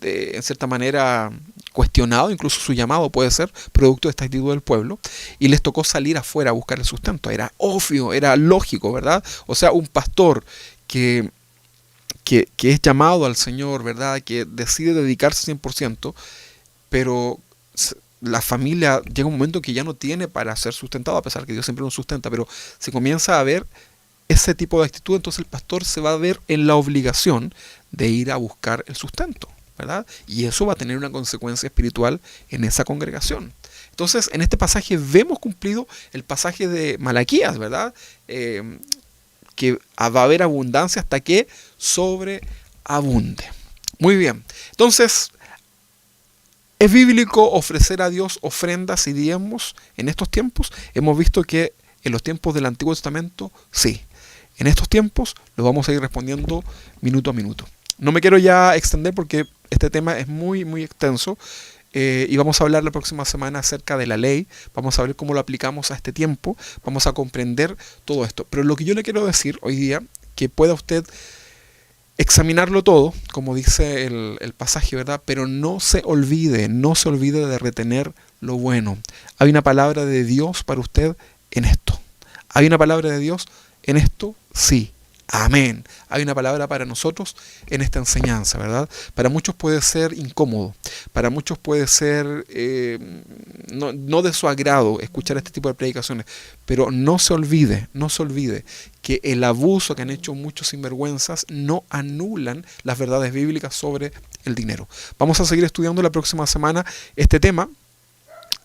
en cierta manera, cuestionado, incluso su llamado puede ser producto de esta actitud del pueblo, y les tocó salir afuera a buscar el sustento. Era obvio, era lógico, ¿verdad? O sea, un pastor que es llamado al Señor, ¿verdad? Que decide dedicarse 100%, pero la familia llega un momento que ya no tiene para ser sustentado, a pesar que Dios siempre nos sustenta, pero se comienza a ver ese tipo de actitud, entonces el pastor se va a ver en la obligación de ir a buscar el sustento, ¿verdad? Y eso va a tener una consecuencia espiritual en esa congregación. Entonces, en este pasaje vemos cumplido el pasaje de Malaquías, ¿verdad? Que va a haber abundancia hasta que sobreabunde. Muy bien. Entonces, ¿es bíblico ofrecer a Dios ofrendas y diezmos en estos tiempos? Hemos visto que en los tiempos del Antiguo Testamento, sí. En estos tiempos lo vamos a ir respondiendo minuto a minuto. No me quiero ya extender porque este tema es muy, muy extenso. Y vamos a hablar la próxima semana acerca de la ley. Vamos a ver cómo lo aplicamos a este tiempo. Vamos a comprender todo esto. Pero lo que yo le quiero decir hoy día, que pueda usted examinarlo todo, como dice el pasaje, ¿verdad? Pero no se olvide de retener lo bueno. Hay una palabra de Dios para usted en esto. ¿Hay una palabra de Dios en esto? Sí. Amén. Hay una palabra para nosotros en esta enseñanza, ¿verdad? Para muchos puede ser incómodo, para muchos puede ser no de su agrado escuchar este tipo de predicaciones, pero no se olvide que el abuso que han hecho muchos sinvergüenzas no anulan las verdades bíblicas sobre el dinero. Vamos a seguir estudiando la próxima semana este tema.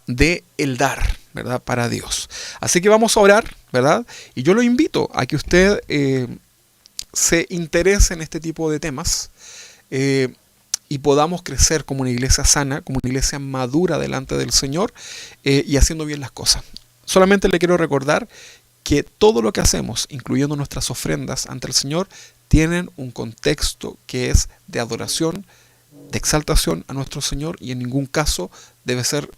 de el dar, ¿verdad? Para Dios. Así que vamos a orar, ¿verdad? Y yo lo invito a que usted se interese en este tipo de temas eh, y podamos crecer como una iglesia sana, como una iglesia madura delante del Señor y haciendo bien las cosas. Solamente le quiero recordar que todo lo que hacemos, incluyendo nuestras ofrendas ante el Señor, tienen un contexto que es de adoración, de exaltación a nuestro Señor y en ningún caso debe ser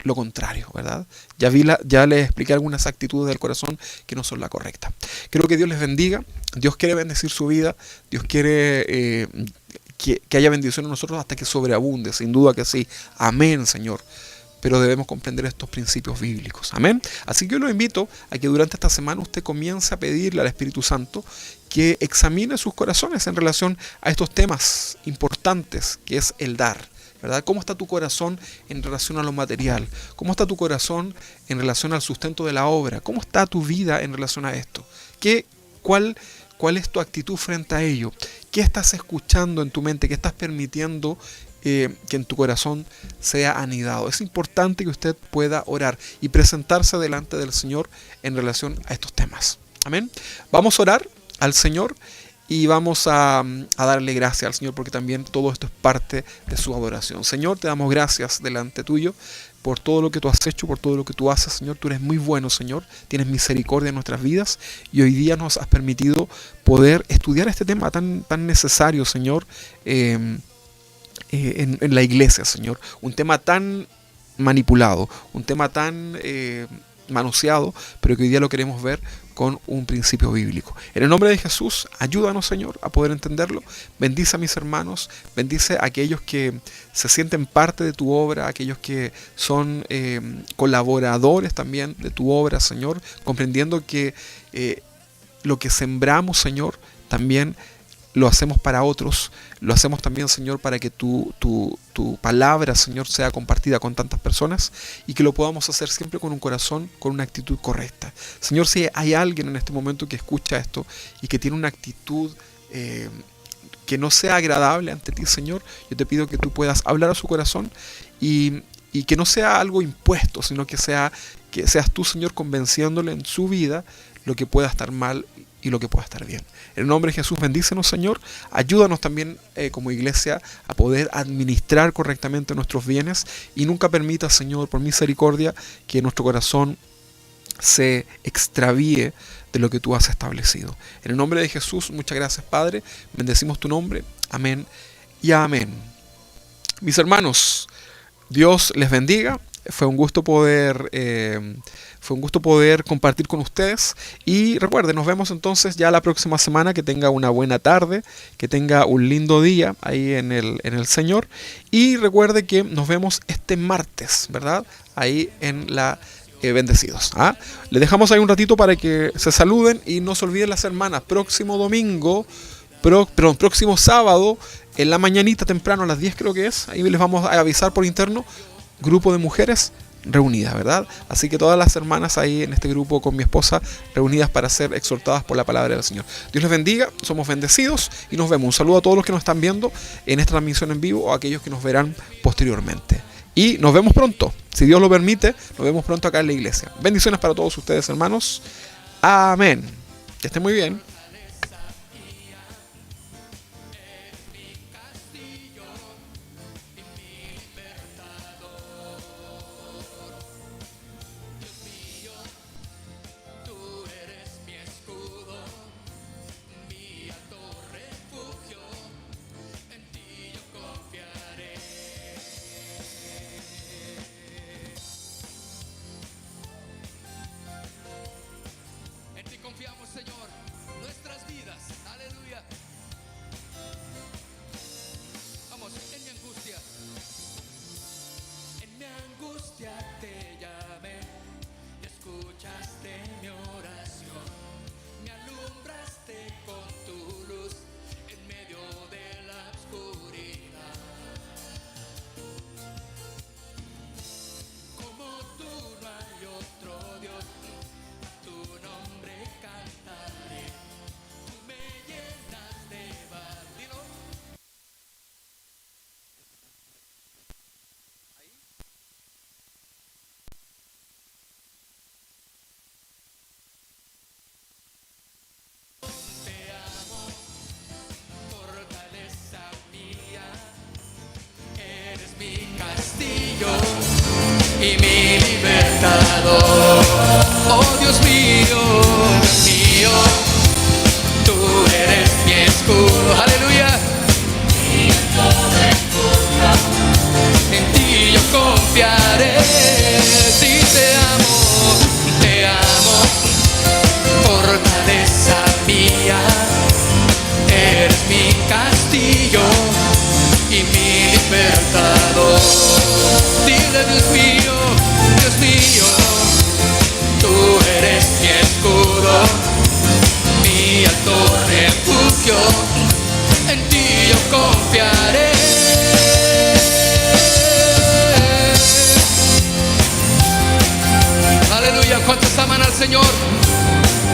lo contrario, ¿verdad? Ya les expliqué algunas actitudes del corazón que no son la correcta. Quiero que Dios les bendiga. Dios quiere bendecir su vida. Dios quiere que haya bendición en nosotros hasta que sobreabunde. Sin duda que sí. Amén, Señor. Pero debemos comprender estos principios bíblicos. Amén. Así que yo lo invito a que durante esta semana usted comience a pedirle al Espíritu Santo que examine sus corazones en relación a estos temas importantes que es el dar, ¿verdad? ¿Cómo está tu corazón en relación a lo material? ¿Cómo está tu corazón en relación al sustento de la obra? ¿Cómo está tu vida en relación a esto? ¿Cuál, ¿Cuál es tu actitud frente a ello? ¿Qué estás escuchando en tu mente? ¿Qué estás permitiendo que en tu corazón sea anidado? Es importante que usted pueda orar y presentarse delante del Señor en relación a estos temas. Amén. Vamos a orar al Señor y vamos a darle gracias al Señor porque también todo esto es parte de su adoración. Señor, te damos gracias delante tuyo por todo lo que tú has hecho, por todo lo que tú haces, Señor. Tú eres muy bueno, Señor. Tienes misericordia en nuestras vidas y hoy día nos has permitido poder estudiar este tema tan necesario, Señor, en la iglesia, Señor. Un tema tan manipulado, un tema tan manoseado, pero que hoy día lo queremos ver con un principio bíblico. En el nombre de Jesús, ayúdanos, Señor, a poder entenderlo. Bendice a mis hermanos, bendice a aquellos que se sienten parte de tu obra, aquellos que son colaboradores también de tu obra, Señor, comprendiendo que lo que sembramos, Señor, también lo hacemos para otros, lo hacemos también, Señor, para que tu palabra, Señor, sea compartida con tantas personas y que lo podamos hacer siempre con un corazón, con una actitud correcta. Señor, si hay alguien en este momento que escucha esto y que tiene una actitud que no sea agradable ante ti, Señor, yo te pido que tú puedas hablar a su corazón y que no sea algo impuesto, sino que seas tú, Señor, convenciéndole en su vida lo que pueda estar mal y lo que pueda estar bien. En el nombre de Jesús, bendícenos, Señor. Ayúdanos también como iglesia a poder administrar correctamente nuestros bienes y nunca permita, Señor, por misericordia, que nuestro corazón se extravíe de lo que tú has establecido. En el nombre de Jesús, muchas gracias, Padre. Bendecimos tu nombre. Amén y amén. Mis hermanos, Dios les bendiga. Fue un gusto poder compartir con ustedes y recuerden, nos vemos entonces ya la próxima semana. Que tenga una buena tarde, que tenga un lindo día ahí en el Señor y recuerde que nos vemos este martes, ¿verdad? Ahí en la Bendecidos. Les dejamos ahí un ratito para que se saluden y no se olviden las hermanas, próximo domingo, próximo sábado en la mañanita temprano a las 10 creo que es, ahí les vamos a avisar por interno, grupo de mujeres reunidas, ¿verdad? Así que todas las hermanas ahí en este grupo con mi esposa reunidas para ser exhortadas por la palabra del Señor. Dios les bendiga, somos bendecidos y nos vemos. Un saludo a todos los que nos están viendo en esta transmisión en vivo o a aquellos que nos verán posteriormente. Y nos vemos pronto, si Dios lo permite, nos vemos pronto acá en la iglesia. Bendiciones para todos ustedes, hermanos. Amén. Que estén muy bien. Confiamos, Señor, nuestras vidas. Aleluya. Vamos, en mi angustia. En mi angustia te llamé y escuchaste mi oración. Me alumbraste con tu luz en medio de la oscuridad. Como tú no hay otro Dios. Tu nombre cantaré, tú me llenas de vacío. Ahí. y mi libertador. Oh Dios mío, tú eres mi escudo. Aleluya. En ti yo confiaré. Sí, te amo, fortaleza mía. Eres mi castillo y mi libertador. Dile, Dios mío, tú eres mi escudo, mi alto refugio. En ti yo confiaré. Aleluya. ¿Cuántos aman al Señor?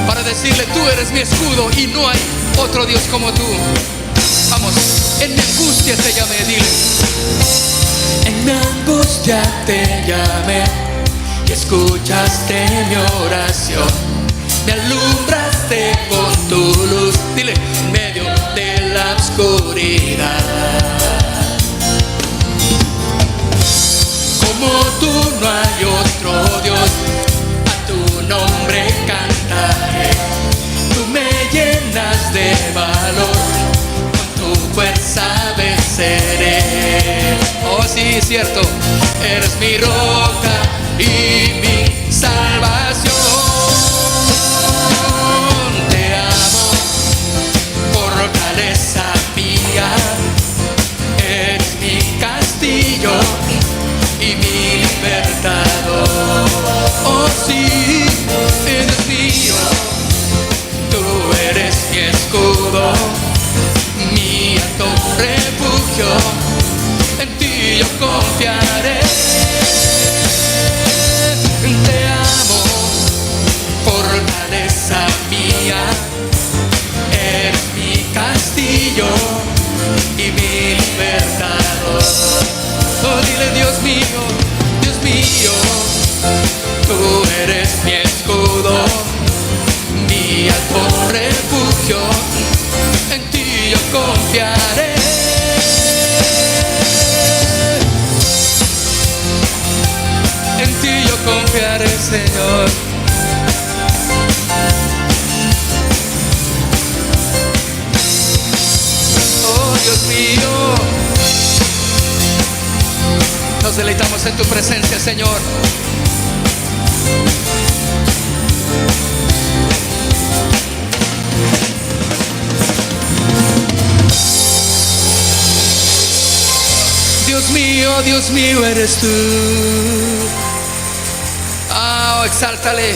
Para decirle, tú eres mi escudo y no hay otro Dios como tú. Vamos, en mi angustia te llamé, dile. En mi angustia te llamé y escuchaste mi oración. Me alumbraste con tu luz, dile, en medio de la oscuridad. Como tú no hay otro Dios, a tu nombre cantaré. Tú me llenas de valor, con tu fuerza venceré. Oh sí, cierto, eres mi roca y mi salvación. Te amo, fortaleza mía. Eres mi castillo y mi libertador. Oh sí, Dios mío, tú eres mi escudo, mi alto refugio. En ti yo confiaré. Te amo, fortaleza mía. Eres mi castillo y mi libertador. Oh, dile, Dios mío, tú eres mi escudo, mi alto refugio. En ti yo confiaré. En ti yo confiaré, Señor. Oh, Dios mío, nos deleitamos en tu presencia, Señor. Dios mío, eres tú. Oh, exáltale.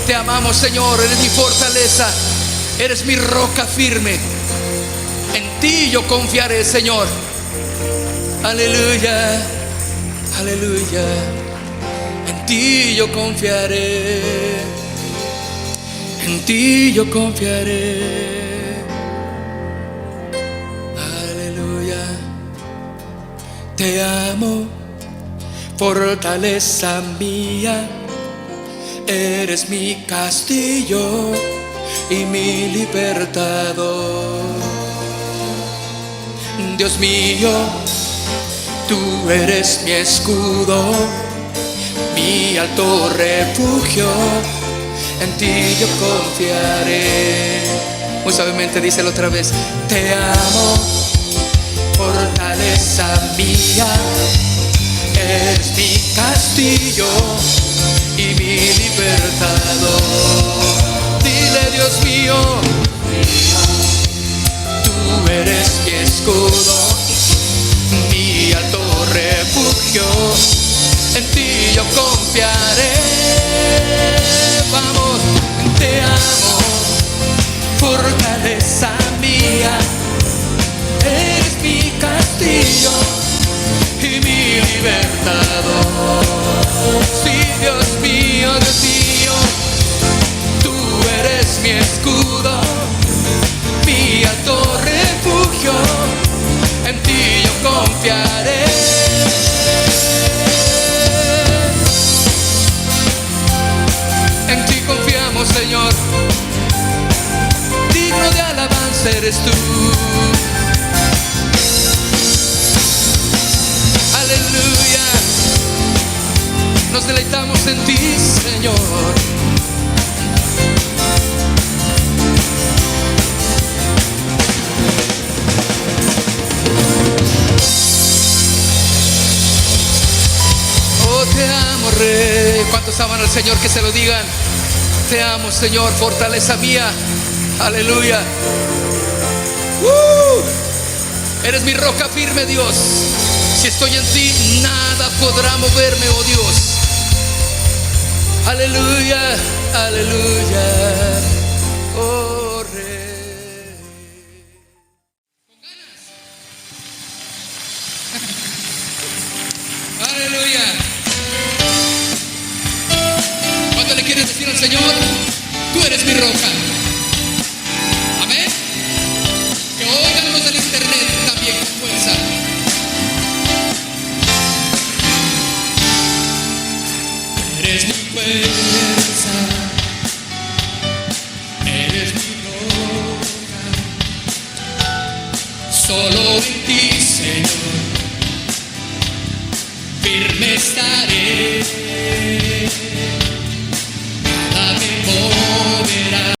Te amamos, Señor, eres mi fortaleza, eres mi roca firme. En ti yo confiaré, Señor. Aleluya, aleluya. En ti yo confiaré. En ti yo confiaré. Aleluya. Te amo, fortaleza mía. Eres mi castillo y mi libertador. Dios mío, tú eres mi escudo, mi alto refugio. En ti yo confiaré. Muy suavemente díselo otra vez. Te amo, fortaleza mía. Eres mi castillo y mi libertador. Dile, Dios mío, tú eres mi escudo, mi alto refugio. En ti yo confiaré. Vamos, te amo, fortaleza mía. Eres mi castillo y mi libertador. Sí, Dios mío, tú eres mi escudo, mi alto refugio. En ti yo confiaré. En ti confiamos, Señor. Digno de alabanza eres tú. Aleluya. Nos deleitamos en ti, Señor. Oh, te amo, Rey. ¿Cuántos aman al Señor? Que se lo digan. Te amo, Señor, fortaleza mía. Aleluya. Eres mi roca firme, Dios. Si estoy en ti, nada podrá moverme, oh Dios. Aleluya, aleluya, oh Rey. Con ganas. Aleluya. ¿Cuánto le quieres decir al Señor? Tú eres mi roca.